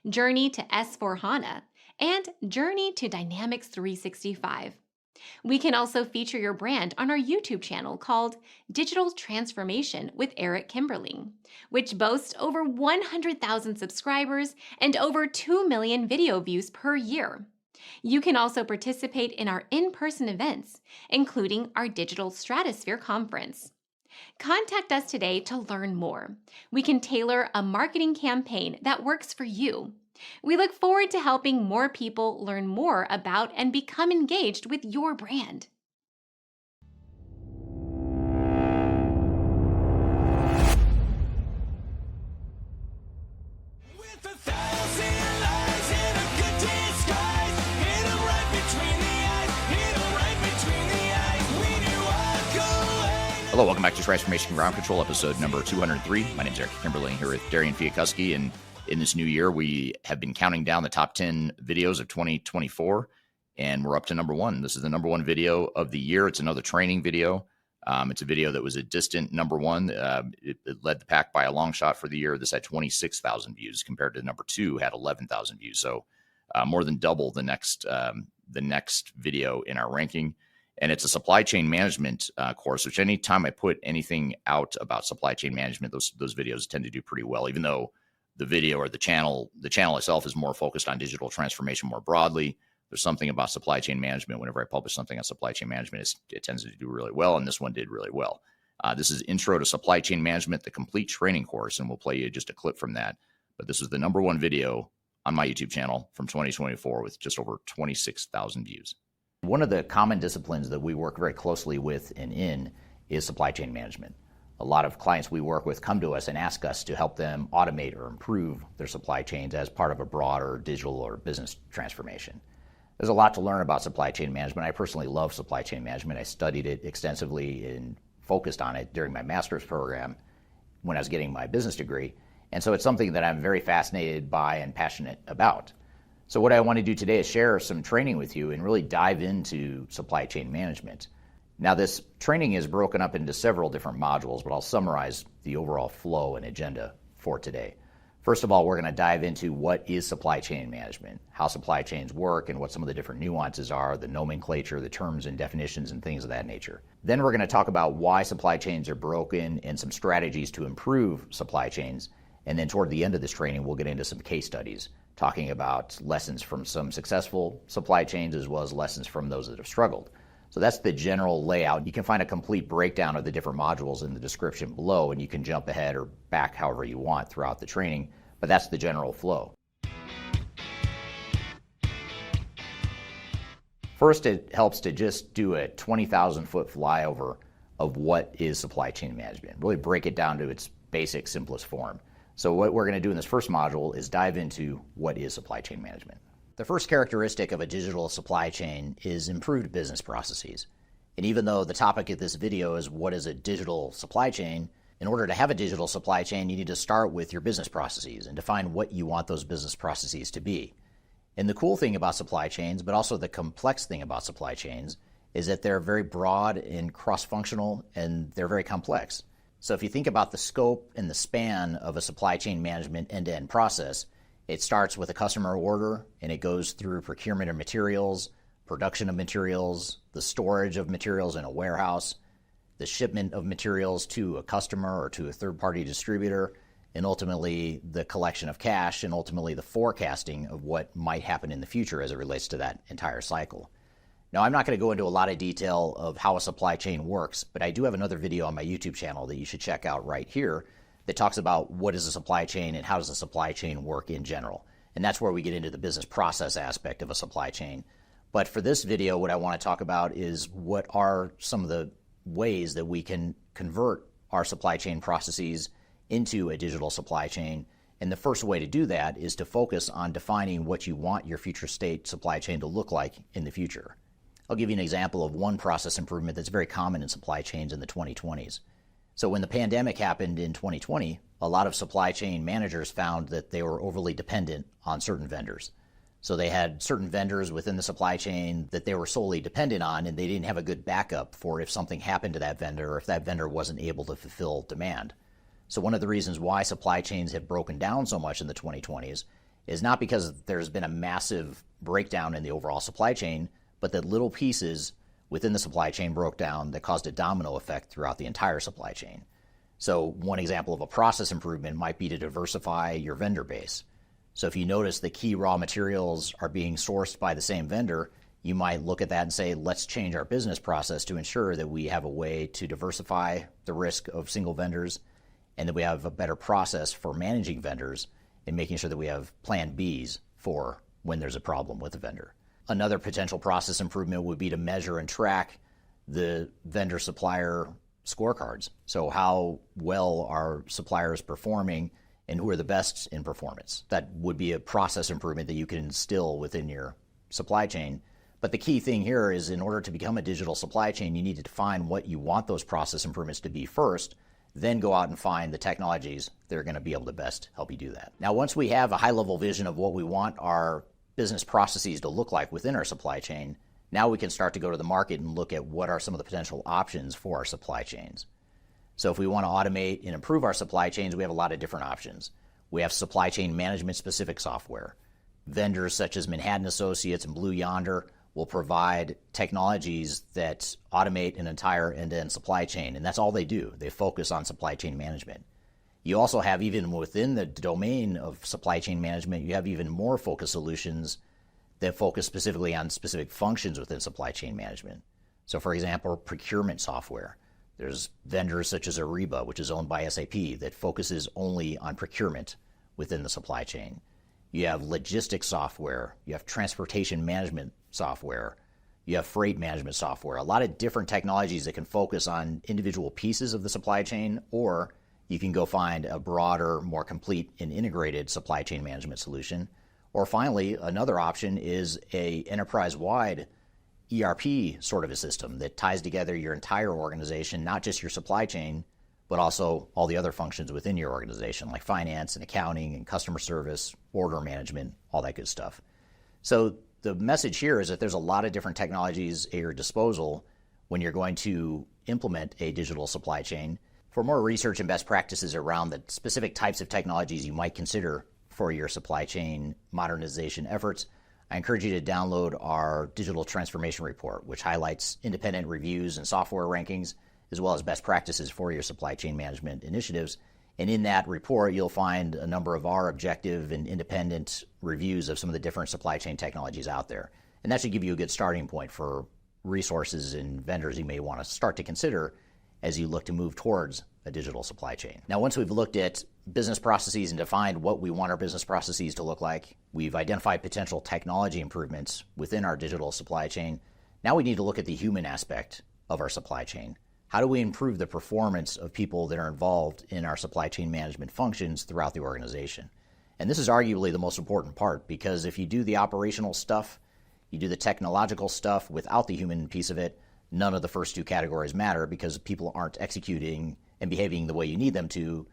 Journey to S4HANA, and Journey to Dynamics 365. We can also feature your brand on our YouTube channel called Digital Transformation with Eric Kimberling, which boasts over 100,000 subscribers and over 2 million video views per year. You can also participate in our in-person events, including our Digital Stratosphere Conference. Contact us today to learn more. We can tailor a marketing campaign that works for you. We look forward to helping more people learn more about and become engaged with your brand. Hello, welcome back to Transformation Ground Control, episode number 203. My name is Eric Kimberling here with Darian Chwialkowski, and in this new year, we have been counting down the top 10 videos of 2024, and we're up to number one. This is the number one video of the year. It's another training video. It's a video that was a distant number one. It led the pack by a long shot for the year. This had 26,000 views compared to number two had 11,000 views. So more than double the next video in our ranking. And it's a supply chain management course, which anytime I put anything out about supply chain management, those videos tend to do pretty well, even though the video or the channel itself is more focused on digital transformation more broadly. There's something about supply chain management. Whenever I publish something on supply chain management, it tends to do really well, and this one did really well. This is Intro to Supply Chain Management, the complete training course, and we'll play you just a clip from that. But this was the number one video on my YouTube channel from 2024 with just over 26,000 views. One of the common disciplines that we work very closely with and in is supply chain management. A lot of clients we work with come to us and ask us to help them automate or improve their supply chains as part of a broader digital or business transformation. There's a lot to learn about supply chain management. I personally love supply chain management. I studied it extensively and focused on it during my master's program when I was getting my business degree. And so it's something that I'm very fascinated by and passionate about. So what I want to do today is share some training with you and really dive into supply chain management. Now, this training is broken up into several different modules, but I'll summarize the overall flow and agenda for today. First of all, we're going to dive into what is supply chain management, how supply chains work, and what some of the different nuances are, the nomenclature, the terms and definitions, and things of that nature. Then we're going to talk about why supply chains are broken and some strategies to improve supply chains. And then toward the end of this training, we'll get into some case studies, talking about lessons from some successful supply chains as well as lessons from those that have struggled. So that's the general layout. You can find a complete breakdown of the different modules in the description below, and you can jump ahead or back however you want throughout the training, but that's the general flow. First, it helps to just do a 20,000-foot flyover of what is supply chain management, really break it down to its basic, simplest form. So what we're going to do in this first module is dive into what is supply chain management. The first characteristic of a digital supply chain is improved business processes. And even though the topic of this video is what is a digital supply chain, in order to have a digital supply chain, you need to start with your business processes and define what you want those business processes to be. And the cool thing about supply chains, but also the complex thing about supply chains, is that they're very broad and cross-functional, and they're very complex. So if you think about the scope and the span of a supply chain management end-to-end process, it starts with a customer order, and it goes through procurement of materials, production of materials, the storage of materials in a warehouse, the shipment of materials to a customer or to a third-party distributor, and ultimately the collection of cash, and ultimately the forecasting of what might happen in the future as it relates to that entire cycle. Now, I'm not going to go into a lot of detail of how a supply chain works, but I do have another video on my YouTube channel that you should check out right here that talks about what is a supply chain and how does a supply chain work in general. And that's where we get into the business process aspect of a supply chain. But for this video, what I want to talk about is what are some of the ways that we can convert our supply chain processes into a digital supply chain. And the first way to do that is to focus on defining what you want your future state supply chain to look like in the future. I'll give you an example of one process improvement that's very common in supply chains in the 2020s. So when the pandemic happened in 2020, a lot of supply chain managers found that they were overly dependent on certain vendors. So they had certain vendors within the supply chain that they were solely dependent on, and they didn't have a good backup for if something happened to that vendor or if that vendor wasn't able to fulfill demand. So one of the reasons why supply chains have broken down so much in the 2020s is not because there's been a massive breakdown in the overall supply chain, but that little pieces within the supply chain broke down that caused a domino effect throughout the entire supply chain. So one example of a process improvement might be to diversify your vendor base. So if you notice the key raw materials are being sourced by the same vendor, you might look at that and say, let's change our business process to ensure that we have a way to diversify the risk of single vendors and that we have a better process for managing vendors and making sure that we have plan Bs for when there's a problem with a vendor. Another potential process improvement would be to measure and track the vendor-supplier scorecards. So how well are suppliers performing and who are the best in performance? That would be a process improvement that you can instill within your supply chain. But the key thing here is in order to become a digital supply chain, you need to define what you want those process improvements to be first, then go out and find the technologies that are going to be able to best help you do that. Now, once we have a high-level vision of what we want our business processes to look like within our supply chain, now we can start to go to the market and look at what are some of the potential options for our supply chains. So if we want to automate and improve our supply chains, we have a lot of different options. We have supply chain management specific software. Vendors such as Manhattan Associates and Blue Yonder will provide technologies that automate an entire end-to-end supply chain, and that's all they do. They focus on supply chain management. You also have, even within the domain of supply chain management, you have even more focused solutions that focus specifically on specific functions within supply chain management. So for example, procurement software. There's vendors such as Ariba, which is owned by SAP, that focuses only on procurement within the supply chain. You have logistics software, you have transportation management software, you have freight management software, a lot of different technologies that can focus on individual pieces of the supply chain, or you can go find a broader, more complete and integrated supply chain management solution. Or finally, another option is a enterprise-wide ERP sort of a system that ties together your entire organization, not just your supply chain, but also all the other functions within your organization, like finance and accounting and customer service, order management, all that good stuff. So the message here is that there's a lot of different technologies at your disposal when you're going to implement a digital supply chain. For more research and best practices around the specific types of technologies you might consider for your supply chain modernization efforts, I encourage you to download our digital transformation report, which highlights independent reviews and software rankings, as well as best practices for your supply chain management initiatives. And in that report, you'll find a number of our objective and independent reviews of some of the different supply chain technologies out there. And that should give you a good starting point for resources and vendors you may want to start to consider as you look to move towards a digital supply chain. Now, once we've looked at business processes and defined what we want our business processes to look like, we've identified potential technology improvements within our digital supply chain. Now we need to look at the human aspect of our supply chain. How do we improve the performance of people that are involved in our supply chain management functions throughout the organization? And this is arguably the most important part, because if you do the operational stuff, you do the technological stuff without the human piece of it, none of the first two categories matter because people aren't executing and behaving the way you need them to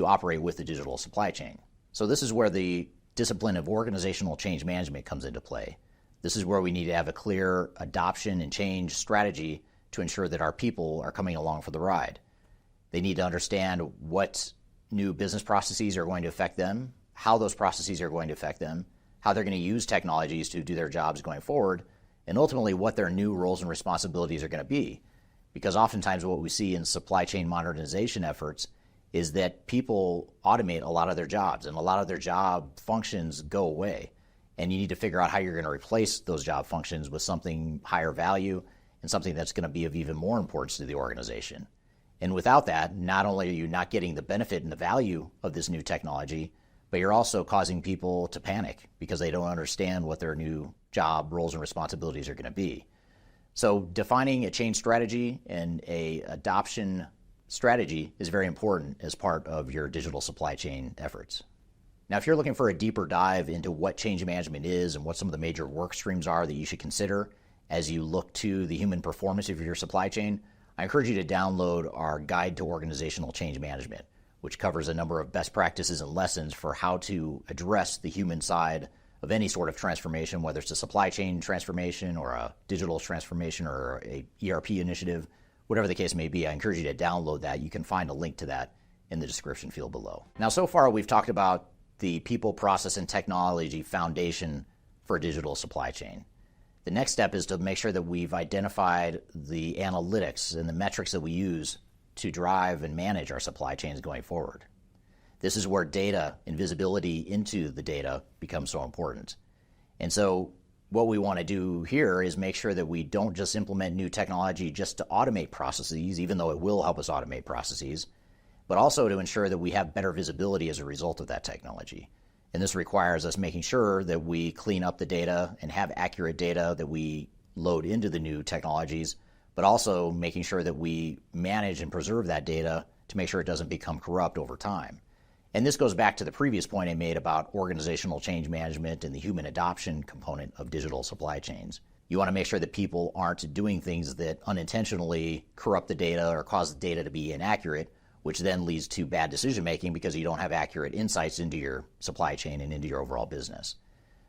operate with the digital supply chain. So this is where the discipline of organizational change management comes into play. This is where we need to have a clear adoption and change strategy to ensure that our people are coming along for the ride. They need to understand what new business processes are going to affect them, how those processes are going to affect them, how they're going to use technologies to do their jobs going forward, and ultimately what their new roles and responsibilities are going to be. Because oftentimes what we see in supply chain modernization efforts is that people automate a lot of their jobs, and a lot of their job functions go away. And you need to figure out how you're going to replace those job functions with something higher value and something that's going to be of even more importance to the organization. And without that, not only are you not getting the benefit and the value of this new technology, but you're also causing people to panic because they don't understand what their new job roles and responsibilities are going to be. So defining a change strategy and a adoption strategy is very important as part of your digital supply chain efforts. Now, if you're looking for a deeper dive into what change management is and what some of the major work streams are that you should consider as you look to the human performance of your supply chain, I encourage you to download our Guide to Organizational Change Management, which covers a number of best practices and lessons for how to address the human side of any sort of transformation, whether it's a supply chain transformation or a digital transformation or a ERP initiative, whatever the case may be. I encourage you to download that. You can find a link to that in the description field below. Now, so far we've talked about the people, process, and technology foundation for a digital supply chain. The next step is to make sure that we've identified the analytics and the metrics that we use to drive and manage our supply chains going forward. This is where data and visibility into the data becomes so important. And so what we want to do here is make sure that we don't just implement new technology just to automate processes, even though it will help us automate processes, but also to ensure that we have better visibility as a result of that technology. And this requires us making sure that we clean up the data and have accurate data that we load into the new technologies, but also making sure that we manage and preserve that data to make sure it doesn't become corrupt over time. And this goes back to the previous point I made about organizational change management and the human adoption component of digital supply chains. You want to make sure that people aren't doing things that unintentionally corrupt the data or cause the data to be inaccurate, which then leads to bad decision making because you don't have accurate insights into your supply chain and into your overall business.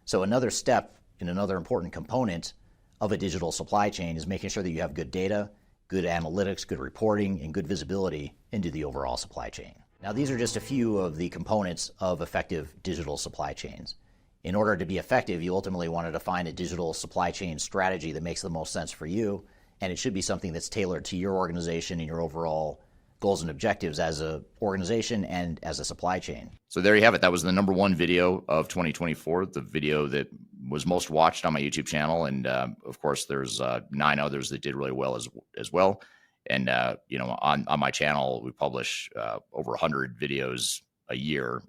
So another step and another important component of a digital supply chain is making sure that you have good data, good analytics, good reporting, and good visibility into the overall supply chain. Now, these are just a few of the components of effective digital supply chains. In order to be effective, you ultimately want to define a digital supply chain strategy that makes the most sense for you, and it should be something that's tailored to your organization and your overall goals and objectives as an organization and as a supply chain. So there you have it. That was the number one video of 2024, the video that was most watched on my YouTube channel. And of course, there's 9 others that did really well as well. And, on my channel, we publish over 100 videos a year,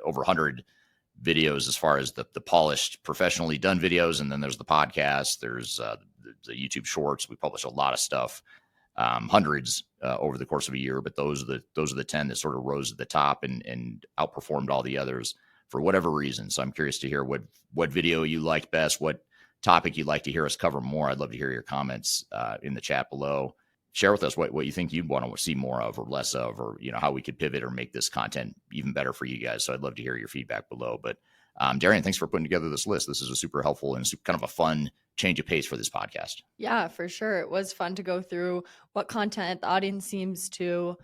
over 100 videos as far as the polished, professionally done videos. And then there's the podcast, there's the YouTube shorts. We publish a lot of stuff. Hundreds over the course of a year, but those are the 10 that sort of rose to the top and outperformed all the others for whatever reason. So I'm curious to hear what video you liked best, what topic you'd like to hear us cover more. I'd love to hear your comments in the chat below. Share with us what you think you'd want to see more of or less of, or how we could pivot or make this content even better for you guys. So I'd love to hear your feedback below. But Darian, thanks for putting together this list. This is a super helpful and kind of a fun change of pace for this podcast. Yeah, for sure. It was fun to go through what content the audience seems to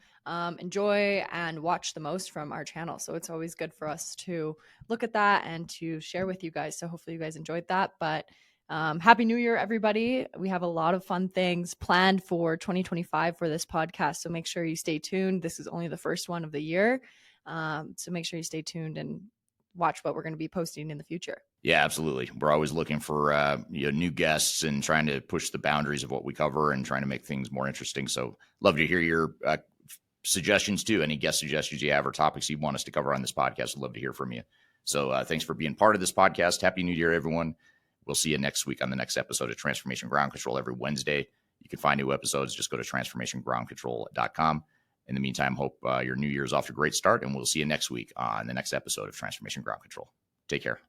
enjoy and watch the most from our channel. So it's always good for us to look at that and to share with you guys. So hopefully you guys enjoyed that. But Happy New Year, everybody. We have a lot of fun things planned for 2025 for this podcast. So make sure you stay tuned. This is only the first one of the year. So make sure you stay tuned and watch what we're going to be posting in the future. Yeah, absolutely. We're always looking for new guests and trying to push the boundaries of what we cover and trying to make things more interesting. So love to hear your suggestions too. Any guest suggestions you have or topics you want us to cover on this podcast. I'd love to hear from you. So thanks for being part of this podcast. Happy New Year, everyone. We'll see you next week on the next episode of Transformation Ground Control every Wednesday. You can find new episodes. Just go to transformationgroundcontrol.com. In the meantime, hope your new year is off to a great start, and we'll see you next week on the next episode of Transformation Ground Control. Take care.